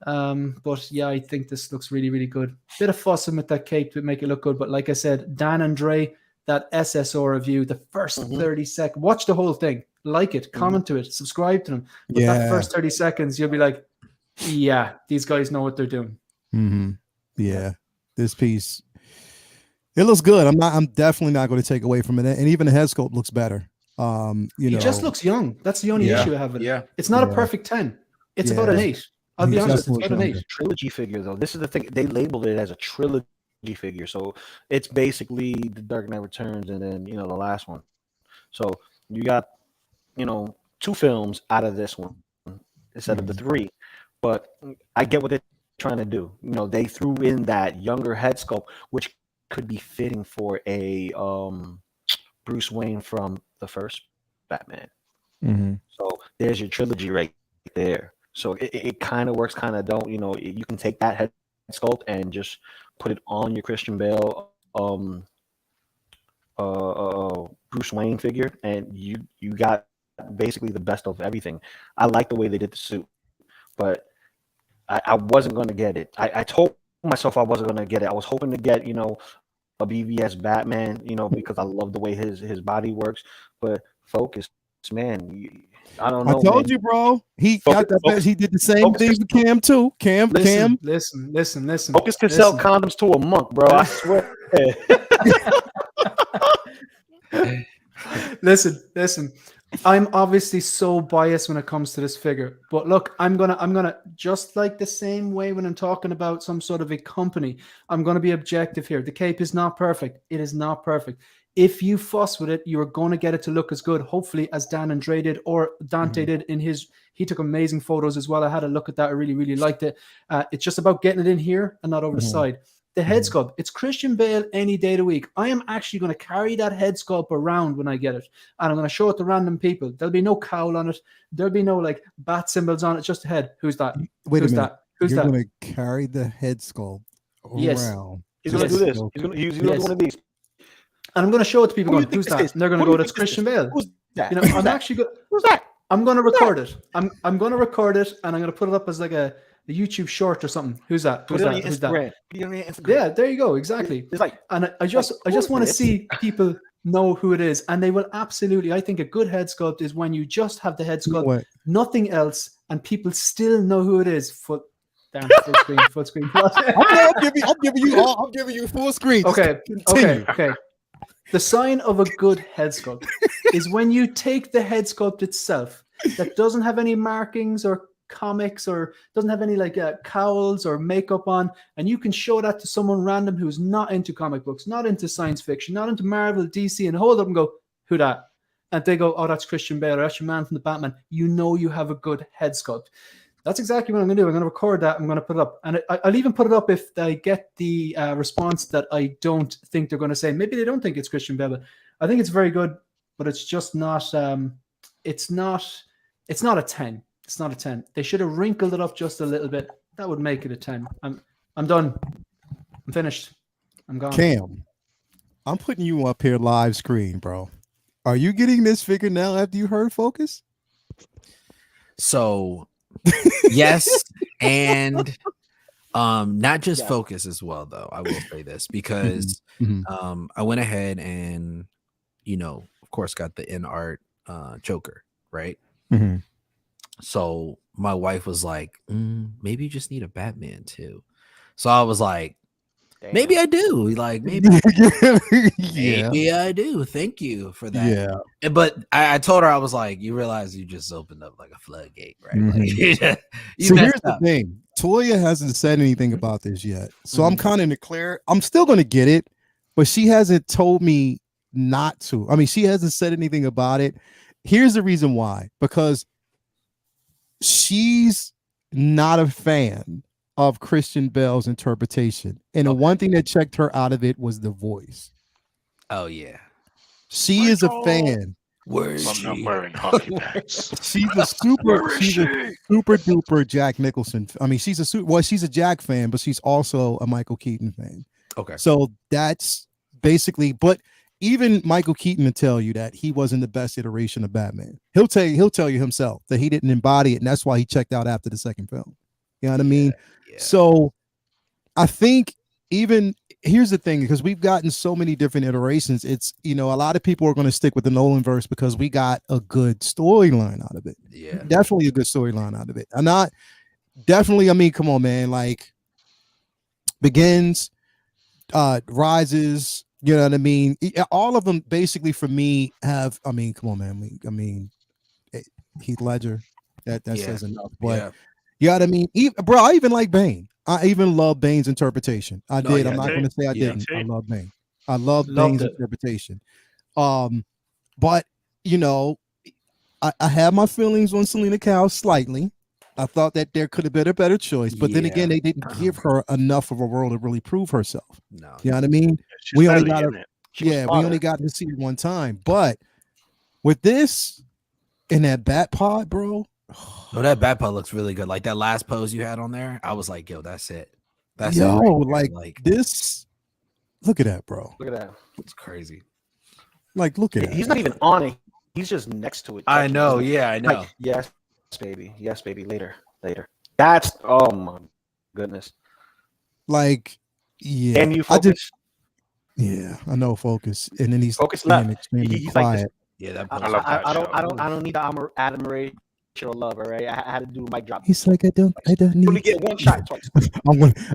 But yeah, I think this looks really, really good. Bit of fussing with that cape to make it look good. But like I said, Dan and Dre, that SSO review, the first 30 seconds, watch the whole thing, like it, comment to it, subscribe to them. But that first 30 seconds, you'll be like, yeah, these guys know what they're doing. Yeah, this piece, it looks good. I'm definitely not going to take away from it. And even the head sculpt looks better. He just looks young. That's the only issue I have with it. It's not a perfect 10. It's about an 8. I'll be honest, it's about an 8. Trilogy figure, though. This is the thing. They labeled it as a trilogy figure. So it's basically The Dark Knight Returns and then, the last one. So you got, 2 films out of this one instead of the 3. But I get what they're trying to do. They threw in that younger head sculpt, which could be fitting for a Bruce Wayne from the first Batman. So there's your trilogy right there. So it kind of works, kind of don't. You can take that head sculpt and just put it on your Christian Bale Bruce Wayne figure, and you got basically the best of everything. I like the way they did the suit, but I wasn't going to get it. I told myself I wasn't going to get it. I was hoping to get, a BVS Batman, because I love the way his body works. But Focus, man, I don't know. I told you, bro. He got that best. He did the same thing with Cam too. Cam. Listen. Focus can sell condoms to a monk, bro. I swear. Listen. I'm obviously so biased when it comes to this figure, but look, I'm gonna just like the same way when I'm talking about some sort of a company, I'm gonna be objective here. The cape is not perfect. It is not perfect. If you fuss with it, you're going to get it to look as good, hopefully, as Dan and Dre did, or Dante did in his. He took amazing photos as well. I had a look at that. I really, really liked it. It's just about getting it in here and not over the side. The head sculpt, it's Christian Bale any day of the week. I am actually going to carry that head sculpt around when I get it. And I'm going to show it to random people. There'll be no cowl on it. There'll be no like bat symbols on it. Just a head. Who's that? Wait Who's a minute. that? Who's You're that? going to carry the head sculpt around. Yes. He's going to do this. He's going to do one of these. And I'm going to show it to people going, who's that? And they're going to go, that's Christian Bale. Who's that? I'm actually going, who's that? I'm going to record it. I'm going to record it and I'm going to put it up as like a YouTube short or something. Who's that? Who's that? Who's that? Yeah, there you go. Exactly. It's like, and I just want to see people know who it is, and they will absolutely. I think a good head sculpt is when you just have the head sculpt, nothing else, and people still know who it is. Full screen. I'm giving you full screen. Okay. The sign of a good head sculpt is when you take the head sculpt itself that doesn't have any markings or comics or doesn't have any like cowls or makeup on, and you can show that to someone random who's not into comic books, not into science fiction, not into Marvel, DC, and hold up and go, who that? And they go, oh, that's Christian Bale, or that's your man from the Batman. You know you have a good head sculpt. That's exactly what I'm going to do. I'm going to record that. I'm going to put it up. And I'll even put it up if I get the response that I don't think they're going to say. Maybe they don't think it's Christian Bale. I think it's very good, but it's just not, it's not a 10. It's not a 10. They should have wrinkled it up just a little bit. That would make it a 10. I'm done. I'm finished. I'm gone. Cam, I'm putting you up here live screen, bro. Are you getting this figure now after you heard Focus? So Yes, and not just focus as well, though. I will say this because I went ahead and, of course, got the in art Joker, right? So my wife was like, maybe you just need a Batman too. So I was like, maybe I do. Like, maybe, maybe I do. Thank you for that. Yeah. But I told her, I was like, you realize you just opened up like a floodgate, right? Like, so here's the thing. Toya hasn't said anything about this yet. So I'm kind of in the clear. I'm still going to get it, but she hasn't told me not to. I mean, she hasn't said anything about it. Here's the reason why. Because she's not a fan of Christian Bale's interpretation. And the one thing that checked her out of it was the voice. Oh, yeah. She is a fan. I'm not wearing hockey pants. She's a super duper Jack Nicholson. I mean, she's a Jack fan, but she's also a Michael Keaton fan. Okay. So that's basically, but even Michael Keaton will tell you that he wasn't the best iteration of Batman. He'll tell you himself that he didn't embody it, and that's why he checked out after the second film. You know what I mean? Yeah. So I think here's the thing, because we've gotten so many different iterations. It's, a lot of people are going to stick with the Nolan verse because we got a good storyline out of it. Yeah. Definitely a good storyline out of it. I'm not definitely, I mean, come on, man, like Begins, Rises, you know what I mean? All of them basically for me have, I mean, come on, man. I mean, Heath Ledger, that says enough. But you know what I mean? I even like Bane. I even love Bane's interpretation. I did. I'm not going to say I didn't. I love Bane. I love Bane's interpretation. But I have my feelings on Selena Kyle slightly. I thought that there could have been a better choice, but then again, they didn't give her enough of a role to really prove herself. No, you know what I mean? We only got to see it one time. But with this in that Bat Pod, bro. No, that Bat Pod looks really good. Like that last pose you had on there, I was like, yo, that's it. That's it right like this. Look at that, bro. Look at that. It's crazy. Like, look at it. He's not even on it. He's just next to it. I know. Yeah, I know. Like, yes, baby. Yes, baby. Later. That's, oh my goodness. Like, yeah. And you focus. I know focus. And then he's focus left. Extremely quiet. That I don't need the admiration or love. All right, I had to do my job. He's like, I don't need. Only get one shot twice.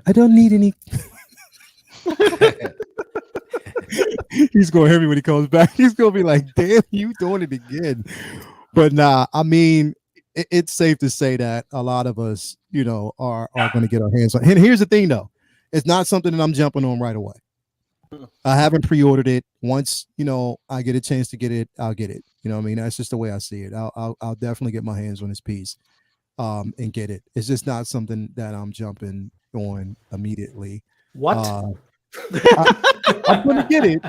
I don't need any. He's gonna hear me when he comes back. He's gonna be like, damn, you doing it again. But nah, I mean, it's safe to say that a lot of us, are going to get our hands on. And here's the thing, though, it's not something that I'm jumping on right away. I haven't pre-ordered it. Once I get a chance to get it, I'll get it. You know what I mean? That's just the way I see it. I'll definitely get my hands on this piece and get it. It's just not something that I'm jumping on immediately. What? I'm going to get it.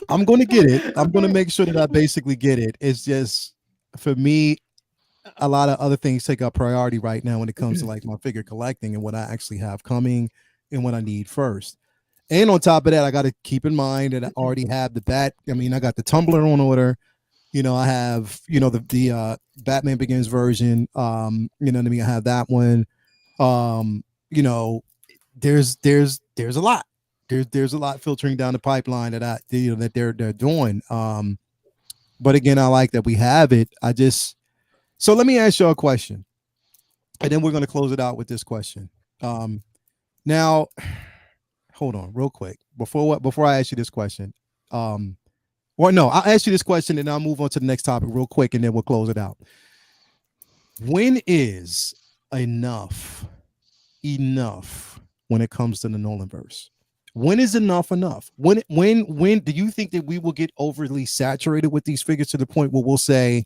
I'm going to get it. I'm going to make sure that I basically get it. It's just, for me, a lot of other things take up priority right now when it comes to like my figure collecting and what I actually have coming and what I need first. And on top of that, I got to keep in mind that I already have the I got the Tumbler on order. I have, the Batman Begins version. You know what I mean? I have that one. There's a lot. There's a lot filtering down the pipeline that that they're doing. But again, I like that we have it. So let me ask you a question, and then we're going to close it out with this question. Now, hold on real quick before I ask you this question. I'll ask you this question and I'll move on to the next topic real quick, and then we'll close it out. When is enough when it comes to the Nolanverse? When is enough? When do you think that we will get overly saturated with these figures to the point where we'll say,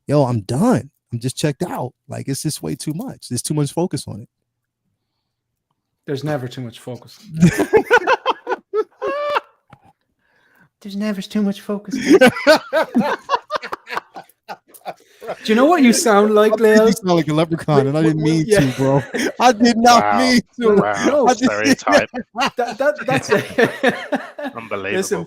yo, I'm done. I'm just checked out. Like, it's just way too much. There's too much focus on it. There's never too much focus. There's never too much focus. Do you know what you sound like, Leo? You sound like a leprechaun, and I didn't mean to, bro. I did not mean to. Wow, stereotype. That's it. Unbelievable. Listen,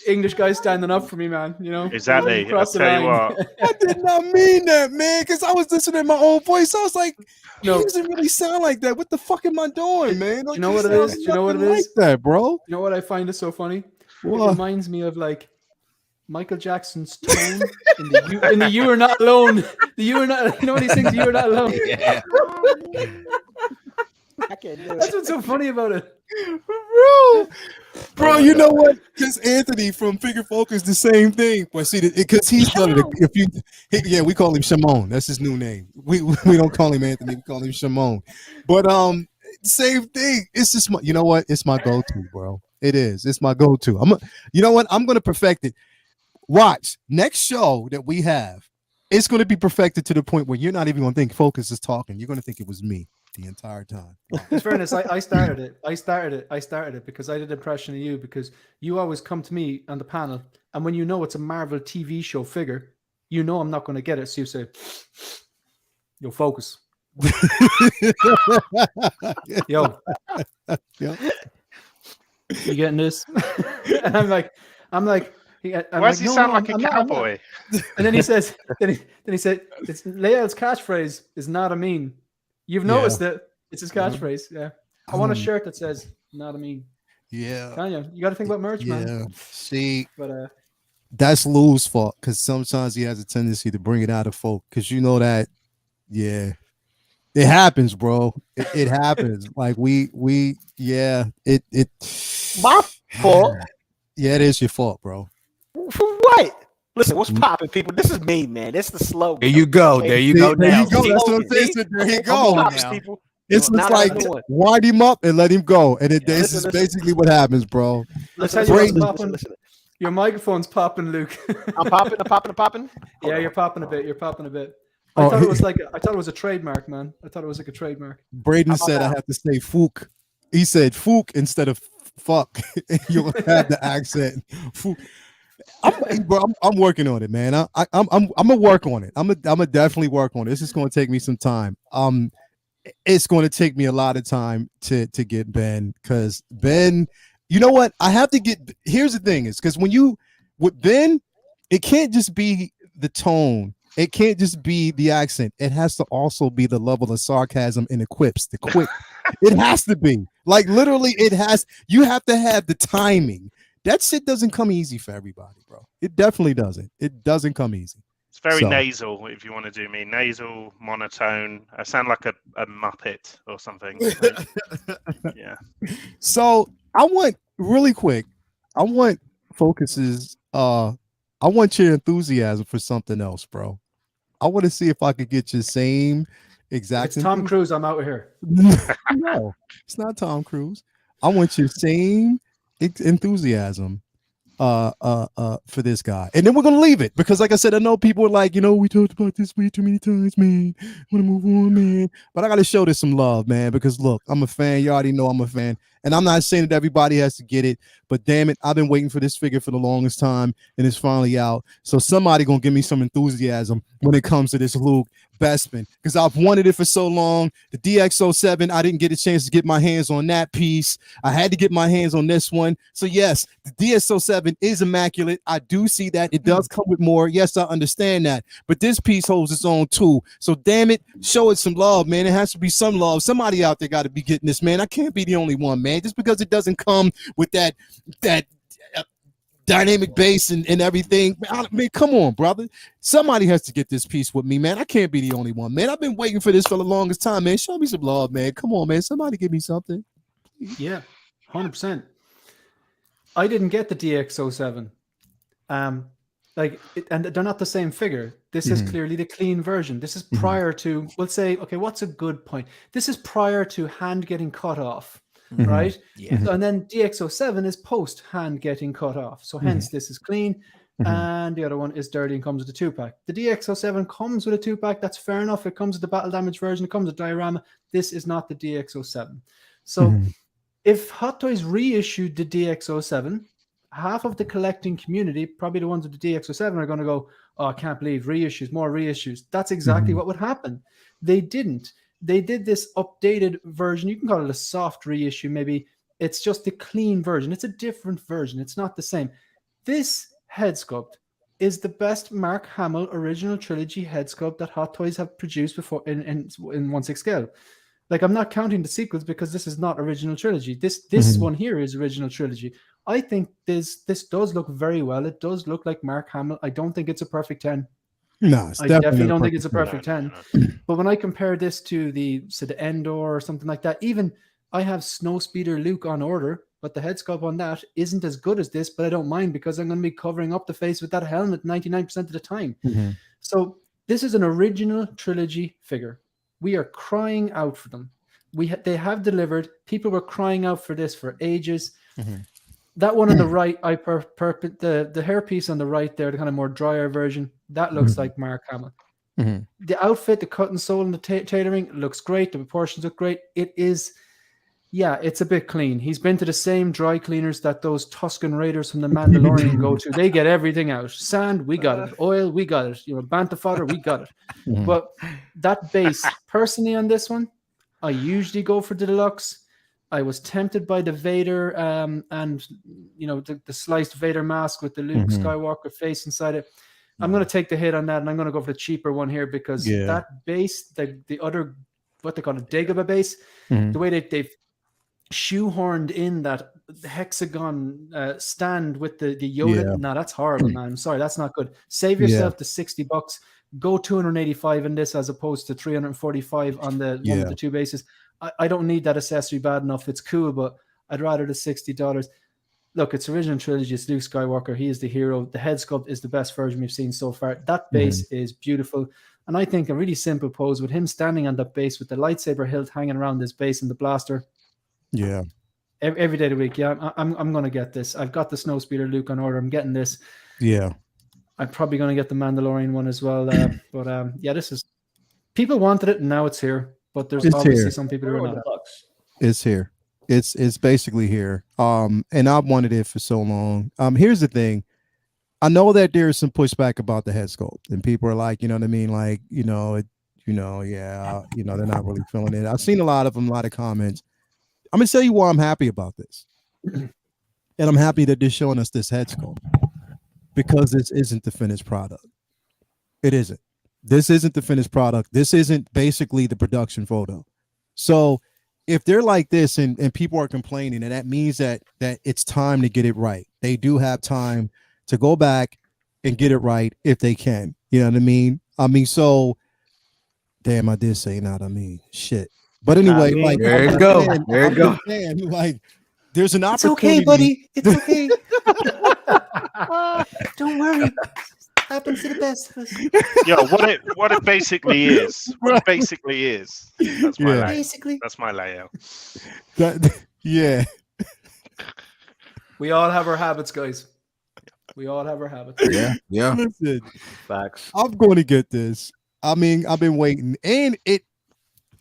English guy standing up for me, man. You know, Exactly. I'll tell you what. I did not mean that, man, because I was listening to my own voice. I was like, he doesn't really sound like that. What the fuck am I doing, man? You know what it is? You know what it is? Like that, bro. You know what I find is so funny? What? It reminds me of like Michael Jackson's tone in the "You Are Not Alone." The "You Are Not," you know when he sings "You Are Not Alone." Yeah. I can't do it. That's what's so funny about it, Bro. You know what? Because Anthony from Figure Focus, the same thing. But see, because he's done it. We call him Shimon. That's his new name. We don't call him Anthony. We call him Shimon. But same thing. It's just you know what? It's my go-to, bro. It is. It's my go-to. You know what? I'm gonna perfect it. Watch next show that we have. It's gonna be perfected to the point where you're not even gonna think Focus is talking. You're gonna think it was me the entire time. In fairness, I started it. I started it because I did an impression of you because you always come to me on the panel, and when you know it's a Marvel TV show figure, you know I'm not going to get it. So you say, "Yo, Focus." Yo. Yeah. You getting this? And I'm like, why does he sound like a cowboy? And then he says, then he said, it's Leo's catchphrase is not a meme. You've noticed that it's his catchphrase. Yeah. I want a shirt that says not a meme. Yeah. Tanya, you got to think about merch, man. Yeah. See, but that's Lou's fault because sometimes he has a tendency to bring it out of folk because you know that, yeah. It happens, bro. It happens. Like it My fault. Yeah, it is your fault, bro. For what? Listen, what's popping, people? This is me, man. It's the slogan. There you go. There you go. There Now. you go. That's what I'm saying. There you go. Pops, people. It's just like wind him up and let him go, and this is basically what happens, bro. Listen. Your microphone's popping, Luke. I'm popping. Yeah, you're popping a bit. I thought it was a trademark, man. I thought it was like a trademark. Braden said I have to say fook. He said fook instead of fuck. You'll have the accent. Fook. I'm working on it, man. I'm gonna work on it. I'm gonna definitely work on it. This is gonna take me some time. It's gonna take me a lot of time to get Ben because Ben, you know what? I have to get. Here's the thing: is because with Ben, it can't just be the tone. It can't just be the accent. It has to also be the level of sarcasm and the quips, the quick. It has to be like literally. You have to have the timing. That shit doesn't come easy for everybody, bro. It definitely doesn't. It doesn't come easy. It's very nasal, if you want to do me. Nasal, monotone. I sound like a Muppet or something. Yeah. So I want Focus's I want your enthusiasm for something else, bro. I want to see if I could get your same exact. It's Tom Cruise. I'm out of here. No, it's not Tom Cruise. I want your same enthusiasm for this guy, and then we're gonna leave it because, like I said, I know people are like, we talked about this way too many times, man. I want to move on, man. But I gotta show this some love, man, because look, I'm a fan. You already know I'm a fan, and I'm not saying that everybody has to get it, but damn it, I've been waiting for this figure for the longest time, and it's finally out. So somebody gonna give me some enthusiasm when it comes to this Luke Bestman, because I've wanted it for so long. The DX07, I didn't get a chance to get my hands on that piece. I had to get my hands on this one. So yes, the DX07 is immaculate. I do see that. It does come with more. Yes, I understand that. But this piece holds its own too. So damn it, show it some love, man. It has to be some love. Somebody out there got to be getting this, man. I can't be the only one, man. Just because it doesn't come with that dynamic bass and everything. I mean, come on, brother. Somebody has to get this piece with me, man. I can't be the only one, man. I've been waiting for this for the longest time, man. Show me some love, man. Come on, man. Somebody give me something. Yeah, 100%. I didn't get the DX07. And they're not the same figure. This is clearly the clean version. This is prior to, we'll say, okay, what's a good point? This is prior to hand getting cut off. Right? Yeah. And then DX07 is post hand getting cut off. So hence this is clean. And the other one is dirty and comes with a 2-pack. The DX07 comes with a 2-pack. That's fair enough. It comes with the battle damage version. It comes with diorama. This is not the DX07. So if Hot Toys reissued the DX07 half of the collecting community, probably the ones with the DX07, are going to go, "Oh, I can't believe reissues, more reissues." That's exactly what would happen. They didn't. They did this updated version. You can call it a soft reissue, maybe. It's just a clean version. It's a different version. It's not the same. This head sculpt is the best Mark Hamill original trilogy head sculpt that Hot Toys have produced before in 1/6 scale. Like, I'm not counting the sequels because this is not original trilogy. This one here is original trilogy. I think this does look very well. It does look like Mark Hamill. I don't think it's a perfect 10. No, I definitely don't think it's a perfect 10. But when I compare this to the Endor or something like that, even I have Snowspeeder Luke on order, but the head sculpt on that isn't as good as this, but I don't mind because I'm going to be covering up the face with that helmet 99% of the time. So this is an original trilogy figure. We are crying out for them. They have delivered. People were crying out for this for ages. That one on the right, the hairpiece on the right there, the kind of more drier version, that looks like Mark Hamill. The outfit, the cut and sole and the tailoring looks great. The proportions look great. It is, yeah, it's a bit clean. He's been to the same dry cleaners that those Tusken Raiders from the Mandalorian go to. They get everything out. Sand, we got it. Oil, we got it. Banter fodder, we got it. But that base, personally on this one, I usually go for the deluxe. I was tempted by the Vader and the sliced Vader mask with the Luke Skywalker face inside it. I'm going to take the hit on that, and I'm going to go for the cheaper one here because that base, the other, what they call a Dagobah base, the way they've shoehorned in that hexagon stand with the Yoda. No, that's horrible, man. I'm sorry, that's not good. Save yourself the $60. Go 285 in this as opposed to 345 on the one with the two bases. I don't need that accessory bad enough. It's cool, but I'd rather the $60. Look, it's original trilogy. It's Luke Skywalker. He is the hero. The head sculpt is the best version we've seen so far. That base is beautiful. And I think a really simple pose with him standing on that base with the lightsaber hilt hanging around his base and the blaster. Yeah. Every day of the week. Yeah, I'm going to get this. I've got the Snowspeeder Luke on order. I'm getting this. Yeah. I'm probably going to get the Mandalorian one as well. This is, people wanted it and now it's here. But there's obviously some people who are not. It's here. It's basically here. And I've wanted it for so long. Here's the thing. I know that there is some pushback about the head sculpt, and people are like, you know what I mean? Like, they're not really feeling it. I've seen a lot of comments. I'm gonna tell you why I'm happy about this. And I'm happy that they're showing us this head sculpt because this isn't the finished product. It isn't. This isn't the finished product. This isn't basically the production photo. So if they're like this and people are complaining, and that means that it's time to get it right. They do have time to go back and get it right if they can. You know what I mean? So damn, I did say not. Shit. But anyway, like there you go. There you go. Like there's an opportunity. It's okay, buddy. It's okay. Don't worry. Happens to the best of us. Yeah, what it basically is. What it basically is. That's my layout. Basically. That's my layout. We all have our habits, guys. We all have our habits. Yeah. Listen, facts. I'm going to get this. I've been waiting, and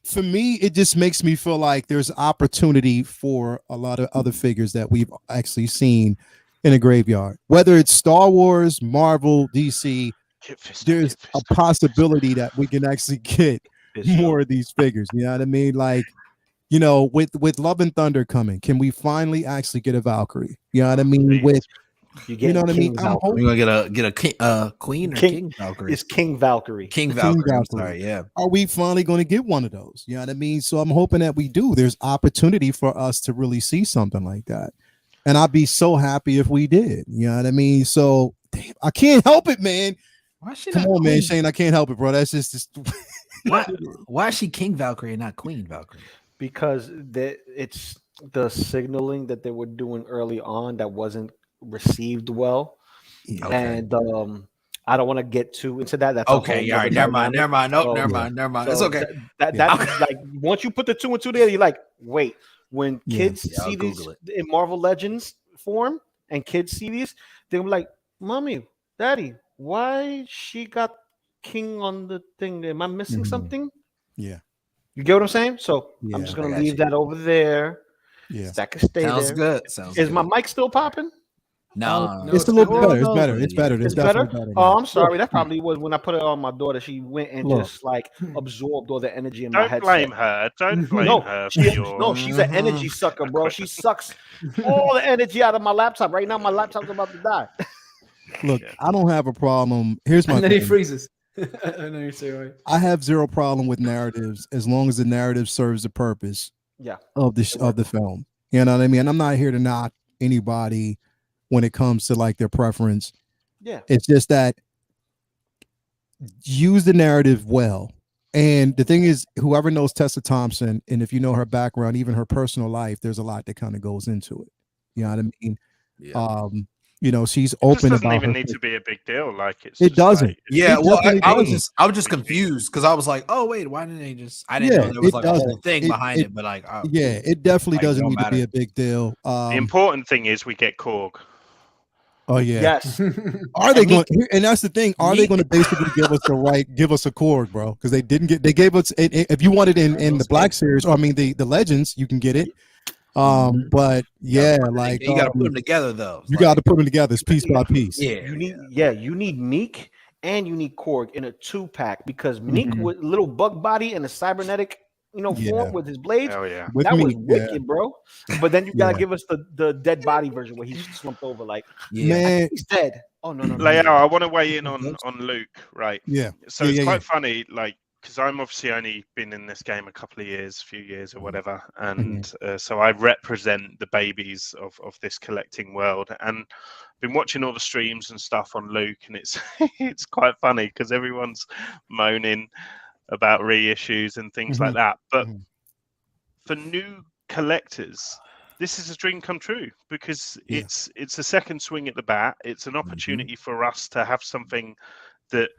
for me, it just makes me feel like there's opportunity for a lot of other figures that we've actually seen in a graveyard, whether it's Star Wars, Marvel, DC. There's a possibility that we can actually get more of these figures. You know what I mean? Like, with Love and Thunder coming, can we finally actually get a Valkyrie? You know what I mean? You know what I mean? I'm gonna get a queen or King Valkyrie. It's King Valkyrie. King Valkyrie. Sorry, yeah. Are we finally going to get one of those? You know what I mean? So I'm hoping that we do. There's opportunity for us to really see something like that. And I'd be so happy if we did. You know what I mean? So damn, I can't help it, man. Come on, man, Shane. I can't help it, bro. That's just why is she King Valkyrie and not Queen Valkyrie? Because it's the signaling that they were doing early on that wasn't received well. Okay. And I don't want to get too into that. That's okay. All right. Never mind. Nope. Never mind. So it's okay. That's like once you put the 2 and 2 there, you're like, wait. When kids see these in Marvel Legends form and kids see these, they're like, "Mommy, Daddy, why she got King on the thing? Am I missing something?" Yeah. You get what I'm saying? So I'm just gonna leave that over there. Yeah. That can stay Sounds there. good. Is my mic still popping? No, it's a little better. It's better. It's better. It's definitely better. better. Oh, I'm sorry. That probably was when I put it on my daughter. She went and Look. just like absorbed all the energy in my Don't headset. blame her. Don't blame her for your. No, she's an energy sucker, bro. She sucks all the energy out of my laptop. Right now, my laptop's about to die. Look, I don't have a problem. Here's my and then he thing. freezes. I know you're saying right. I have zero problem with narratives as long as the narrative serves the purpose of the film. You know what I mean? I'm not here to knock anybody when it comes to like their preference. Yeah. It's just that use the narrative well. And the thing is, whoever knows Tessa Thompson, and if you know her background, even her personal life, there's a lot that kind of goes into it. You know what I mean? Yeah. You know, she's open about. It doesn't even need to be a big deal. Like it doesn't. Like, yeah. Well, I was just confused because I was like, oh wait, why didn't they just? I didn't know there was like a whole thing behind it, but like, yeah, it definitely doesn't need to be a big deal. The important thing is we get Korg. Oh yeah. Yes. Are they going? And that's the thing. Are they going to basically give us a Korg, bro? Because they didn't get. They gave us. If you want it in the Black Series, or I mean the Legends, you can get it. But yeah, like you got to put them together though. You got to put them together. It's piece by piece. Yeah, you need Meek and you need Korg in a 2-pack because Meek with little bug body and a cybernetic, form with his blades. Oh yeah, that was wicked, bro. But then you gotta give us the dead body version where he's slumped over, like man, he's dead. Oh no. Leo, I want to weigh in on Luke, right? Yeah. So it's quite funny, like. Because I'm obviously only been in this game a couple of years, few years or whatever, and so I represent the babies of this collecting world, and been watching all the streams and stuff on Luke, and it's it's quite funny because everyone's moaning about reissues and things like that, but for new collectors, this is a dream come true because it's a second swing at the bat. It's an opportunity for us to have something that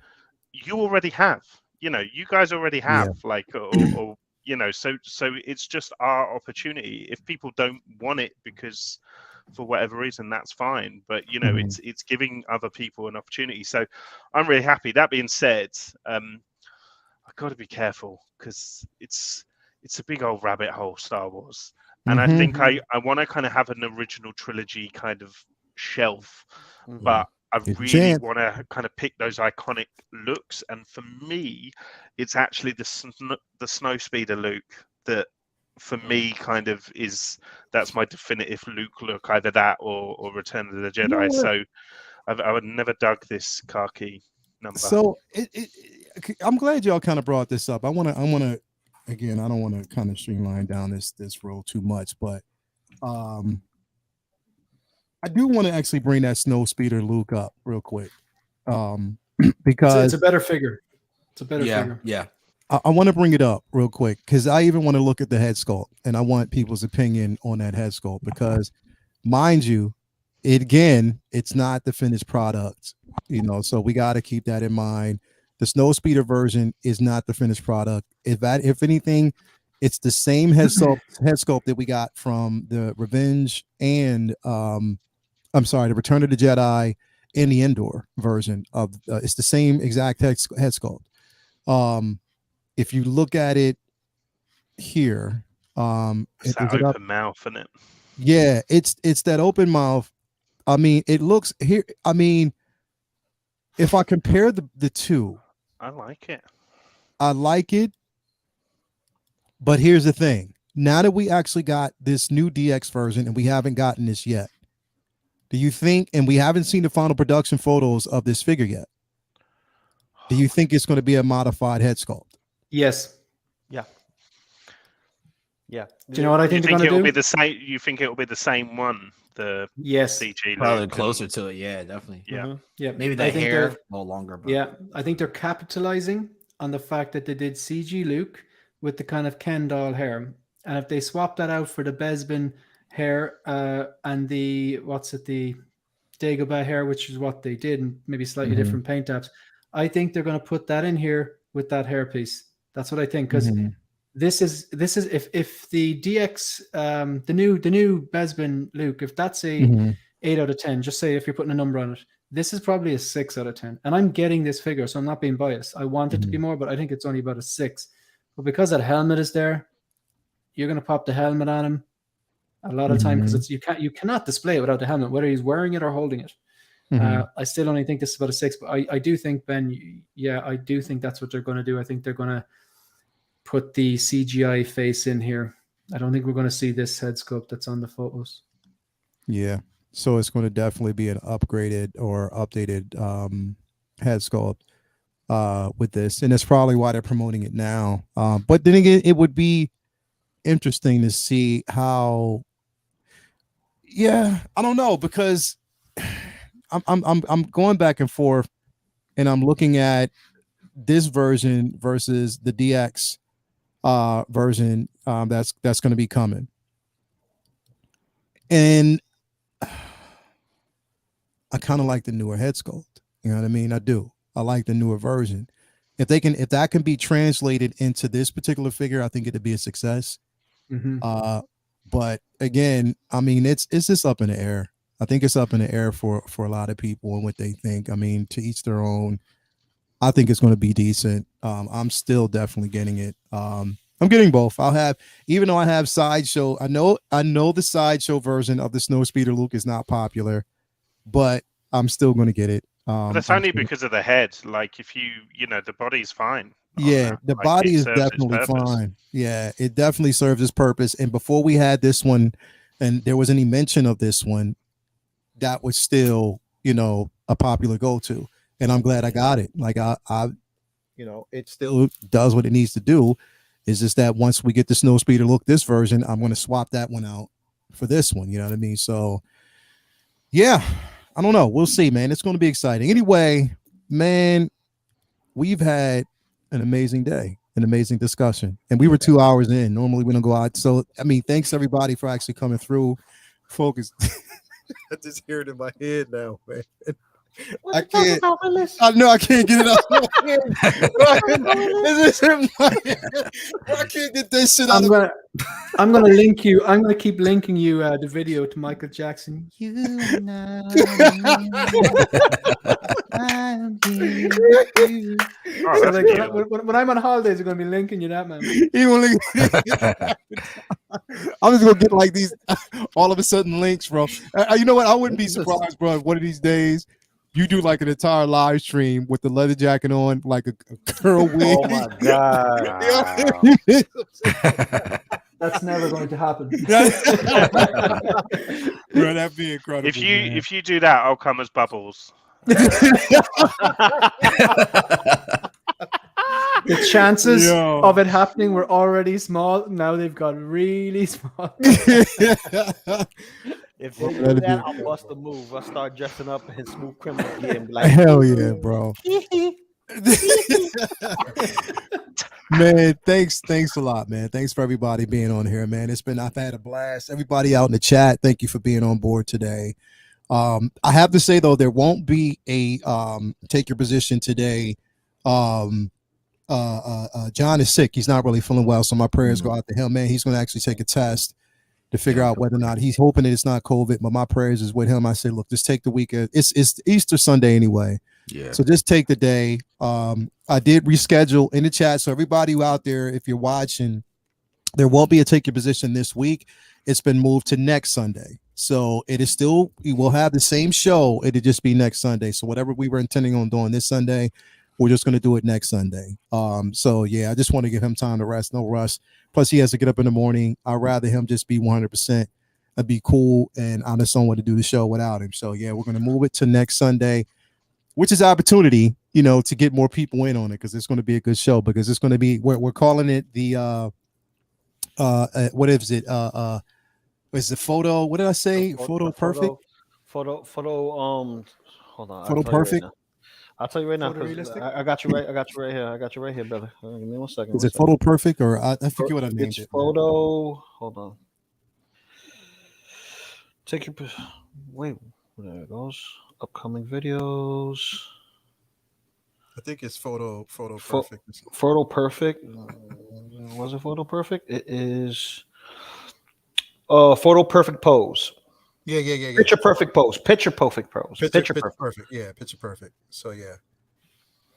you already have. You guys already have or so it's just our opportunity. If people don't want it because for whatever reason, that's fine. But it's giving other people an opportunity. So I'm really happy. That being said, I've got to be careful because it's a big old rabbit hole, Star Wars. And I think I want to kind of have an original trilogy kind of shelf, but I really want to kind of pick those iconic looks, and for me, it's actually the Snowspeeder Luke that, for me, kind of that's my definitive Luke look, either that or Return of the Jedi. Yeah. So I would never dug this khaki number. So I'm glad y'all kind of brought this up. I want to again, I don't want to kind of streamline down this road too much, but I do want to actually bring that Snowspeeder Luke up real quick, because it's a better figure. It's a better figure. Yeah. I want to bring it up real quick because I even want to look at the head sculpt, and I want people's opinion on that head sculpt because, mind you, it's not the finished product, so we got to keep that in mind. The Snowspeeder version is not the finished product. If anything, it's the same head sculpt that we got from the Revenge and the Return of the Jedi and the Endor version of it's the same exact head sculpt. If you look at it here, it's that open mouth, isn't it? Yeah, it's that open mouth. I mean, it looks here. I mean, if I compare the two, I like it. But here's the thing. Now that we actually got this new DX version and we haven't gotten this yet, do you think, and we haven't seen the final production photos of this figure yet, do you think it's going to be a modified head sculpt? Yes. Yeah. Do you know what I think they're going to do? Be the same. You think it will be the same one? The CG probably closer to it. Yeah, definitely. Yeah. Yeah. Maybe the hair no longer. But... Yeah, I think they're capitalizing on the fact that they did CG Luke with the kind of Ken doll hair, and if they swap that out for the Bespin hair and the Dagobah hair, which is what they did, and maybe slightly different paint apps, I think they're going to put that in here with that hairpiece. That's what I think, because this is if the DX the new Bespin Luke, if that's a 8 out of 10, just say if you're putting a number on it, this is probably a 6 out of 10. And I'm getting this figure, so I'm not being biased. I want it to be more, but I think it's only about a 6. But because that helmet is there, you're going to pop the helmet on him. a lot of time because you cannot display it without the helmet, whether he's wearing it or holding it. I still only think this is about a 6, but I do think, Ben, I do think that's what they're going to do. I think they're going to put the CGI face in here. I don't think we're going to see this head sculpt that's on the photos. Yeah. So it's going to definitely be an upgraded or updated head sculpt with this. And that's probably why they're promoting it now. But then again, it would be interesting to see how, I don't know, because I'm going back and forth and I'm looking at this version versus the DX version that's going to be coming. And I kind of like the newer head sculpt. You know what I mean? I do. I like the newer version. If that can be translated into this particular figure, I think it'd be a success. But again, I mean, it's just up in the air. I think it's up in the air for a lot of people and what they think. I mean, to each their own. I think it's going to be decent. I'm still definitely getting it. I'm getting both. Even though I have Sideshow, I know the Sideshow version of the Snowspeeder Luke is not popular, but I'm still going to get it. That's only because of the head. Like if the body's fine. Yeah, the body is definitely fine. Yeah, it definitely serves its purpose. And before we had this one, and there was any mention of this one, that was still, a popular go-to. And I'm glad I got it. Like I it still does what it needs to do. It's just that once we get the Snowspeeder Look, this version, I'm going to swap that one out for this one. You know what I mean? So, yeah, I don't know. We'll see, man. It's going to be exciting. Anyway, man, we've had an amazing day, an amazing discussion. And we were 2 hours in. Normally we don't go out. So, I mean, thanks everybody for actually coming through. Focus. I just hear it in my head now, man. I can't. I know I can't get it out. I can't get this shit out. I'm gonna link you. I'm gonna keep linking you the video to Michael Jackson. You know, I'm here with you. When I'm on holidays, I'm gonna be linking you that, man. I'm just gonna get like these all of a sudden links, bro. You know what? I wouldn't be surprised, bro. One of these days. You do like an entire live stream with the leather jacket on, like a curl wig. Oh my god! That's never going to happen. Bro, that'd be incredible. If you do that, I'll come as Bubbles. The chances of it happening were already small. Now they've got really small. If you do that, I'll bust a move. I'll start dressing up in Smooth Criminal gear and be like, hell yeah, bro. Man, thanks a lot, man. Thanks for everybody being on here, man. I've had a blast. Everybody out in the chat, thank you for being on board today. I have to say though, there won't be a take your position today. John is sick. He's not really feeling well, so my prayers go out to him, man. He's going to actually take a test to figure out whether or not he's hoping that it's not COVID, but my prayers is with him. I say, look, just take the weekend. It's Easter Sunday anyway. Yeah. So just take the day. I did reschedule in the chat. So everybody out there, if you're watching, there won't be a take your position this week. It's been moved to next Sunday. So it is still, we will have the same show. It'll just be next Sunday. So whatever we were intending on doing this Sunday, we're just going to do it next Sunday. So yeah, I just want to give him time to rest. No rush. Plus he has to get up in the morning. I'd rather him just be 100%. That'd be cool. And I just don't want to do the show without him. So yeah, we're going to move it to next Sunday, which is opportunity, to get more people in on it. Cause it's going to be a good show because it's going to be, we're calling it the, what is it? Is the photo? What did I say? Photo perfect. Hold on. Photo perfect. I'll tell you right now. I got you right. I got you right here, brother. Give me 1 second. Is it photo perfect or I forget what I named it? Photo. Hold on. Take your. Wait. There it goes. Upcoming videos. I think it's photo perfect. Photo perfect. Was it photo perfect? It is. Photo perfect pose. Yeah. Picture perfect pose. Picture perfect pose. Picture perfect. Yeah, picture perfect. So yeah,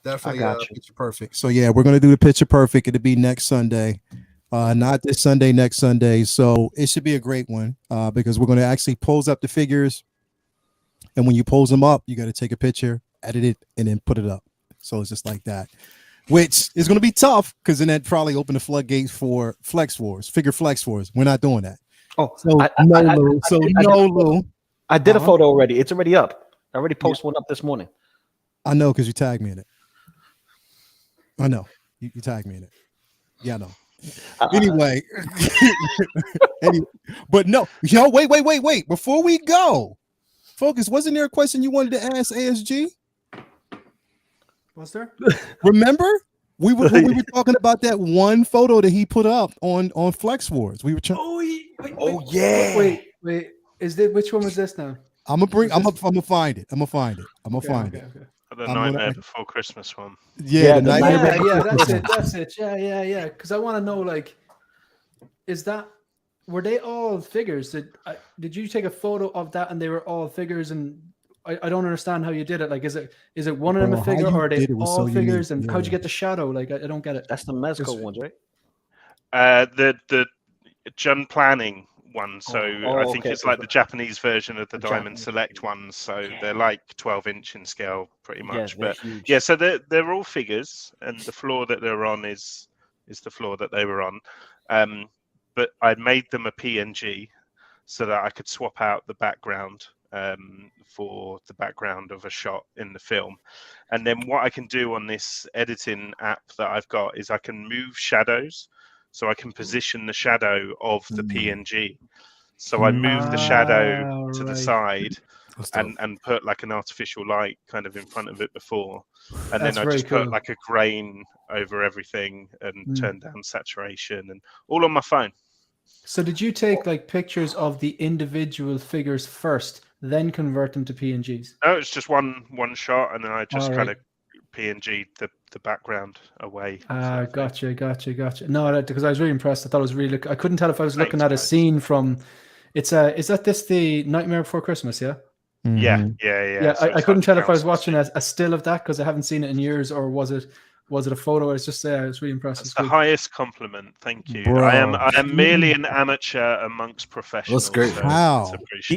definitely picture perfect. So yeah, we're gonna do the picture perfect. It'll be next Sunday. Not this Sunday, next Sunday. So it should be a great one because we're going to actually pose up the figures. And when you pose them up, you got to take a picture, edit it, and then put it up. So it's just like that, which is going to be tough because then that probably open the floodgates for Flex Wars, figure Flex Wars. We're not doing that. Oh, so Lou. I did a photo already. It's already up. I already posted one up this morning. I know because you tagged me in it. I know you tagged me in it. Yeah, I know. Anyway, but no, wait. Before we go, Focus, wasn't there a question you wanted to ask ASG? Was there? Remember? We were talking about that one photo that he put up on Flex Wars. We were trying. Wait. Which one was this now? I'm gonna find it. I'm gonna find it. Okay. The Nightmare Before Christmas one. Yeah, that's it. Yeah. Because I want to know, like, were they all figures? Did you take a photo of that and they were all figures? And I don't understand how you did it. Like, is it one of them a figure or are they all figures? And how'd you get the shadow? Like, I don't get it. That's the Mezco ones, right? The Jun Planning one. So I think it's like the Japanese version of the Diamond Select ones. So they're like 12-inch in scale, pretty much. But huge. Yeah, so they're all figures, and the floor that they're on is the floor that they were on. But I made them a PNG so that I could swap out the background for the background of a shot in the film. And then what I can do on this editing app that I've got is I can move shadows. So I can position the shadow of the PNG. So I move the shadow to the side and put like an artificial light kind of in front of it before. And then I just put like a grain over everything and turn down saturation and all on my phone. So did you take like pictures of the individual figures first, then convert them to PNGs? No, it's just one shot, and then I just kind of PNG the background away. Gotcha. No, because I was really impressed. I thought it was really. I couldn't tell if I was looking at a scene from. Is that the Nightmare Before Christmas? Yeah. Yeah. So I couldn't tell if I was watching a still of that because I haven't seen it in years, or was it a photo? It's just it's really impressive. It's the highest compliment. Thank you. Bro. I am merely an amateur amongst professionals. That's great. So wow.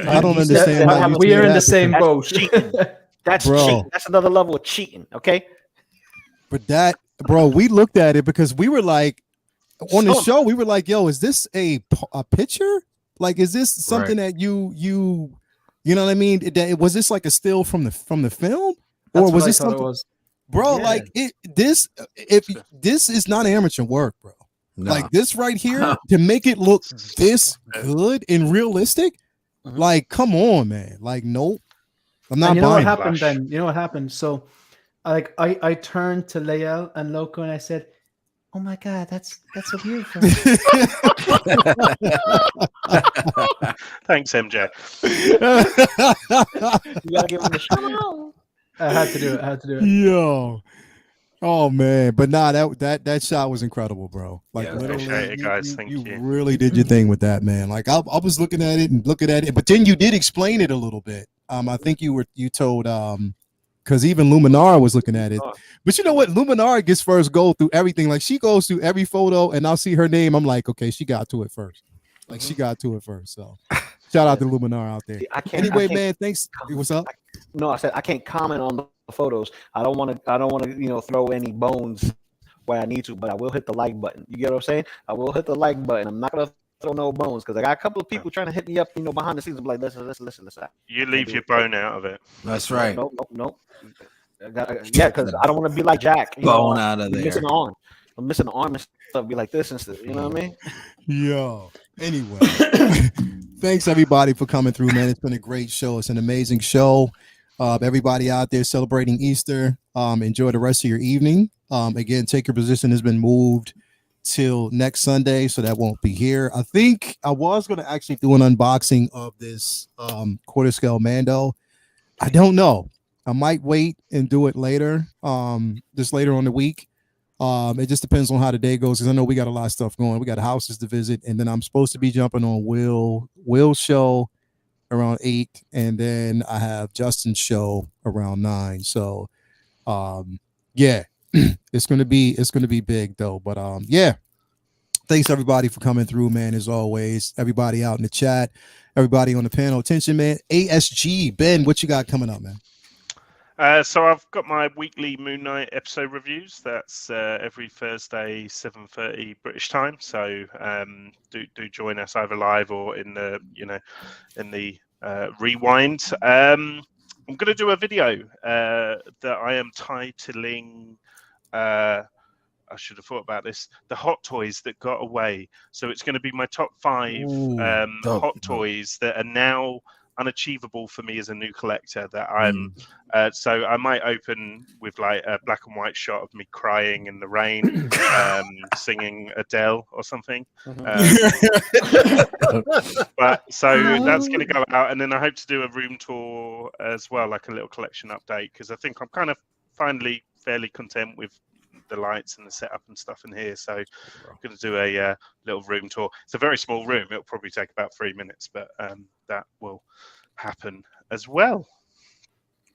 I don't understand. We are in the same boat. That's cheating. That's another level of cheating. Okay. But that, bro, we looked at it because we were like, on the show, we were like, yo, is this a picture? Like, is this something that you know what I mean? Was this like a still from the film? Or was this something? Bro, like this is not amateur work, bro. No. Like this right here to make it look this good and realistic. Like, come on, man. Like, nope. I'm not. You know what happened then? You know what happened? So, like, I turned to Lael and Loco and I said, "Oh my God, that's so beautiful." Thanks, MJ. You gotta give him a shout. I had to do it. Yo. Oh man, but nah, that shot was incredible, bro. Like, appreciate it, guys. Thank you. You really did your thing with that, man. Like, I was looking at it, but then you did explain it a little bit. I think you told because even Luminar was looking at it. But you know what? Luminar gets first go through everything. Like, she goes through every photo, and I'll see her name. I'm like, okay, she got to it first. Like, she got to it first. So, shout out to Luminar out there. Anyway, man, thanks. What's up? I said I can't comment on the photos. I don't want to throw any bones where I need to, but I will hit the like button. You get what I'm saying? I will hit the like button. I'm not gonna throw no bones because I got a couple of people trying to hit me up, behind the scenes. I'm like, listen. You leave your bone out of it. That's right. No. Because I don't want to be like Jack. Bone out of there. Missing an arm. I'm missing an arm and stuff. Be like this instead. You know what I mean? Yo. Anyway, thanks everybody for coming through, man. It's been a great show. It's an amazing show. Everybody out there celebrating Easter, enjoy the rest of your evening. Again, Take Your Position has been moved till next Sunday, so that won't be here. I think I was going to actually do an unboxing of this quarter scale Mando. I don't know. I might wait and do it later, just later on the week. It just depends on how the day goes, because I know we got a lot of stuff going. We got houses to visit, and then I'm supposed to be jumping on Will's show around 8, and then I have Justin's show around 9. So yeah, it's gonna be big though. But yeah, Thanks everybody for coming through, man. As always, everybody out in the chat, everybody on the panel. Attention, man. ASG, Ben, what you got coming up, man? So I've got my weekly Moon Knight episode reviews. That's every Thursday, 7:30 British time. So do join us either live or in the rewind. I'm going to do a video that I am titling. I should have thought about this. The hot toys that got away. So it's going to be my top 5 hot toys that are now unachievable for me as a new collector. That I'm. So I might open with like a black and white shot of me crying in the rain, singing Adele or something. But so that's going to go out, and then I hope to do a room tour as well, like a little collection update, because I think I'm kind of finally fairly content with the lights and the setup and stuff in here. So I'm going to do a little room tour. It's a very small room. It'll probably take about 3 minutes, but that will happen as well.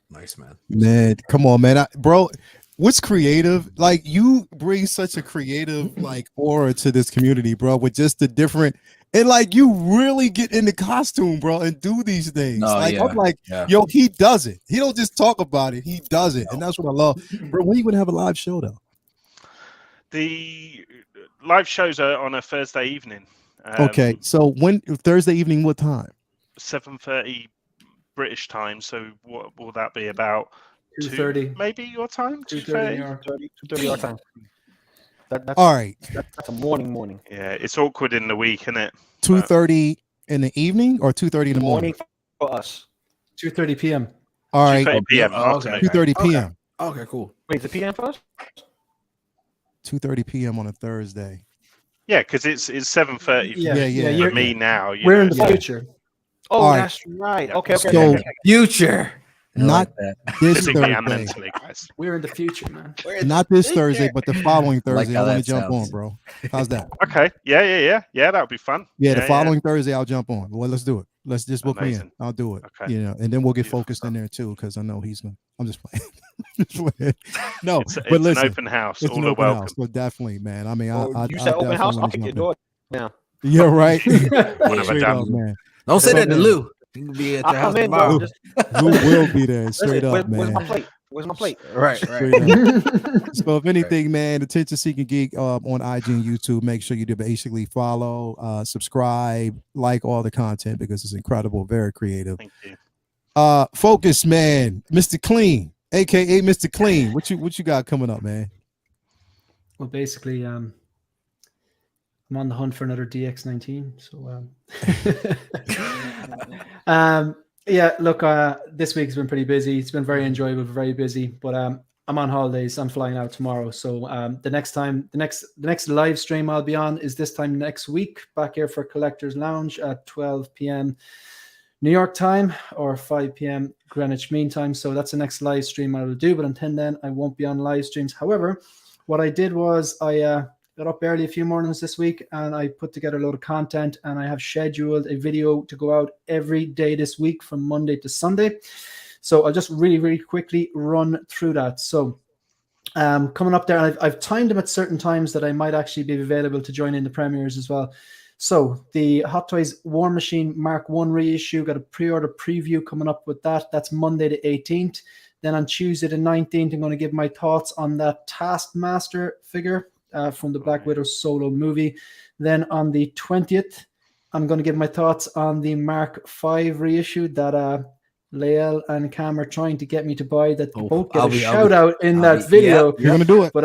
Nice, man. Man, come on, man. Bro, what's creative? Like, you bring such a creative like aura to this community, bro, with just the different, and like you really get in the costume, bro, and do these things. I'm like, yo, he does it. He don't just talk about it, he does it. And that's what I love. Bro, when are you gonna have a live show though? The live shows are on a Thursday evening. Okay, so when Thursday evening, what time? 7:30 British time. So what will that be, about 2:30? Maybe your time. 2:30 your time. That's all right. That's a morning. Yeah, it's awkward in the week, isn't it? 2:30 in the evening or 2:30 in the morning for us. 2:30 p.m. All right. 2:30 p.m. Okay. 2:30 p.m. Okay, cool. Wait, it's a p.m. for us? 2:30 p.m. on a Thursday. Yeah, because it's 7:30 for me now. We're in the future. Oh, that's right. Okay. So future. Not this Thursday. Mentally, guys. We're in the future, man. Not this Thursday, but the following Thursday. I want to jump on, bro. How's that? Okay. Yeah. That would be fun. Yeah, the following Thursday I'll jump on. Well, let's do it. Let's just book me in. I'll do it. Okay. And then we'll get focused in there too, because I know he's gonna. I'm just playing. No, it's but listen, an open house. It's all an open welcome. house. So definitely, man. I mean, you said open house. I'll kick your door now. Yeah, right. Straight up, man. Don't say that to Lou. You can be at your house tomorrow. Lou will be there. Straight up, man. Where's my plate? Right. So if anything, man, Attention Seeking Geek on IG and YouTube, make sure you do basically follow, subscribe, like all the content, because it's incredible, very creative. Thank you. Focus, man, Mr. Clean, aka Mr. Clean. What you got coming up, man? Well, basically, I'm on the hunt for another DX19. So, yeah, look, this week's been pretty busy. It's been very enjoyable, very busy. But I'm on holidays. I'm flying out tomorrow. So the next live stream I'll be on is this time next week, back here for Collectors Lounge at 12 p.m. New York time or 5 p.m. Greenwich Mean Time. So that's the next live stream I will do. But until then, I won't be on live streams. However, what I did was I got up early a few mornings this week and I put together a load of content, and I have scheduled a video to go out every day this week from Monday to Sunday. So I'll just really, really quickly run through that. So coming up there, and I've timed them at certain times that I might actually be available to join in the premieres as well. So the Hot Toys War Machine Mark 1 reissue, got a pre-order preview coming up with that. That's Monday the 18th. Then on Tuesday the 19th, I'm going to give my thoughts on that Taskmaster figure from the Black Widow solo movie. Then on the 20th, I'm going to give my thoughts on the Mark 5 reissue that Lael and Cam are trying to get me to buy, that both get a shout out in that video. You're going to do it. But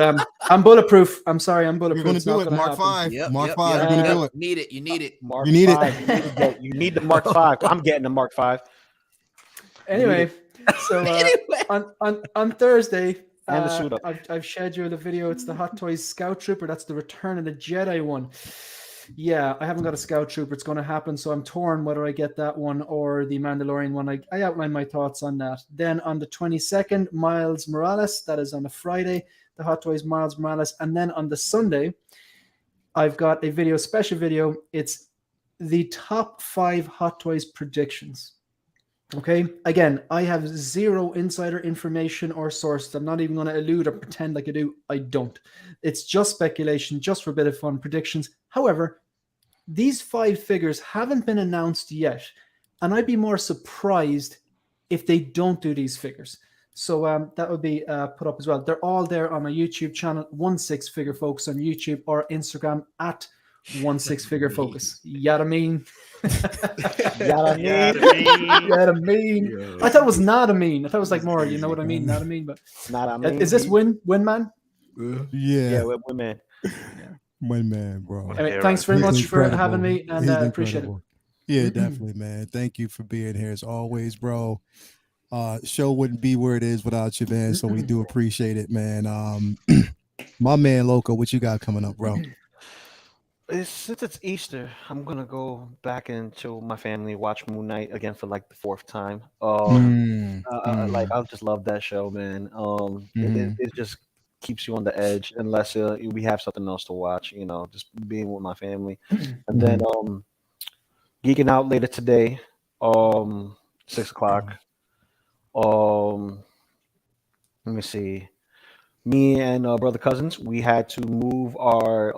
I'm bulletproof. I'm sorry, I'm bulletproof. You're going to do it. Mark 5. Mark 5. You're going to do it. You need it. Mark you need 5. it. You need the Mark 5. I'm getting the Mark 5. Anyway, so on Thursday, and the suit up. I've scheduled a video. It's the Hot Toys Scout Trooper. That's the Return of the Jedi one. Yeah, I haven't got a Scout Trooper. It's going to happen, so I'm torn whether I get that one or the Mandalorian one. I outlined my thoughts on that. Then on the 22nd, Miles Morales. That is on a Friday, the Hot Toys Miles Morales. And then on the Sunday, I've got a video, special video. It's the top 5 Hot Toys predictions. Okay. Again, I have zero insider information or source. I'm not even going to allude or pretend like I do. I don't. It's just speculation, just for a bit of fun, predictions. However, these 5 figures haven't been announced yet, and I'd be more surprised if they don't do these figures. So that would be put up as well. They're all there on my YouTube channel, 16Figure Focus on YouTube, or Instagram at 16Figure Focus. Yada mean. Yada mean. I thought it was not a mean. I thought it was like more, you know what I mean? Not a mean, but not a mean. Is this win man? Yeah, win man. Win man, bro. Anyway, thanks very much for having me, and appreciate it. Yeah, definitely, man. Thank you for being here as always, bro. Show wouldn't be where it is without you, man. So we do appreciate it, man. My man Loco, what you got coming up, bro? Since it's Easter, I'm gonna go back and show my family, watch Moon Knight again for like the 4th time. Like I just love that show, man. It just keeps you on the edge unless we have something else to watch. You know, just being with my family, and then geeking out later today, 6 o'clock. Let me see. Me and brother cousins, we had to move our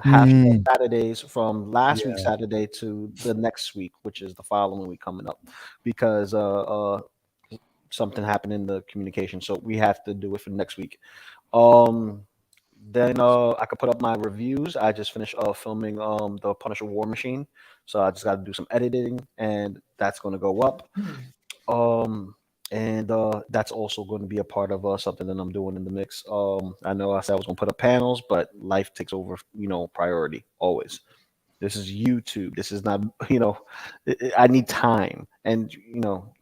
hashtag Saturdays from last week Saturday to the next week, which is the following week coming up, because something happened in the communication. So we have to do it for next week. Then I could put up my reviews. I just finished filming the Punisher War Machine, so I just got to do some editing, and that's going to go up. And that's also going to be a part of something that I'm doing in the mix. I know I said I was going to put up panels, but life takes over, priority always. This is YouTube. This is not, I need time and,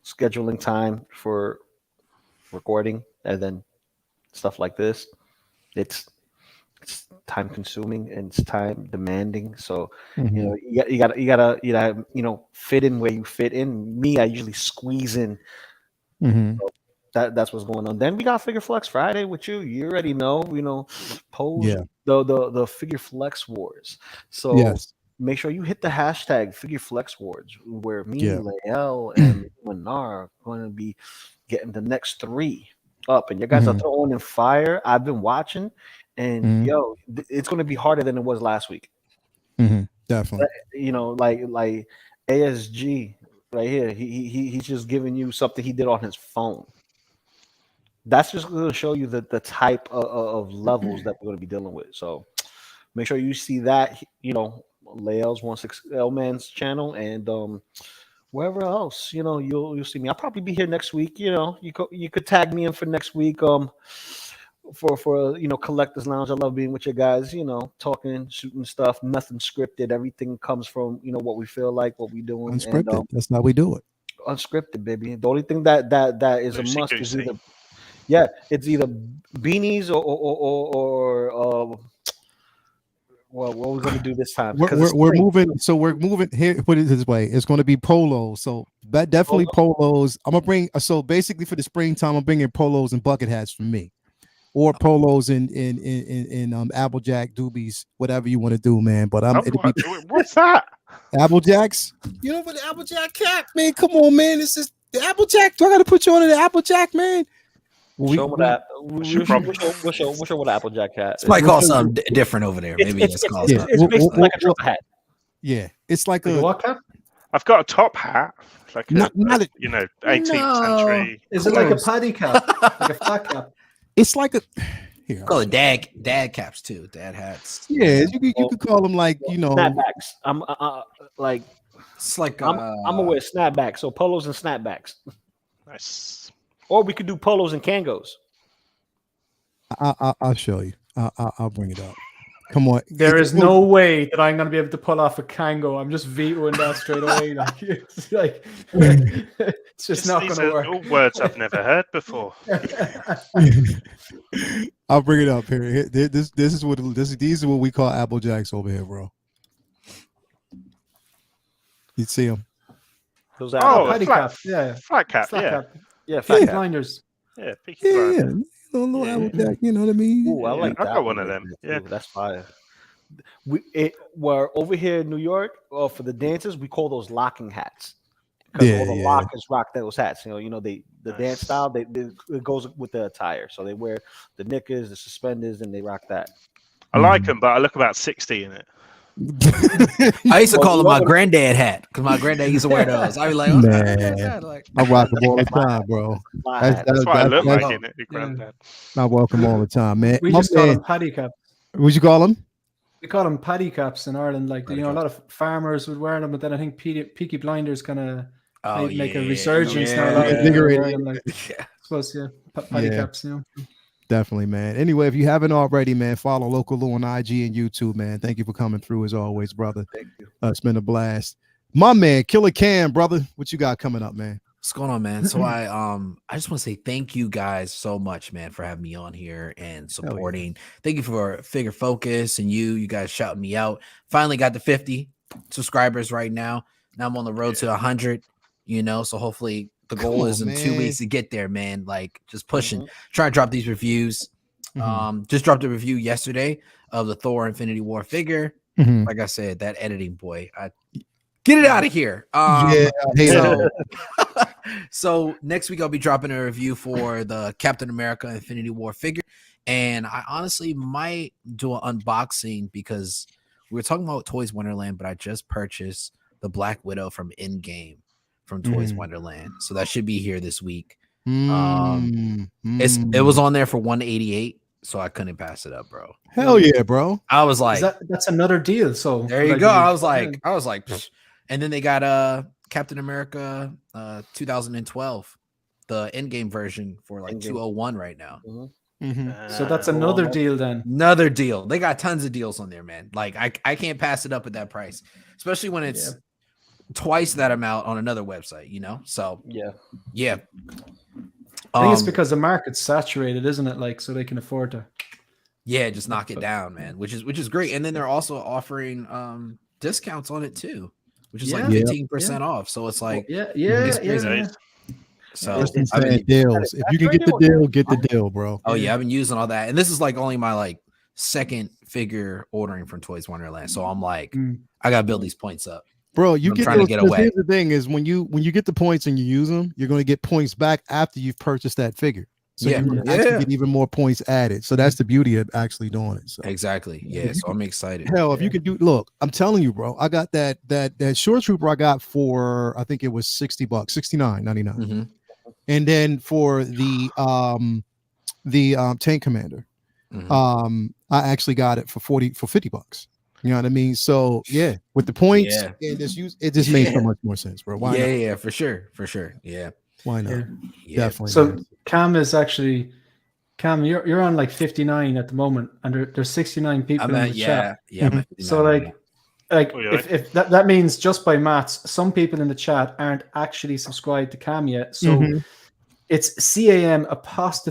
scheduling time for recording and then stuff like this. It's time consuming and it's time demanding. So, you gotta, fit in where you fit in. Me, I usually squeeze in. So that's what's going on. Then we got Figure Flex Friday with you. You already know, pose the Figure Flex Wars. So make sure you hit the hashtag Figure Flex Wars, where me, Lael, and Manar are going to be getting the next 3 up. And you guys are throwing in fire. I've been watching, and it's going to be harder than it was last week. Definitely. Like ASG. Right here, he's just giving you something he did on his phone. That's just going to show you the type of levels that we're going to be dealing with. So make sure you see that, Lael's 16L Man's channel, and wherever else, you'll see me. I'll probably be here next week. You could tag me in for next week. For Collectors Lounge. I love being with you guys, talking, shooting stuff, nothing scripted. Everything comes from, what we feel like, what we doing. Unscripted. And, that's how we do it. Unscripted, baby. The only thing that is a must is it's either beanies or well, what we're going to do this time? We're moving. So we're moving here. Put it this way: it's going to be polos. So that definitely polos. I'm gonna bring. So basically, for the springtime, I'm bringing polos and bucket hats for me. Or polos in Applejack doobies, whatever you want to do, man. But what's that? Applejacks? You know, for the Applejack cap, man. Come on, man. This is the Applejack. Do I got to put you on the Applejack, man? Show me that. We'll show what the Applejack hat. It's might call something different over there. Maybe it's basically like a truck hat. Yeah, it's like a what cap? I've got a top hat, like 18th century. Is it like a paddy cap, like a flat cap? It's like a call it dad caps too, dad hats. Yeah, you could call them like snapbacks. I'm like it's like I'm gonna wear snapbacks, so polos and snapbacks. Nice. Or we could do polos and Kangos. I'll show you. I'll bring it up. Come on. There is no way that I'm going to be able to pull off a Kango. I'm just vetoing that straight away. It's just not going to work. All words I've never heard before. I'll bring it up here. These are what we call Applejacks over here, bro. You see them? Those are cap. Flat cap. Flat blinders. Yeah, blinders. No Applejack, you know what I mean? Ooh, I like I that. got one of them. Yeah, ooh, that's fire. We're over here in New York. For the dancers, we call those locking hats because all the lockers rock those hats. The dance style, it goes with the attire. So they wear the knickers, the suspenders, and they rock that. I like them, but I look about 60 in it. I used to call it my granddad hat because my granddad used to wear those. I'd be like, I rock them all the time, bro. That's why I look like in it, granddad. I walk them all the time, man. We just call them paddy caps. What'd you call them? We call them paddy caps in Ireland. Like a lot of farmers would wear them, but then I think Peaky Blinders kind of make a resurgence now. Paddy caps, Definitely, man. Anyway, if you haven't already, man, follow Local Lou on IG and YouTube, man. Thank you for coming through as always, brother. Thank you. It's been a blast. My man, Killer Cam, brother. What you got coming up, man? What's going on, man? So I just want to say thank you guys so much, man, for having me on here and supporting. Thank you for Figure Focus and you guys shouting me out. Finally got to 50 subscribers right now. Now I'm on the road to 100, so hopefully the goal is in 2 weeks to get there, man. Like just pushing, trying to drop these reviews. Just dropped a review yesterday of the Thor Infinity War figure. Like I said, that editing boy, get it out of here. So next week I'll be dropping a review for the Captain America Infinity War figure. And I honestly might do an unboxing because we were talking about Toys Wonderland, but I just purchased the Black Widow from Endgame from Toys Wonderland. So that should be here this week. It was on there for $188, so I couldn't pass it up, bro. Hell yeah, bro. I was like, that's another deal. So there you go. I was like, and then they got Captain America 2012, the Endgame version for like $201 right now. So that's another deal then. Another deal. They got tons of deals on there, man. Like I can't pass it up at that price, especially when it's twice that amount on another website, So yeah. I think it's because the market's saturated, isn't it? Like, so they can afford to. Yeah, just knock it down, man. Which is great. And then they're also offering discounts on it too, which is like 15% off. So it's like it's crazy. So deals. If you can get the deal, get the deal, bro. Oh yeah, I've been using all that, and this is like only my like second figure ordering from Toys Wonderland. So I'm like, I gotta build these points up. Bro, you get those, here's the thing is when you get the points and you use them, you're going to get points back after you've purchased that figure. So you're going to actually get even more points added. So that's the beauty of actually doing it. So exactly. Yeah. So I'm excited. Hell, if you can look, I'm telling you, bro, I got that Shore Trooper I got for, I think it was $60, $69.99. And then for the Tank Commander, I actually got it for $50. You know what I mean? So yeah, with the points and it just made so much more sense, bro. Why not? Yeah, for sure. Yeah. Why not? Yeah. Definitely. So Cam, you're on like 59 at the moment, and there's 69 people in the chat. Yeah. So like if that means just by maths, some people in the chat aren't actually subscribed to Cam yet. So it's CAM''S.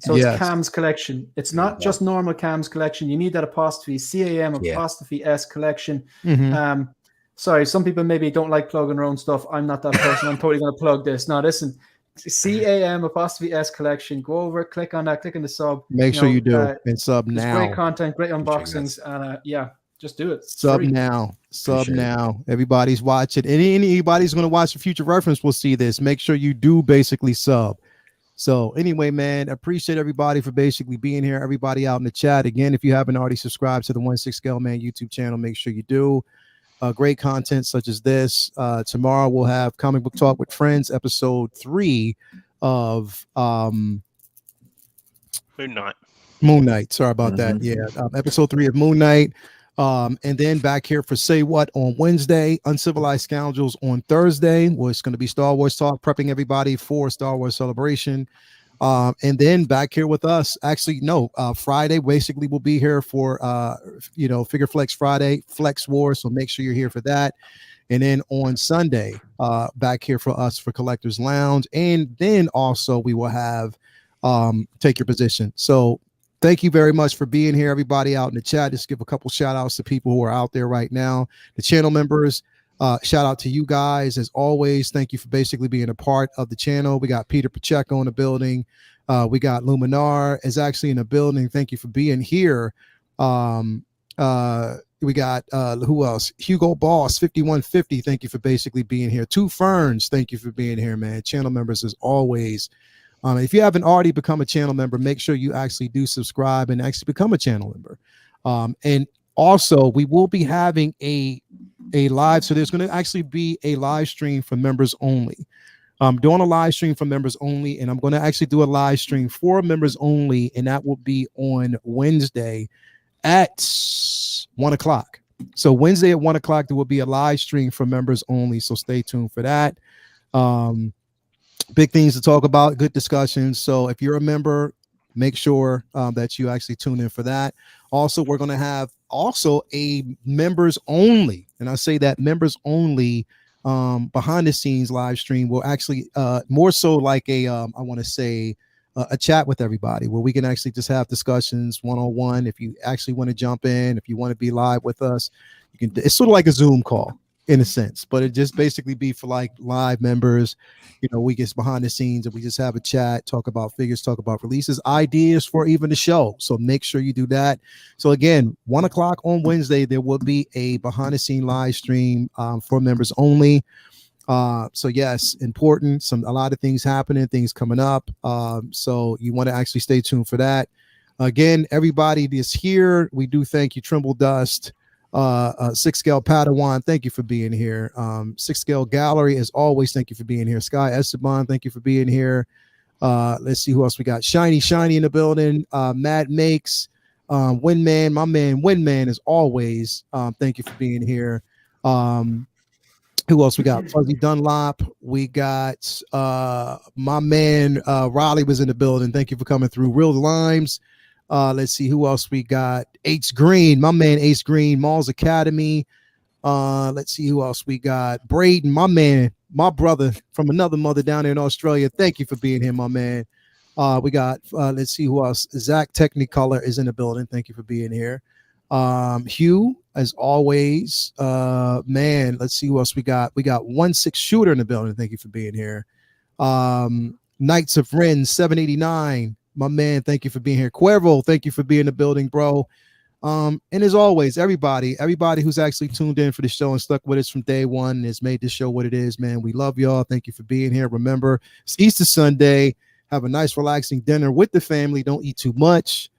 So it's Cam's collection. It's not just normal Cam's collection. You need that apostrophe. CAM''S collection. Sorry, some people maybe don't like plugging their own stuff. I'm not that person. I'm totally going to plug this. No, listen. CAM''S collection. Go over, click on that, click on the sub. Make sure you do and sub now. Great content, great unboxings, and just do it. Sub now. Everybody's watching. Anybody's going to watch for future reference will see this. Make sure you do basically sub. So anyway, man, appreciate everybody for basically being here. Everybody out in the chat. Again, if you haven't already subscribed to the 1/6 Scale Man YouTube channel, make sure you do. Great content such as this. Tomorrow we'll have Comic Book Talk with Friends, episode 3 of Moon Knight. Sorry about that. Yeah, episode 3 of Moon Knight. And then back here for Say What on Wednesday, Uncivilized Scoundrels on Thursday. Well, it's going to be Star Wars Talk, prepping everybody for Star Wars Celebration. And then back here with us, actually, no, Friday, basically we'll be here for, Figure Flex Friday, Flex Wars. So make sure you're here for that. And then on Sunday, back here for us for Collectors Lounge. And then also we will have Take Your Position. So thank you very much for being here, everybody out in the chat. Just give a couple shout outs to people who are out there right now. The channel members, shout out to you guys. As always, thank you for basically being a part of the channel. We got Peter Pacheco in the building. We got Luminar is actually in the building. Thank you for being here. We We got who else? Hugo Boss 5150. Thank you for basically being here. Two Ferns. Thank you for being here, man. Channel members as always. If you haven't already become a channel member, make sure you actually do subscribe and actually become a channel member. And also, we will be having a live. So there's going to actually be a live stream for members only. I'm doing a live stream for members only, and I'm going to actually do a live stream for members only, and that will be on Wednesday at 1 o'clock. So Wednesday at 1 o'clock, there will be a live stream for members only. So stay tuned for that. Big things to talk about, good discussions. So if you're a member, make sure that you actually tune in for that. Also, we're going to have also a members only, and I say that members only behind the scenes live stream will actually more so like a I want to say a chat with everybody where we can actually just have discussions one-on-one. If you actually want to jump in, if you want to be live with us, you can. It's sort of like a Zoom call in a sense, but it just basically be for like live members. You know, we get behind the scenes and we just have a chat, talk about figures, talk about releases, ideas for even the show. So make sure you do that. So again, 1 o'clock on Wednesday, there will be a behind the scene live stream for members only. So yes, important. A lot of things happening, things coming up. So you want to actually stay tuned for that. Again, everybody is here. We do thank you, Trimble Dust. 6 Scale Padawan, thank you for being here. 6 Scale Gallery, as always, thank you for being here. Sky Esteban, thank you for being here. Let's see who else we got. Shiny in the building. Mad Makes, Windman, my man Windman, as always. Thank you for being here. Who else we got? Fuzzy Dunlop. We got my man Raleigh was in the building. Thank you for coming through. Real Limes. Let's see who else we got. Ace Green, my man Ace Green, Malls Academy. Let's see who else we got. Braden, my man, my brother from another mother down there in Australia. Thank you for being here, my man. We got let's see who else. Zach Technicolor is in the building. Thank you for being here. Hugh, as always. Man, let's see who else we got. We got 1-6 Shooter in the building. Thank you for being here. Knights of Ren 789. My man, thank you for being here. Cuervo, thank you for being in the building, bro. And as always, everybody who's actually tuned in for the show and stuck with us from day one and has made this show what it is, man. We love y'all. Thank you for being here. Remember, it's Easter Sunday. Have a nice, relaxing dinner with the family. Don't eat too much.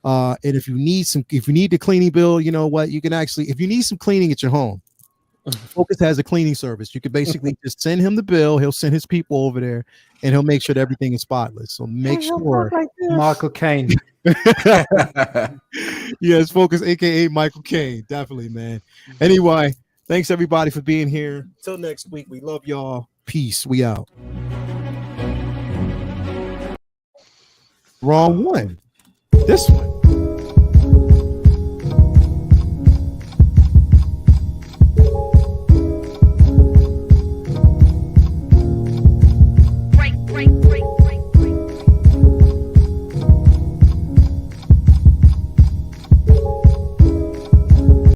And if you need the cleaning bill, you know what? You can actually, if you need some cleaning at your home, Focus has a cleaning service. You could basically just send him the bill. He'll send his people over there, and he'll make sure that everything is spotless. So make sure. Michael Caine. Yes, Focus, aka Michael Caine. Definitely, man. Anyway, thanks everybody for being here. Till next week, we love y'all. Peace. We out. Wrong one. This one.